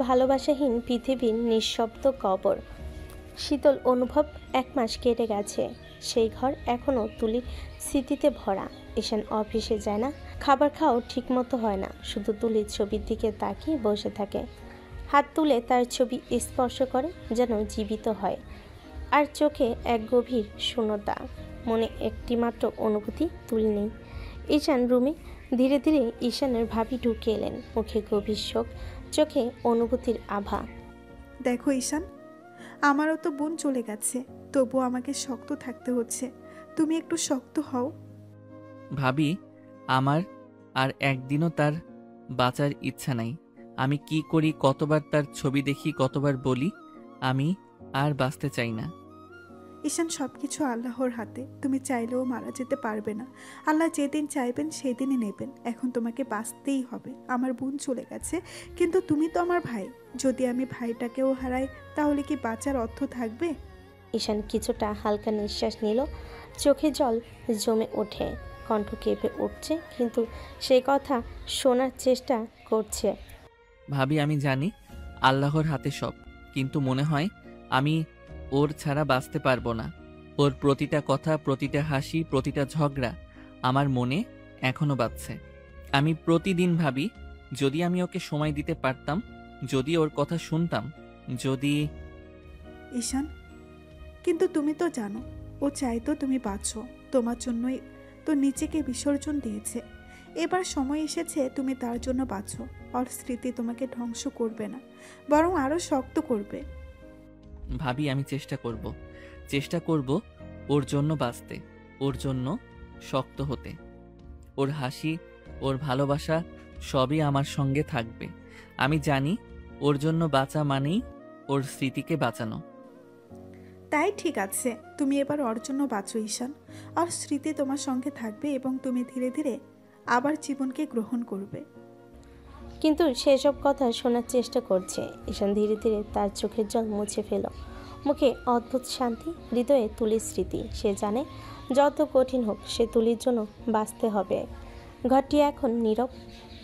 ভালোবাসাহীন পৃথিবীর নিঃশব্দ কবর। শীতল অনুভব। 1 মাস কেটে গেছে। সেই ঘর এখনও তুলির স্মৃতিতে ভরা। ঈশান অফিসে যায় না, খাবার খাওয়াও ঠিকমতো হয় না, শুধু তুলির ছবির দিকে তাকিয়ে বসে থাকে। হাত তুলে তার ছবি স্পর্শ করে, যেন জীবিত হয়। আর চোখে এক গভীর শূন্যতা, মনে একটিমাত্র অনুভূতি, তুলি নেই। ঈশান রুমে ধীরে ধীরে ঈশানের ভাবি ঢুকে এলেন, মুখে গভীর শোক, চোখে অনুভূতির আভা। দেখো ঈশান, আমারও তো বোন চলে গেছে, তবু আমাকে শক্ত থাকতে হচ্ছে। তুমি একটু শক্ত হও। ভাবি, আমার আর একদিনও তার বাঁচার ইচ্ছা নাই। আমি কি করি, কতবার তার ছবি দেখি, কতবার বলি আমি আর বাঁচতে চাই না। ঈশান, সবকিছু আল্লাহর হাতে। তুমি চাইলেও মারা যেতে পারবে না। আল্লাহ যেদিন চাইবেন সেদিনই নেবেন। এখন তোমাকে বাঁচতেই হবে। আমার বোন চলে গেছে, কিন্তু তুমি তো আমার ভাই। যদি আমি ভাইটাকেও হারাই, তাহলে কি বাঁচার অর্থ থাকবে? ঈশান কিছুটা হালকা নিঃশ্বাস নিল, চোখে জল জমে ওঠে, কণ্ঠ কেঁপে উঠছে, কিন্তু সেই কথা শোনার চেষ্টা করছে। ভাবি, আমি জানি আল্লাহর হাতে সব, কিন্তু মনে হয় আমি ওর ছাড়া বাঁচতে পারবো না। ওর প্রতিটা কথা, প্রতিটা হাসি, প্রতিটা ঝগড়া আমার মনে এখনো বাজছে। আমি প্রতিদিন ভাবি, যদি আমি ওকে সময় দিতে পারতাম, যদি ওর কথা শুনতাম, যদি। ঈশান, কিন্তু তুমি তো জানো ও চাইতো তুমি বাঁচো। তোমার জন্যই তো নিজেকে বিসর্জন দিয়েছে। এবার সময় এসেছে তুমি তার জন্য বাঁচো। ওর স্মৃতি তোমাকে ধ্বংস করবে না, বরং আরো শক্ত করবে। ভাবি, আমি চেষ্টা করব ওর জন্য বাঁচতে, ওর জন্য শক্ত হতে। ওর হাসি, ওর ভালোবাসা সবই আমার সঙ্গে থাকবে। আমি জানি ওর জন্য বাঁচা মানেই ওর স্মৃতিকে বাঁচানো। তাই ঠিক আছে, তুমি এবার ওর জন্য বাঁচো ঈশান। আর স্মৃতি তোমার সঙ্গে থাকবে এবং তুমি ধীরে ধীরে আবার জীবনকে গ্রহণ করবে। কিন্তু সেসব কথা শোনার চেষ্টা করছে। ঈশান ধীরে ধীরে তার চোখের জল মুছে ফেল। মুখে অদ্ভুত শান্তি, হৃদয়ে তুলির স্মৃতি। সে জানে যত কঠিন হোক সে তুলির জন্য বাঁচতে হবে। ঘরটি এখন নীরব,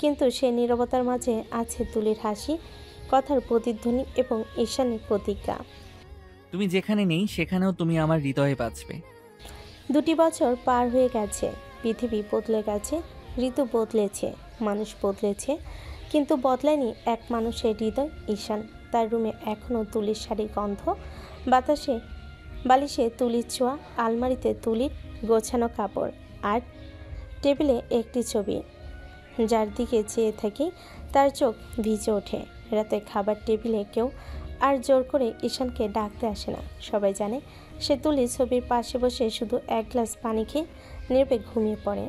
কিন্তু সে নীরবতার মাঝে আছে তুলির হাসি, কথার প্রতিধ্বনি এবং ঈশানের প্রতিজ্ঞা। তুমি যেখানে নেই সেখানেও তুমি আমার হৃদয়ে বাঁচবে। 2 বছর পার হয়ে গেছে, পৃথিবী বদলে গেছে, ঋতু বদলেছে, মানুষ বদলেছে, কিন্তু বদলায়নি এক মানুষের হৃদয়, ঈশান। তার রুমে এখনও তুলির শাড়ির গন্ধ, বাতাসে বালিশে তুলির ছোঁয়া, আলমারিতে তুলির গোছানো কাপড়, আর টেবিলে একটি ছবি যার দিকে চেয়ে থাকি তার চোখ ভিজে ওঠে। রাতে খাবার টেবিলে কেউ আর জোর করে ঈশানকে ডাকতে আসে না। সবাই জানে সে তুলির ছবির পাশে বসে শুধু 1 গ্লাস পানি খেয়ে নেড়ে ঘুমিয়ে পড়ে।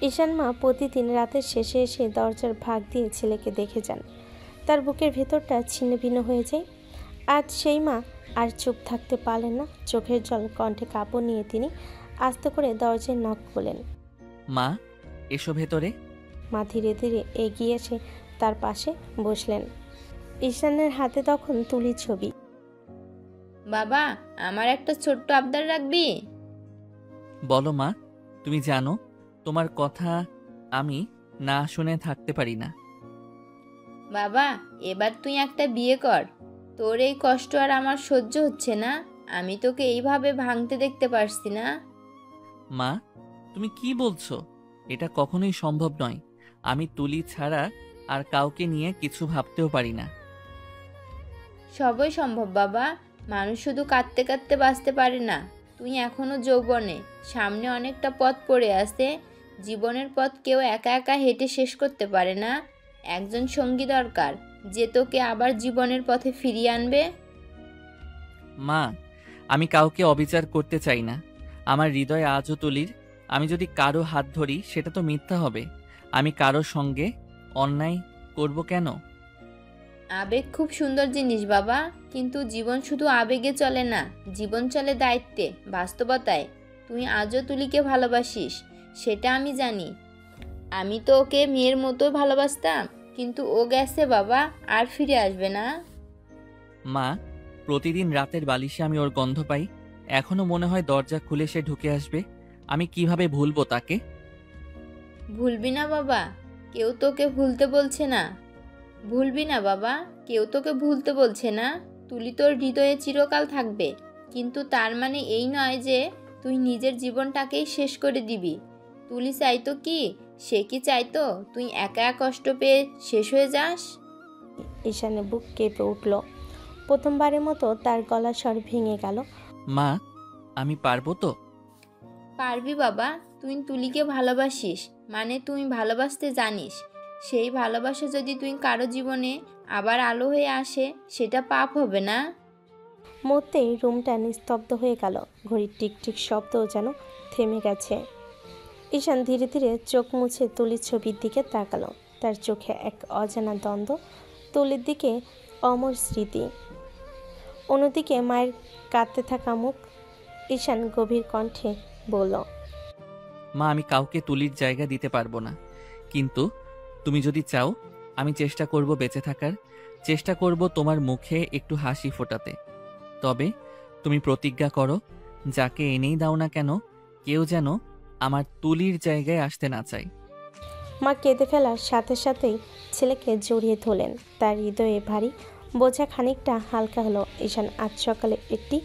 ঈশান মা প্রতিদিন রাতের শেষে এসে দরজার ভাগ দিয়ে ছেলেকে দেখে যান। তার বুকের ভেতরটা ছিন্ন ভিন্ন হয়ে যায়। আজ সেই মা আর চুপ থাকতে পারলেন না। চোখের জল কণ্ঠে কাপড় নিয়ে তিনি আস্তে করে দরজায় নক করলেন। মা, এসো ভেতরে। মা ধীরে ধীরে এগিয়ে এসে তার পাশে বসলেন। ঈশানের হাতে তখন তুলির ছবি। বাবা, আমার একটা ছোট্ট আবদার রাখবি? বলো মা, তুমি জানো তোমার কথা আমি না শুনে থাকতে পারি না। বাবা, এবার তুই একটা বিয়ে কর। তোর এই কষ্ট আর আমার সহ্য হচ্ছে না। আমি তোকে এইভাবে ভাঙতে দেখতে পারছি না। মা, তুমি কি বলছো? এটা কখনোই সম্ভব নয়। আমি তুলি ছাড়া আর কাউকে নিয়ে কিছু ভাবতেও পারি না। সবই সম্ভব বাবা। মানুষ শুধু কাঁদতে কাঁদতে বাঁচতে পারে না। তুই এখনো যৌবনে, সামনে অনেকটা পথ পড়ে আছে। জীবনের পথ কেউ একা একা হেঁটে শেষ করতে পারে না। একজন সঙ্গী দরকার, যে তোকে আবার জীবনের পথে ফিরিয়ে আনবে। মা, আমি কাউকে অবিচার করতে চাই না। আমার হৃদয় আজও তুলির। আমি যদি কারো হাত ধরি সেটা তো মিথ্যা হবে। আমি কারো সঙ্গে অন্যায় করব কেন? আবেগ খুব সুন্দর জিনিস বাবা, কিন্তু জীবন শুধু আবেগে চলে না। জীবন চলে দায়িত্বে, বাস্তবতায়। তুই আজও তুলিকে ভালোবাসিস, সেটা আমি জানি। আমি তো ওকে মেয়ের মতো ভালোবাসতাম, কিন্তু ও গেছে বাবা, আর ফিরে আসবে না। মা, প্রতিদিন রাতের বালিশে আমি ওর গন্ধ পাই। এখনো মনে হয় দরজা খুলে সে ঢুকে আসবে। আমি কিভাবে ভুলবো তাকে? ভুলবি না বাবা, কেউ তোকে ভুলতে বলছে না। ভুলবি না বাবা, কেউ তোকে ভুলতে বলছে না। তুলি তোর হৃদয়ে চিরকাল থাকবে, কিন্তু তার মানে এই নয় যে তুই নিজের জীবনটাকেই শেষ করে দিবি। তুলি চাইতো কি? সে কি চাইতো তুই একা কষ্ট পেয়ে শেষ হয়ে যাস? ঈশানের বুক কেঁপে উঠল। প্রথমবারের মতো তার গলার স্বর ভেঙে গেল। মা, আমি পারবো তো? পারবি বাবা। তুই তুলিকে ভালোবাসিস, মানে তুই ভালোবাসতে জানিস। সেই ভালোবাসা যদি তুই কারো জীবনে আবার আলো হয়ে আসে, সেটা পাপ হবে না? মুহূর্তেই রুমটা নিস্তব্ধ হয়ে গেল। ঘড়ির টিকটিক শব্দও যেন থেমে গেছে। ঈশান ধীরে ধীরে চোখ মুছে তুলির ছবির দিকে তাকালো। তার চোখে এক অজানা দ্বন্দ্ব, তুলির দিকে অমর স্মৃতি, অন্যদিকে মায়ের কাঁদতে থাকা মুখ। ঈশান গভীর কণ্ঠে বলল, মা, আমি কাউকে তুলির জায়গা দিতে পারবো না, কিন্তু তুমি যদি চাও আমি চেষ্টা করব বেঁচে থাকার। চেষ্টা করব তোমার মুখে একটু হাসি ফোটাতে। তবে তুমি প্রতিজ্ঞা করো, যাকে এনেই দাও না কেন, কেউ যেন আমার তুলির জায়গায় আসতে না চায়। মা কেঁদে ফেলার সাথে সাথেই ছেলেকে জড়িয়ে ধরলেন। তার হৃদয়ে ভারী বোঝা খানিকটা হালকা হলো। ঈশান আজ সকালে একটি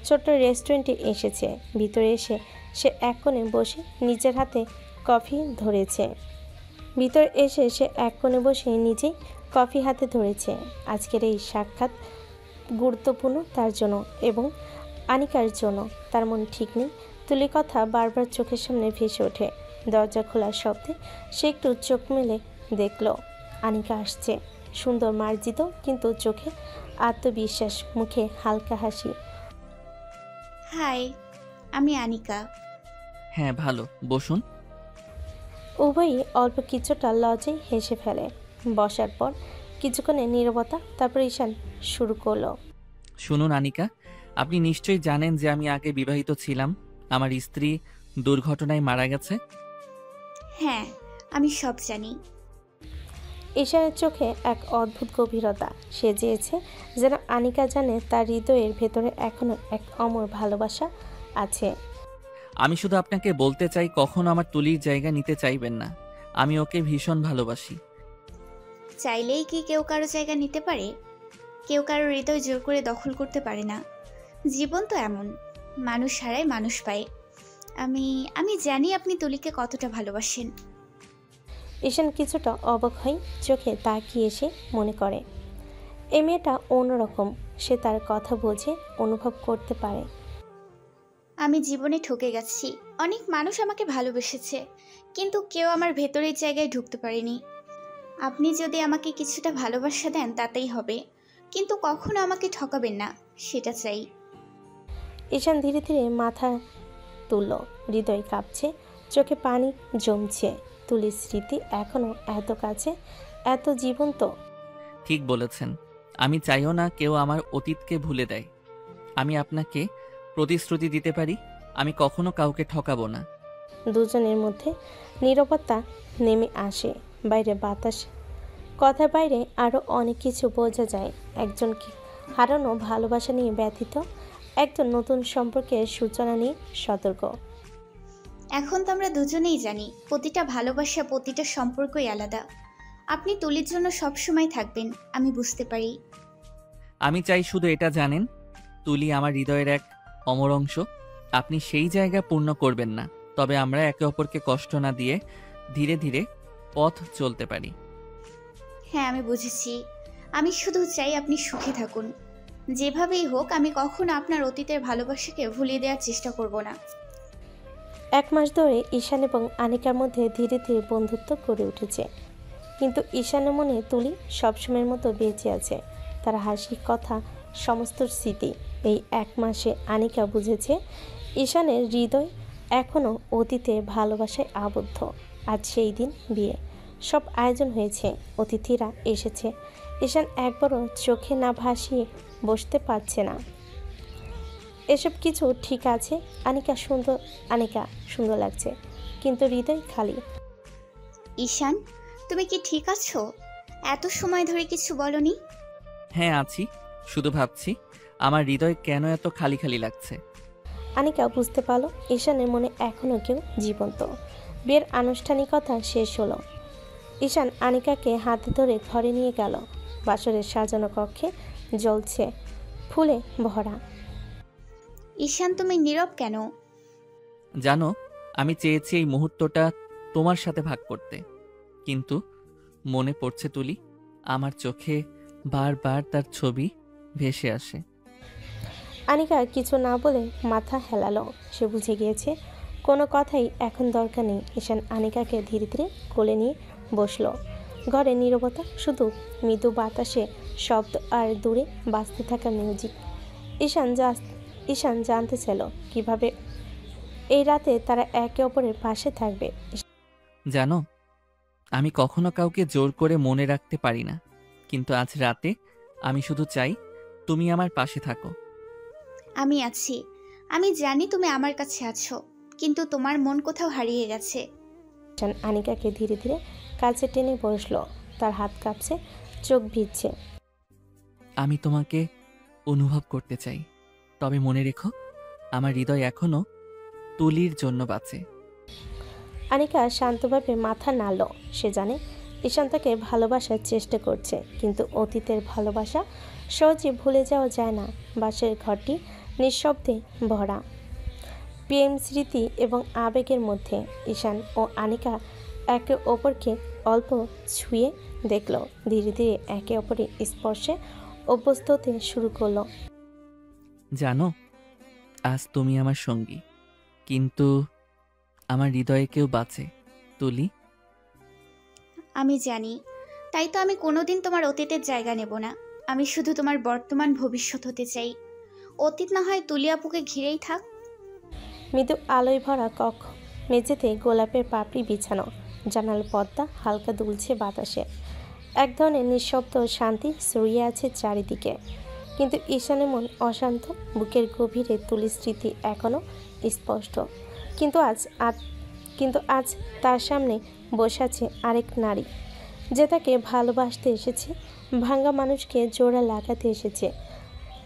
ছোট্ট রেস্টুরেন্টে এসেছে। ভিতরে এসে সে এক কোণে বসে নিজের হাতে কফি ধরেছে। নিজেই কফি হাতে ধরেছে। আজকের এই সাক্ষাৎ গুরুত্বপূর্ণ তার জন্য এবং আনিকার জন্য। তার মন ঠিক নেই। তুলির কথা বারবার চোখের সামনে ভেসে ওঠে। দরজা খোলার শব্দে সে একটু চোখ মেলে দেখল আনিকা আসছে। সুন্দর মার্জিত, কিন্তু চোখে আত্মবিশ্বাস, মুখে হালকা হাসি। হাই, আমি আনিকা। হ্যাঁ, ভালো, বসুন। উভয়ই অল্প কিছুটা লজ্জায় হেসে ফেলে। বসার পর কিছুক্ষণের নীরবতা, তারপর ঈশান শুরু করলো। শুনুন আনিকা, আপনি নিশ্চয়ই জানেন যে আমি আগে বিবাহিত ছিলাম। আমার স্ত্রী দুর্ঘটনায় মারা গেছে। হ্যাঁ, আমি সব জানি। ঈশানের চোখে এক অদ্ভুত গভীরতা। সে চেয়েছে যেন আনিকা জানে তার হৃদয়ের ভেতরে এখনো এক অমর ভালোবাসা আছে। আমি শুধু আপনাকে বলতে চাই, কখনো আমার তুলির জায়গা নিতে চাইবেন না। আমি ওকে ভীষণ ভালোবাসি। চাইলেই কি কেউ কারো জায়গা নিতে পারে? কেউ কারো হৃদয় জোর করে দখল করতে পারে না। জীবন তো এমন, মানুষ হারায় মানুষ পায়। আমি আমি জানি আপনি তুলিকে কতটা ভালোবাসেন। ঈশান কিছুটা অবাক হয়, চোখে তাকিয়ে এসে মনে করে এই মেয়েটা অন্যরকম। সে তার কথা বোঝে, অনুভব করতে পারে। আমি জীবনে ঠকে গেছি। অনেক মানুষ আমাকে ভালোবেসেছে, কিন্তু কেউ আমার ভেতরের জায়গায় ঢুকতে পারেনি। আপনি যদি আমাকে কিছুটা ভালোবাসা দেন তাতেই হবে, কিন্তু কখনো আমাকে ঠকাবেন না, সেটা চাই। ঈশান ধীরে ধীরে মাথা তুলল, হৃদয় কাঁপছে, চোখে পানি জমছে। তুলির স্মৃতি এখনো এত কাছে, এত জীবন্ত। ঠিক বলেছেন। আমি চাইও না কেউ আমার অতীতকে ভুলে দেয়। আমি আপনাকে প্রতিশ্রুতি দিতে পারি, আমি কখনো কাউকে ঠকাবো না। দুজনের মধ্যে নীরবতা নেমে আসে। বাইরে বাতাস, কথার বাইরে আরও অনেক কিছু বোঝা যায়। একজনকে হারানো ভালোবাসা নিয়ে ব্যথিত, একজন নতুন সম্পর্কের সূচনা নিয়ে সতর্ক। এখন তো আমরা দুজনেই জানি প্রতিটা ভালোবাসা, প্রতিটা সম্পর্কই আলাদা। আপনি তুলির জন্য সবসময় থাকবেন, আমি বুঝতে পারি। আমি চাই শুধু এটা জানেন, তুলি আমার হৃদয়ের এক অমর অংশ। আপনি সেই জায়গা পূর্ণ করবেন না, তবে আমরা একে অপরকে কষ্ট না দিয়ে ধীরে ধীরে পথ চলতে পারি। হ্যাঁ, আমি বুঝেছি। আমি শুধু চাই আপনি সুখী থাকুন। যেভাবেই হোক, আমি কখনো আপনার অতীতের ভালোবাসাকে ভুলিয়ে দেওয়ার চেষ্টা করব না। 1 মাস ধরে ঈশান এবং আনিকার মধ্যে ধীরে ধীরে বন্ধুত্ব গড়ে উঠেছে, কিন্তু ঈশানের মনে তুলি সবসময়ের মতো বেঁচে আছে। তার হাসি, কথা, সমস্ত স্মৃতি। এই 1 মাসে আনিকা বুঝেছে ঈশানের হৃদয় এখনও অতীতে ভালোবাসায় আবদ্ধ। আজ সেই দিন বিয়ে, সব আয়োজন হয়েছে, অতিথিরা এসেছে। ঈশান একবারও চোখে না ভাসিয়ে বসতে পারছে না। এসব কিছু ঠিক আছে, আনিকা সুন্দর লাগছে, কিন্তু হৃদয় খালি। ঈশান, তুমি কি ঠিক আছো? এত সময় ধরে কিছু বলনি। হ্যাঁ আছি, শুধু ভাবছি আমার হৃদয় কেন এত খালি খালি লাগছে। আনিকা বুঝতে পারল ঈশানের মনে এখনও কেউ জীবন্ত। বিয়ের আনুষ্ঠানিকতা শেষ হলো। ঈশান আনিকাকে হাতে ধরে ঘরে নিয়ে গেল। বাসরের সাজানো কক্ষে জ্বলছে ফুলে ভরা। ঈশান, তুমি নীরব কেন? জানো, আমি চেয়েছি এই মুহূর্তটা তোমার সাথে ভাগ করতে, কিন্তু মনে পড়ছে তুলি। আমার চোখে বারবার তার ছবি ভেসে আসে। আনিকা কিছু না বলে মাথা হেলালো। সে বুঝে গিয়েছে কোনো কথাই এখন দরকার নেই। ঈশান আনিকাকে ধীরে ধীরে কোলে নিয়ে বসলো। ঘরে নীরবতা, শুধু মৃদু বাতাসে শব্দ আর দূরে বাজতে থাকা মিউজিক। ঈশান জানতে চাইল কিভাবে এই রাতে তারা একে অপরের পাশে থাকবে। জানো, আমি কখনো কাউকে জোর করে মনে রাখতে পারি না, কিন্তু আজ রাতে আমি শুধু চাই তুমি আমার পাশে থাকো। আমি আছি। আমি জানি তুমি আমার কাছে আছো, কিন্তু তোমার মন কোথাও হারিয়ে গেছে। ঈশান আনিকাকে ধীরে ধীরে কাছে টেনে বসলো। তার হাত কাঁপছে, চোখ ভিজছে। আমি তোমাকে অনুভব করতে চাই, তবে মনে রেখো আমার হৃদয় এখনো তুলির জন্য বাঁচে। আনিকা শান্তভাবে মাথা নাড়ল। সে জানে ঈশান তাকে ভালোবাসার চেষ্টা করছে, কিন্তু অতীতের ভালোবাসা সহজে ভুলে যাওয়া যায় না। বাসের ঘরটি নিঃশব্দে ভরা, প্রেম, স্মৃতি এবং আবেগের মধ্যে। ঈশান ও আনিকা একে অপরকে অল্প ছুঁয়ে দেখল। ধীরে ধীরে একে অপরের স্পর্শে অভ্যস্ত হতে শুরু করলো। জানো, আজ তুমি আমার সঙ্গী, কিন্তু আমার হৃদয়ে কেউ বাঁচে তুলি। আমি জানি, তাই তো আমি কোনোদিন তোমার অতীতের জায়গা নেব না। আমি শুধু তোমার বর্তমান ভবিষ্যৎ হতে চাই। অতীত না হয় তুলি আপুকে ঘিরেই থাক। মৃদু আলোয় ভরা কক্ষ, মেঝেতে গোলাপের পাপড়ি বিছানো, জানালার পর্দা হালকা দুলছে বাতাসে। এক ধরনের নিঃশব্দ শান্তি ছড়িয়ে আছে চারিদিকে। কিন্তু ঈশানের মন অশান্ত। বুকের গভীরে তুলির স্মৃতি এখনও স্পষ্ট। কিন্তু আজ তার সামনে বসে আছে আরেক নারী, যে তাকে ভালোবাসতে এসেছে, ভাঙা মানুষকে জোড়া লাগাতে এসেছে।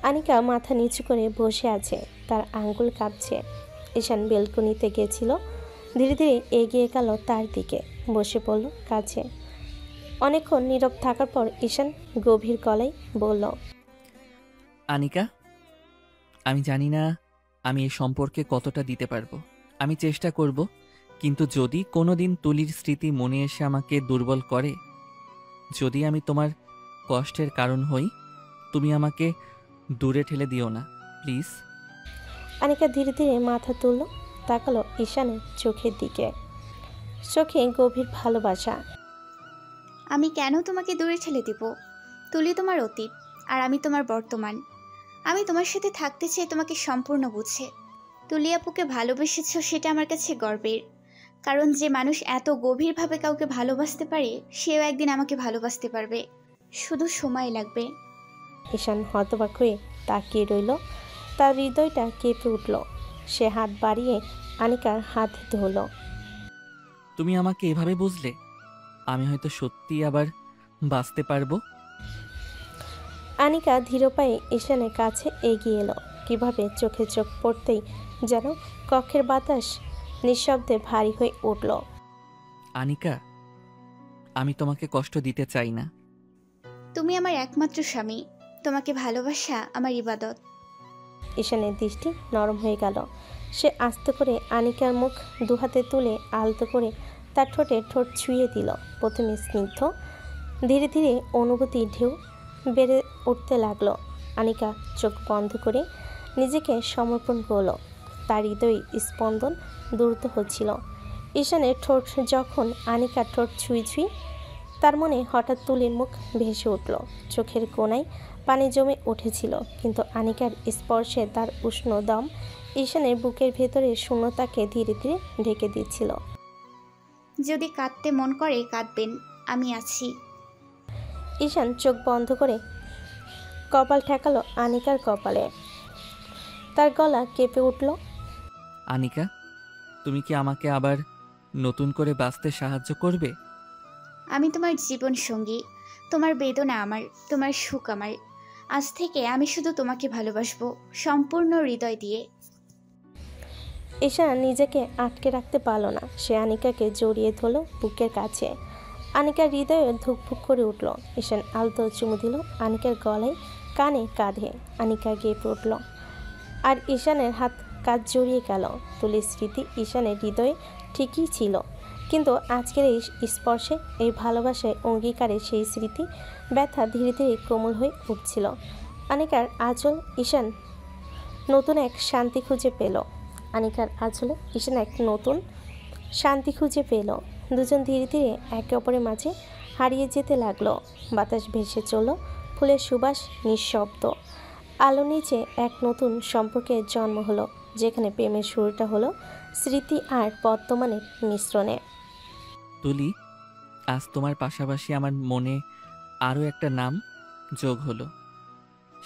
আনিকা মাথা নিচু করে বসে আছে, তার আঙ্গুল কাঁপছে। ঈশান বেলকনিতে গেছিল, ধীরে ধীরে এগিয়ে গেল তার দিকে, বসে পড়ল কাছে। অনেকক্ষণ নীরব থাকার পর ঈশান গভীর গলায় বলল, আনিকা, আমি জানি না আমি এই সম্পর্কে কতটা দিতে পারবো। আমি চেষ্টা করব, কিন্তু যদি কোনোদিন তুলির স্মৃতি মনে এসে আমাকে দুর্বল করে, যদি আমি তোমার কষ্টের কারণ হই, তুমি আমাকে দূরে ঠেলে দিও না, প্লিজ। আনিকা ধীরে ধীরে মাথা তুলল, তাকালো ঈশানের চোখের দিকে, চোখে গভীর ভালোবাসা। আমি কেন তোমাকে দূরে ঠেলে দিব? তুলি তোমার অতীত, আর আমি তোমার বর্তমান। আমি তোমার সাথে থাকতে চাই তোমাকে সম্পূর্ণ বুঝে। তুলি আপুকে ভালোবেসেছ, সেটা আমার কাছে গর্বের। কারণ যে মানুষ এত গভীরভাবে কাউকে ভালোবাসতে পারে, সেও একদিন আমাকে ভালোবাসতে পারবে, শুধু সময় লাগবে। ঈশান হতবাক হয়ে তাকিয়ে রইল, তার হৃদয়টা কেঁপে উঠল। সে হাত বাড়িয়ে আনিকার হাত ধরল। তুমি আমাকে এভাবে বুঝলে, আমি হয়তো সত্যি আবার বাঁচতে পারবো। আনিকা ধীর পায়ে ঈশানের কাছে এগিয়ে এলো। কিভাবে চোখে চোখ পড়তেই যেন কক্ষের বাতাস নিঃশব্দে ভারী হয়ে উঠল। আনিকা, আমি তোমাকে কষ্ট দিতে চাই না। তুমি আমার একমাত্র স্বামী, তোমাকে ভালোবাসা আমার ইবাদত। ঈশানের দৃষ্টি নরম হয়ে গেল। সে আস্তে করে আনিকার মুখ দুহাতে তুলে আলতো করে তার ঠোঁটে ঠোঁট ছুঁয়ে দিল। প্রথমে স্নিগ্ধ, ধীরে ধীরে অনুভূতি ঢেউ বেড়ে উঠতে লাগলো। আনিকা চোখ বন্ধ করে নিজেকে সমর্পণ করল। তার হৃদয় স্পন্দন দ্রুত হচ্ছিল। ঈশানের ঠোঁট যখন আনিকার ঠোঁট ছুঁই ছুঁই, তার মনে হঠাৎ তুলির মুখ ভেসে উঠল। চোখের কোণায় পানি জমে উঠেছিল, কিন্তু আনিকার স্পর্শে তার উষ্ণ দম ঈশানের বুকের ভেতরে শূন্যতাকে ধীরে ধীরে ঢেকে দিচ্ছিল। যদি কাঁদতে মন করে কাঁদবেন, আমি আছি। ঈশান চোখ বন্ধ করে কপাল ঠেকালো আনিকার কপালে। তার গলা কেঁপে উঠল। আনিকা, তুমি কি আমাকে আবার নতুন করে বাঁচতে সাহায্য করবে? আমি তোমার জীবন সঙ্গী, তোমার বেদনা আমার, তোমার সুখ আমার। আজ থেকে আমি শুধু তোমাকে ভালোবাসবো, সম্পূর্ণ হৃদয় দিয়ে। ঈশান নিজেকে আটকে রাখতে পারল না। সে আনিকাকে জড়িয়ে ধরল বুকের কাছে। আনিকার হৃদয়ে ধুকপুক করে উঠল। ঈশান আলতো চুমু দিল আনিকার গলায়, কানে কাঁধে। আনিকা কেঁপে উঠল, আর ঈশানের হাত কাঁধ জড়িয়ে গেল। তুলির স্মৃতি ঈশানের হৃদয়ে ঠিকই ছিল, কিন্তু আজকের এই স্পর্শে, এই ভালোবাসায়, অঙ্গীকারে সেই স্মৃতি ব্যথা ধীরে ধীরে কোমল হয়ে উঠছিল। আনিকার আঁচল ঈশান নতুন এক শান্তি খুঁজে পেল। আনিকার আঁচলে ঈশান এক নতুন শান্তি খুঁজে পেল। দুজন ধীরে ধীরে একে অপরের মাঝে হারিয়ে যেতে লাগলো। বাতাস ভেসে চলল, ফুলের সুবাস নিঃশব্দ। আলো নিচে এক নতুন সম্পর্কের জন্ম হলো, যেখানে প্রেমের শুরুটা হলো স্মৃতি আর বর্তমানের মিশ্রণে। তুলি, আজ তোমার পাশাপাশি আমার মনে আরও একটা নাম যোগ হলো,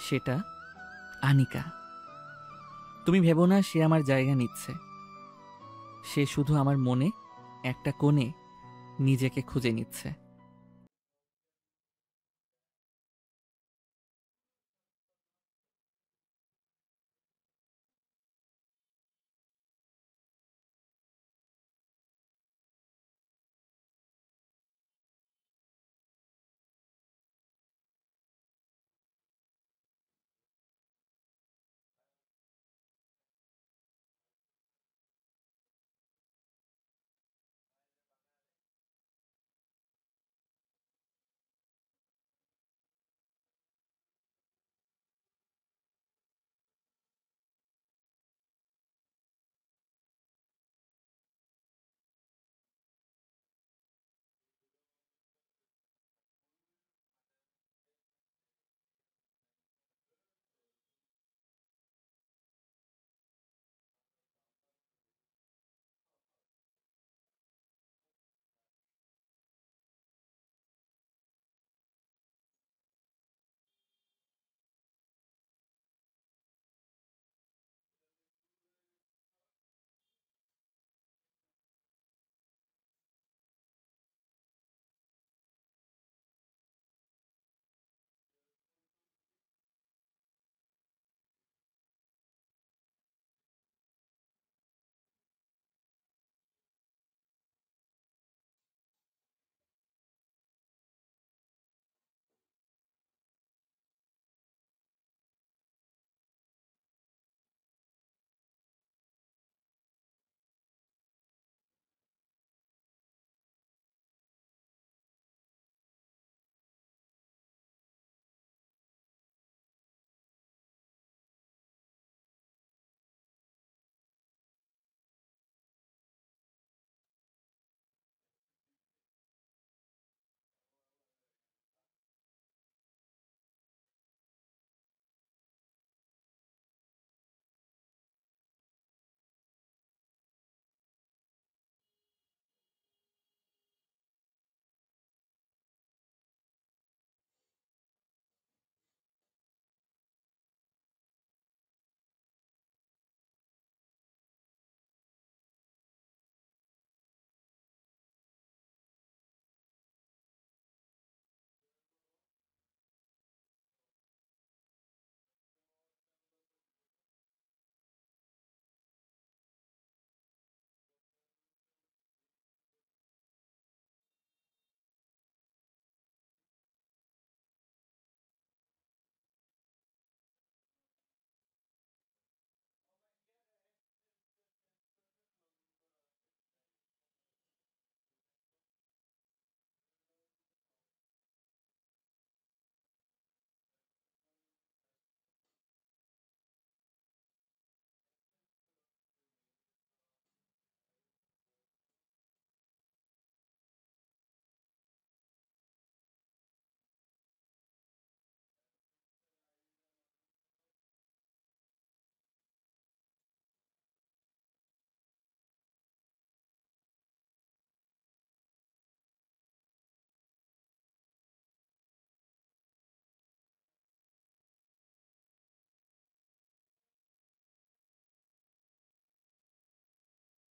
সেটা আনিকা। তুমি ভেবো না সে আমার জায়গা নিচ্ছে। সে শুধু আমার মনে একটা কোণে নিজেকে খুঁজে নিচ্ছে।